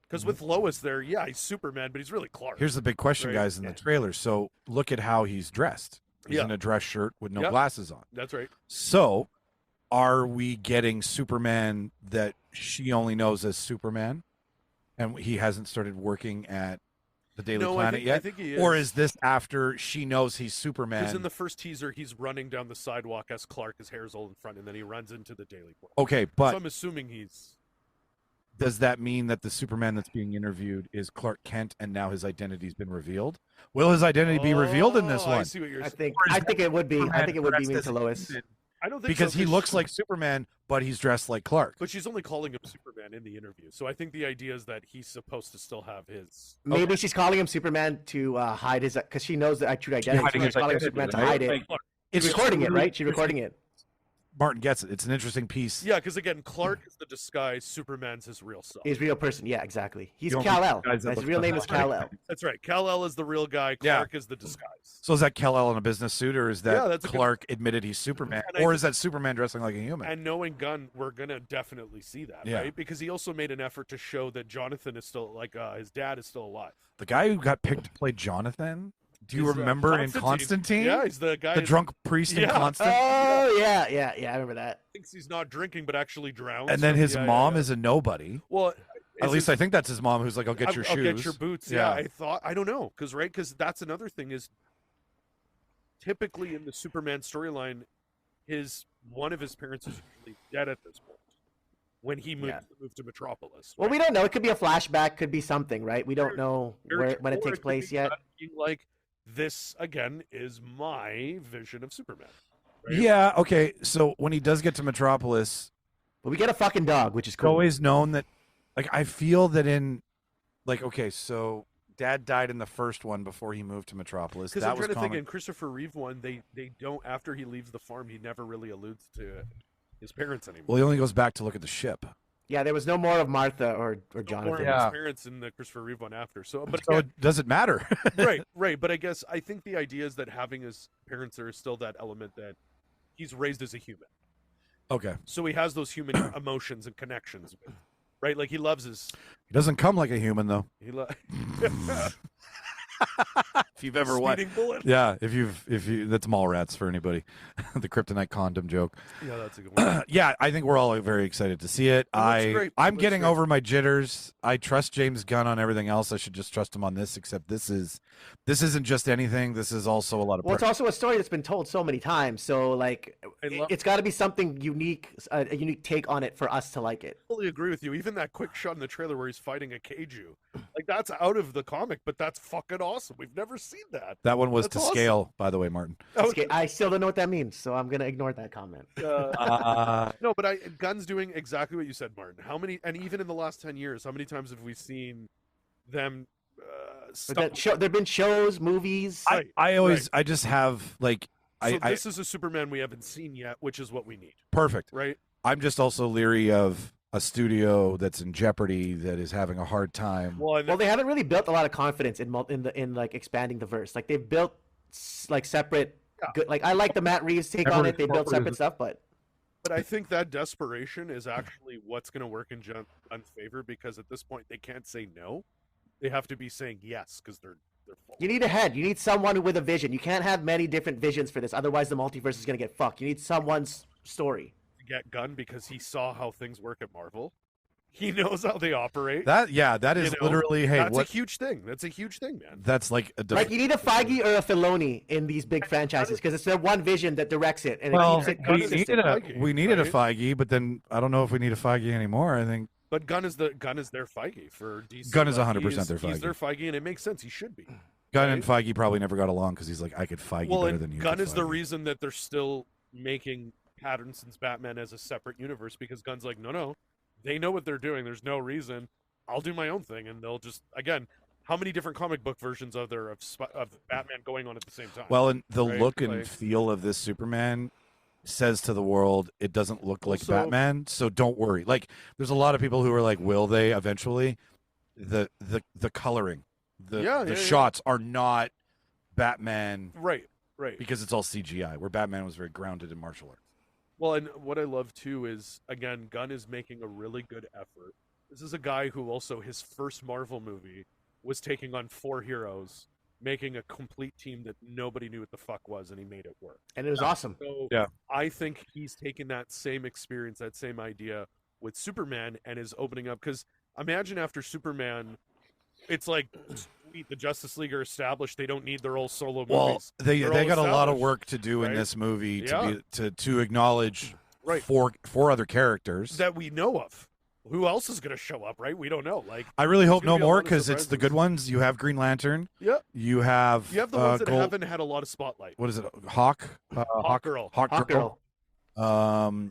Because with Lois there, yeah, he's Superman, but he's really Clark. Here's the big question, right? guys, in the trailer. So look at how he's dressed. He's Yeah. in a dress shirt with no Yep. glasses on. That's right. So, are we getting Superman that she only knows as Superman, and he hasn't started working at the Daily Planet yet? I think he is. Or is this after she knows he's Superman? Because in the first teaser, he's running down the sidewalk as Clark, his hair's all in front, and then he runs into the Daily Planet. Okay, but so I'm assuming he's. does that mean that the Superman that's being interviewed is Clark Kent, and now his identity's been revealed? Will his identity be revealed in this Oh, one? I see what you're I saying. think it would be. I think it would be dressed mean as to Lois. I don't think Because so, he looks like Superman, but he's dressed like Clark. But she's only calling him Superman in the interview, so I think the idea is that he's supposed to still have his. Maybe she's calling him Superman to hide his, because she knows the true identity. hiding So his she's calling him identity, Superman to right? hide it. Clark. She's recording it, right? She's recording it. Martin gets it. It's an interesting piece. Yeah, because again, Clark is the disguise. Superman's his real self. He's a real person. Yeah, exactly. He's You don't Kal-El. think guys that His look real name is like- Kal-El. That's right. Kal-El is the real guy. Yeah. Clark is the disguise. So is that Kal-El in a business suit, or is Yeah, that that's a good- Clark admitted he's Superman, And I or think- is that Superman dressing like a human? And knowing Gunn, we're gonna definitely see that, Yeah. right? Because he also made an effort to show that Jonathan is still his dad is still alive. The guy who got picked to play Jonathan, do you He's, remember in Constantine? Yeah, he's the guy. The drunk priest in Yeah. Constantine. Oh, yeah. I remember that. Thinks he's not drinking, but actually drowns. And then his Yeah, mom yeah. is a nobody. Well, At least I think that's his mom, who's like, "I'll get your I'll shoes, get your boots." Yeah, I don't know, because that's another thing is typically in the Superman storyline, one of his parents is usually dead at this point when he moved to Metropolis. Well, we don't know. It could be a flashback. Could be something, right? We don't know when it takes place yet. Like this again is my vision of Superman. Right? Yeah. Okay. So when he does get to Metropolis, but we get a fucking dog, which is it's cool. always known that, like, I feel that okay, so Dad died in the first one before he moved to Metropolis. Because That I'm was trying to think common. in Christopher Reeve one, they don't, after he leaves the farm, he never really alludes to his parents anymore. Well, he only goes back to look at the ship. Yeah, there was no more of Martha or More Jonathan. of his parents in the Christopher Reeve one after. So, but So again, does it matter? right. But I guess I think the idea is that having his parents there is still that element that he's raised as a human. Okay. So he has those human emotions and connections, right? Like he loves his. He doesn't come like a human, though. He lo- If you've ever watched, Speeding bullet. yeah, if you, that's Mallrats for anybody, the kryptonite condom joke. Yeah, that's a good one. Yeah, I think we're all very excited to see it. great. I'm Looks getting great. over my jitters. I trust James Gunn on everything else. I should just trust him on this. Except this isn't just anything. This is also a lot of. Well, it's also a story that's been told so many times. So, like, it's got to be something unique, a unique take on it for us to like it. Totally agree with you. Even that quick shot in the trailer where he's fighting a kaiju, like that's out of the comic, but that's fucking awesome. We've never seen that. That one was That's to awesome. scale, by the way, Martin. Okay, I still don't know what that means, so I'm gonna ignore that comment. No, but Gunn's doing exactly what you said, Martin. How many, and even in the last 10 years, how many times have we seen them? There've been shows, movies. I just have like. So this is a Superman we haven't seen yet, which is what we need. Perfect. Right. I'm just also leery of a studio that's in jeopardy that is having a hard time. Well, they haven't really built a lot of confidence in like expanding the verse. Like they've built like separate. Good, like I like the Matt Reeves take on it. They built separate stuff, but I think that desperation is actually what's going to work in John's favor because at this point they can't say no. They have to be saying yes because they're full. you need a head. You need someone with a vision. You can't have many different visions for this. Otherwise, the multiverse is gonna get fucked. You need someone's story. Get Gunn because he saw how things work at Marvel. He knows how they operate. That is literally that's a huge thing. That's a huge thing, man. That's like Like you need a Feige or a Filoni in these big franchises because it's their one vision that directs it, and well, it keeps it we consistent. needed a Feige, but then I don't know if we need a Feige anymore. I think But Gunn is their Feige for DC. Gunn is Like, 100% their He's Feige. their Feige, and it makes sense. He should be. Gunn right? and Feige probably never got along because he's like, I could Feige better and than you. Gunn could is the Feige. reason that they're still making Pattinson's Batman as a separate universe, because Gunn's like, no, they know what they're doing. There's no reason. I'll do my own thing, and they'll just again. How many different comic book versions are there of Batman going on at the same time? Well, and the right? look and Like- feel of this Superman says to the world, it doesn't look like Also- Batman, so don't worry. Like, there's a lot of people who are like, will they eventually? The coloring, the shots are not Batman, right, because it's all CGI. Where Batman was very grounded in martial arts. Well, and what I love too is, again, Gunn is making a really good effort. This is a guy who also, his first Marvel movie was taking on 4 heroes, making a complete team that nobody knew what the fuck was, and he made it work. And it was awesome. So Yeah. I think he's taken that same experience, that same idea with Superman, and is opening up. Because imagine after Superman, it's like, sweet, the Justice League are established. They don't need their old solo Well, movies. they They're all got a lot of established, work to do in right? this movie Yeah. to acknowledge Right. four other characters. that we know of. Who else is going to show up, right? We don't know. Like, I really hope gonna no be a more lot of because it's the good surprises. ones. You have Green Lantern. Yeah. You have You have the ones that Gold- haven't had a lot of spotlight. What is it? Hawk. Hawk Girl. Hawk Girl.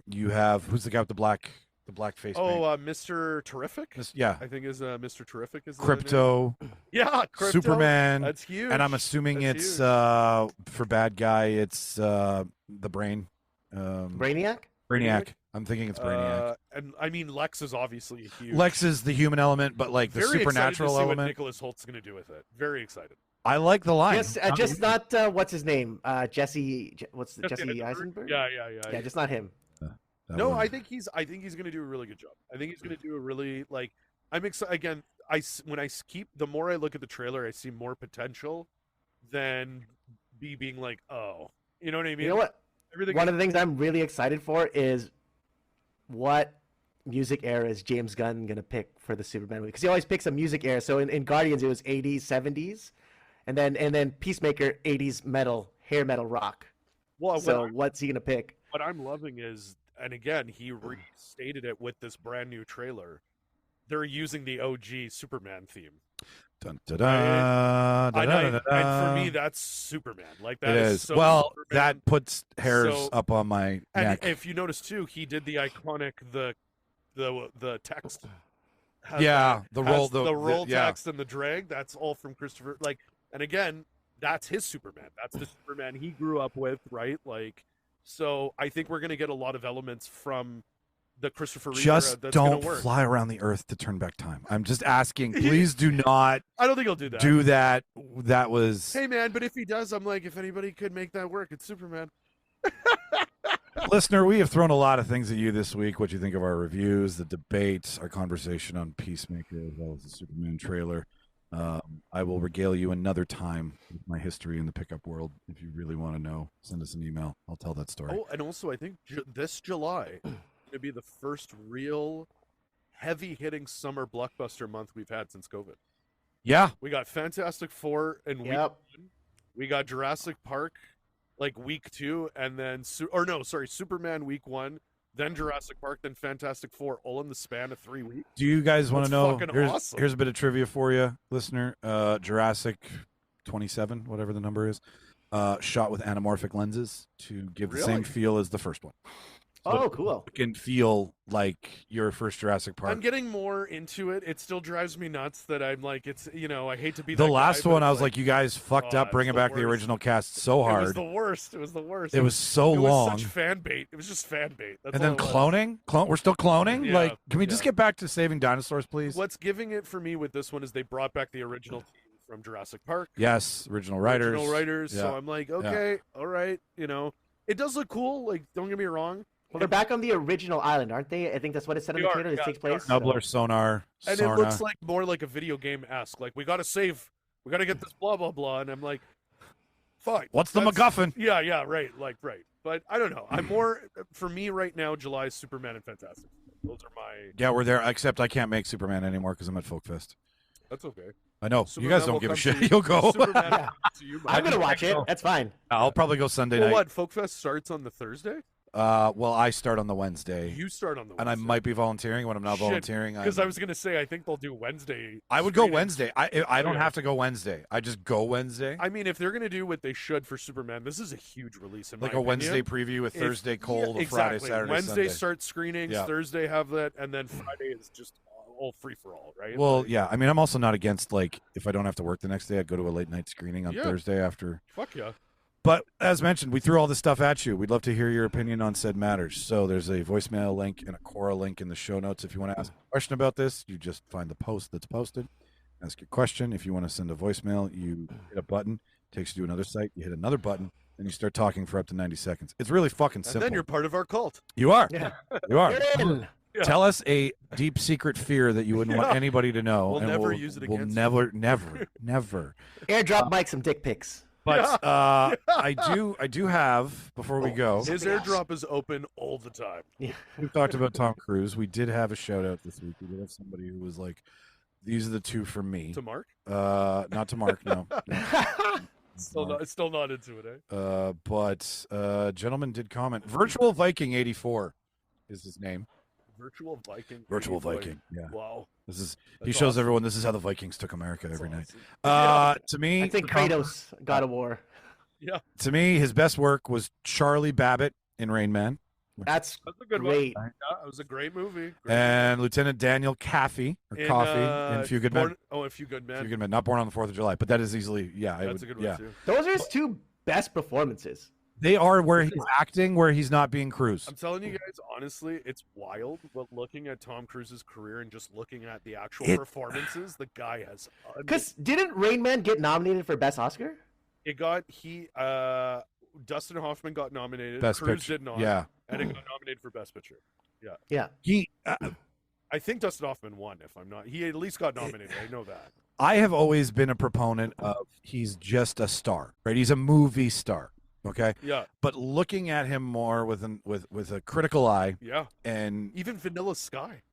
You have who's the guy with the black face? paint? Mr. Terrific. Yeah. I think is Mr. Terrific is the Crypto. name. Yeah, Crypto. Superman. That's huge. And I'm assuming That's it's huge. for bad guy. It's the Brain. Brainiac? Brainiac. I'm thinking it's Brainiac. And I mean, Lex is obviously a huge. Lex is the human element, but like the Very supernatural excited to see element. What Nicholas Holt's going to do with it. Very excited. I like the line. Just not what's his name? Jesse. Jesse Eisenberg? Eisenberg? Yeah. Yeah, just not him. No, I think he's going to do a really good job. I think he's going to do a really I'm excited again. The more I look at the trailer, I see more potential than being like, oh, you know what I mean? You know what? Everything. One of the things I'm really excited for is what music era is James Gunn gonna pick for the Superman movie? Because he always picks a music era. So in Guardians, it was 80s, 70s, and then Peacemaker 80s metal, hair metal rock. Well, so what's he gonna pick? What I'm loving is, and again, he restated it with this brand new trailer. They're using the OG Superman theme. Dun, da, da, da, da, da, And for me, that's Superman. Like that it is is. so Well, Superman. that puts hairs So- up on my And neck. if you notice too, he did the iconic the text. has Yeah, that- the has roll- the the- roll yeah. text and the drag. That's all from Christopher. And again, that's his Superman. That's the Superman he grew up with, right? So I think we're gonna get a lot of elements from the Christopher Reeve era Just that's gonna don't work. fly around the earth to turn back time. I'm just asking. Please do not I don't think he'll do that. do that. That was Hey man, but if he does, I'm like, if anybody could make that work, it's Superman. Listener, we have thrown a lot of things at you this week. What you think of our reviews, the debates, our conversation on Peacemaker, as well as the Superman trailer. I will regale you another time with my history in the pickup world. If you really want to know, send us an email. I'll tell that story. Oh, and also I think this July is going to be the first real heavy-hitting summer blockbuster month we've had since COVID. Yeah. We got Fantastic Four in week 1. We got Jurassic Park week 2, and then Superman week 1, then Jurassic Park, then Fantastic Four, all in the span of 3 weeks. Do you guys want to That's know? fucking awesome. Here's a bit of trivia for you, listener. Jurassic 27, whatever the number is, shot with anamorphic lenses to give the same Really? feel as the first one. Oh, cool. It can feel like your first Jurassic Park. I'm getting more into it. It still drives me nuts that I'm like, I hate to be The that last guy, one, but I it's was like, you guys fucked up it's bringing the back the worst. original cast so It was hard. the worst. It was the worst. It was so it long. Was such fan bait. It was just fan bait. That's And all then it was. cloning? We're still cloning? Yeah, Like, can we just get back to saving dinosaurs, please? What's giving it for me with this one is they brought back the original team from Jurassic Park. Yes, original writers. Original writers. Yeah. So I'm like, Yeah. okay, all right. It does look cool. Don't get me wrong. Well, they're back on the original island, aren't they? I think that's what it said in the trailer. It takes place. Nubbler, Sonar, And Sarna. it looks like more like a video game-esque. We got to get this blah, blah, blah. And I'm like, fine. What's the MacGuffin? Yeah, right. Right. But I don't know. I'm more, for me right now, July is Superman and Fantastic. Those are my... Yeah, we're there, except I can't make Superman anymore because I'm at Folk Fest. That's okay. I know. Superman you guys will don't give a come shit. to you. You'll go. Superman will come to you, I'm going to watch it. That's fine. I'll probably go Sunday Well, night. what? Folk Fest starts on the Thursday? Well, I start on the Wednesday. You start on the Wednesday. And I might be volunteering. When I'm not volunteering, because I was going to say I think they'll do Wednesday. I would go Wednesday. I don't have to go Wednesday. I just go Wednesday. I mean, if they're going to do what they should for Superman, this is a huge release. In like my a opinion. Wednesday preview, a Thursday cold, a exactly. Friday, Saturday, Wednesday Sunday. starts screenings, Thursday have that, and then Friday is just all free for all, right? Well, yeah. I mean, I'm also not against like if I don't have to work the next day, I'd go to a late night screening on Thursday after. Fuck yeah. But as mentioned, we threw all this stuff at you. We'd love to hear your opinion on said matters. So there's a voicemail link and a Quora link in the show notes. If you want to ask a question about this, you just find the post that's posted. Ask your question. If you want to send a voicemail, you hit a button. It takes you to another site. You hit another button, and you start talking for up to 90 seconds. It's really fucking simple. And then you're part of our cult. You are. Yeah. You are. Yeah. Tell us a deep secret fear that you wouldn't want anybody to know. We'll and never use it against you. We'll never. Airdrop Mike some dick pics. But I do have, before we go, his airdrop is open all the time. Yeah. We've talked about Tom Cruise. We did have a shout out this week. We did have somebody who was like, "These are the two for me." To Mark? Not to Mark. No. Still not into it, eh? But gentleman did comment. Virtual Viking 84 is his name. Virtual Viking. Virtual Viking. Yeah. Wow. He shows everyone this is how the Vikings took America every night. To me, I think Kratos God of War. Yeah. To me, his best work was Charlie Babbitt in Rain Man. That's a good great. one. Yeah, it was a great movie. And Lieutenant Daniel Coffey in Few Good Men. Oh, A Few Good Men. Few Good Men. Not Born on the 4th of July, but that is easily, That's a good one too. Those are his two best performances. They are where he's acting, where he's not being Cruise. I'm telling you guys, honestly, it's wild. But looking at Tom Cruise's career and just looking at the actual performances, the guy has. Because didn't Rain Man get nominated for Best Oscar? It got Dustin Hoffman got nominated. Best Cruise Picture. did not. Yeah. And it got nominated for Best Picture. Yeah. Yeah. I think Dustin Hoffman won. If I'm not, he at least got nominated. I know that. I have always been a proponent of he's just a star, right? He's a movie star. Okay. Yeah. But looking at him more with a critical eye. Yeah. And even Vanilla Sky.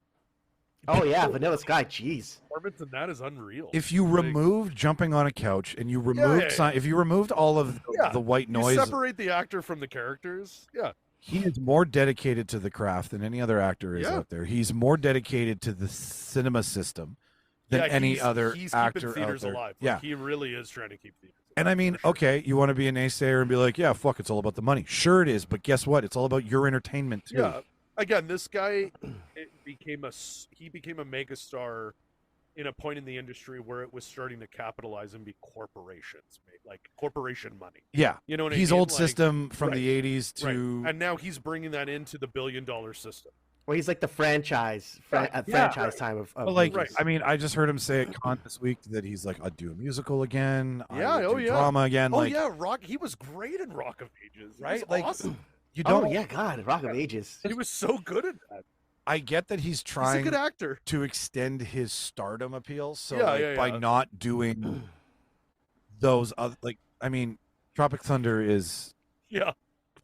Oh yeah, Vanilla Sky. Jeez. Performance in that is unreal. If you remove jumping on a couch and you removed if you removed all of the white noise, you separate the actor from the characters. Yeah. He is more dedicated to the craft than any other actor is out there. He's more dedicated to the cinema system than any other actor theaters out there. Alive. Yeah. Like, he really is trying to keep theaters. And I mean, okay, you want to be a naysayer and be like, yeah, fuck, it's all about the money. Sure it is, but guess what? It's all about your entertainment too. Yeah. Again, this guy became a megastar in a point in the industry where it was starting to capitalize and be corporations, like corporation money. Yeah. You know what I mean? He's old Like, system from the 80s to and now he's bringing that into the billion-dollar system. Well, he's like the franchise time of but like, movies. I mean, I just heard him say at Con this week that he's like, I'd do a musical again. Yeah, I would do yeah. drama again. Oh like, yeah, Rock. He was great in Rock of Ages. He right? was Like, awesome. you don't. Oh yeah, God, Rock of Ages. He was so good at that. I get that he's trying He's a good actor. to extend his stardom appeal. So Yeah, by not doing those other, like, I mean, Tropic Thunder is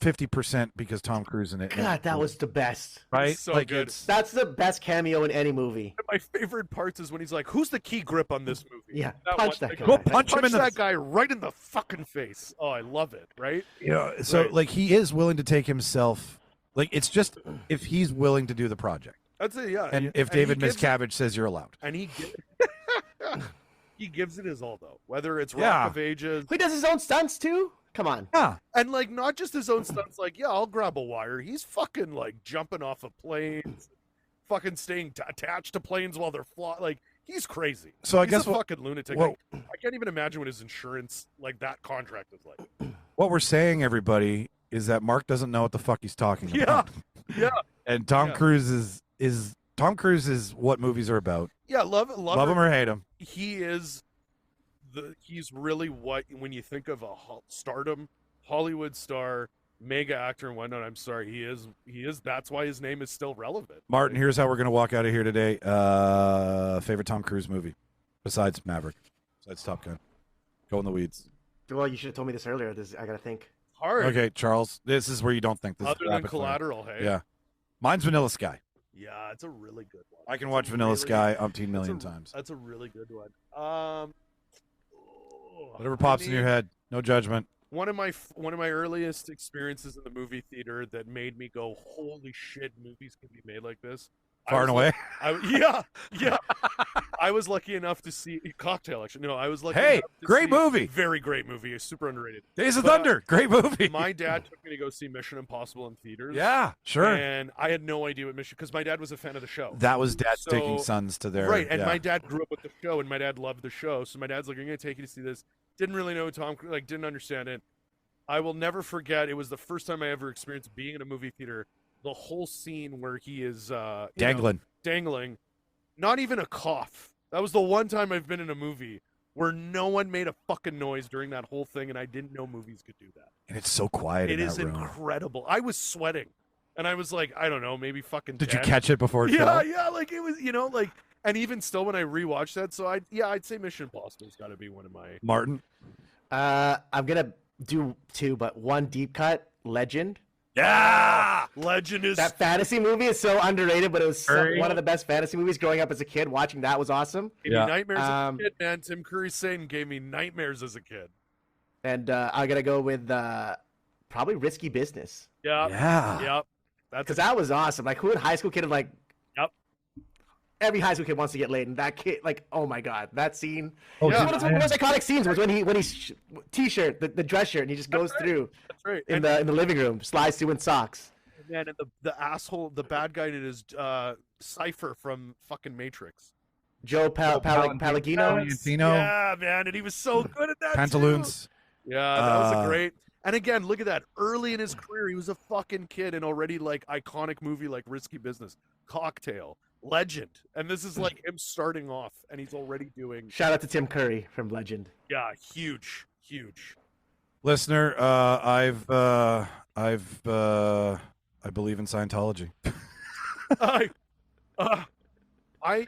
50% because Tom Cruise in it. God, that was the best. Right? So like good. That's the best cameo in any movie. My favorite parts is when he's like, "Who's the key grip on this movie?" Yeah, That punch one. that guy. Go punch him in that the guy right in the fucking face. Oh, I love it. Right? Yeah. So Right. like he is willing to take himself. Like it's just if he's willing to do the project. That's it. Yeah. And if David Miscavige says you're allowed. And he gives it his all though. Whether it's Rock of Ages, He does his own stunts too. Come on. Yeah. and like not just his own stunts. Like, yeah, I'll grab a wire. He's fucking like jumping off of planes, fucking staying attached to planes while they're flying. Like he's crazy. So I He's guess a fucking lunatic. well- Like, I can't even imagine what his insurance like that contract is like. What we're saying, everybody, is that Mark doesn't know what the fuck he's talking about. Yeah. And Tom Cruise is Tom Cruise is what movies are about. Yeah, love him or hate him. He's really what when you think of a stardom, Hollywood star, mega actor and whatnot. I'm sorry, he is. That's why his name is still relevant. Martin, here's how we're gonna walk out of here today. Favorite Tom Cruise movie besides Maverick, besides Top Gun. Go in the weeds. Well, you should have told me this earlier. I gotta think. Hard. Okay, Charles. This is where you don't think this. Other is than rapid fire. Collateral, hey. Yeah, mine's Vanilla Sky. Yeah, it's a really good one. I can watch Vanilla Sky umpteen million times. That's a really good one. Whatever pops in your head, no judgment. one of my earliest experiences in the movie theater that made me go, holy shit, movies can be made like this. Far and away. Yeah. I was lucky enough to see Cocktail. Actually, no, I was lucky. Hey, enough to great see, movie. Very great movie. Super underrated. Days of Thunder, great movie. My dad took me to go see Mission Impossible in theaters. Yeah, sure. And I had no idea what Mission, because my dad was a fan of the show. That was Dad's taking sons to their right. And my dad grew up with the show, and my dad loved the show. So my dad's like, "I'm going to take you to see this." Didn't really know Tom, like, didn't understand it. I will never forget. It was the first time I ever experienced being in a movie theater. The whole scene where he is dangling, not even a cough. That was the one time I've been in a movie where no one made a fucking noise during that whole thing, and I didn't know movies could do that. And it's so quiet. It in is that room. incredible. I was sweating, and I was like, I don't know, maybe fucking. Did 10. you catch it before it Yeah, fell? yeah. Like it was, like, and even still, when I rewatched that, so I'd say Mission Impossible's got to be one of my. Martin. I'm gonna do two, but one deep cut. Legend. Yeah, Legend is that fantasy movie is so underrated, but it was one of the best fantasy movies growing up as a kid. Watching that was awesome. Gave me nightmares as a kid, man. Tim Curry's Satan gave me nightmares as a kid. And I'm gonna go with probably Risky Business. Yep. Because that was awesome. Like, who in high school kid like? Yep. Every high school kid wants to get laid, and that kid, like, oh my god, that scene. Oh, one of those iconic scenes was when he's t-shirt, the dress shirt, and he just goes through. That's right. In the living room, slides through in socks. Man, and the asshole, the bad guy in his Cypher from fucking Matrix. Joe Palagino. Yeah, man, and he was so good at that. Pantaloons. Too. Yeah, that was a great. And again, look at that. Early in his career, he was a fucking kid, and already like iconic movie like Risky Business, Cocktail, Legend, and this is like him starting off, and he's already doing. Shout out to Tim Curry from Legend. Yeah, huge. Listener, I believe in Scientology.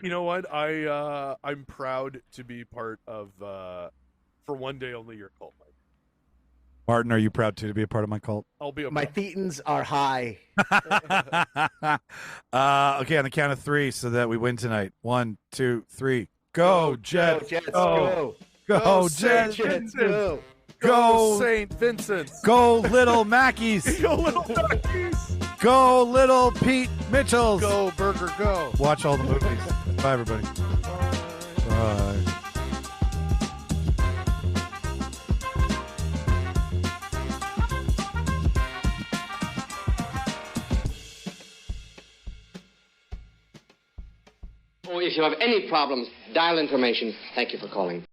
You know what? I'm proud to be part of, for one day only, your cult, Mike. Martin, are you proud to be a part of my cult? I'll be. My thetans are high. Okay, on the count of three, so that we win tonight. 1, 2, 3. Go Jets! Go Jets! Go! Go! Go Jets! Go! Go St. Vincent's! Go Little Mackeys! Go Little Mackeys! Go Little Pete Mitchells! Go Burger Go! Watch all the movies. Bye, everybody. Bye. Oh, if you have any problems, dial information. Thank you for calling.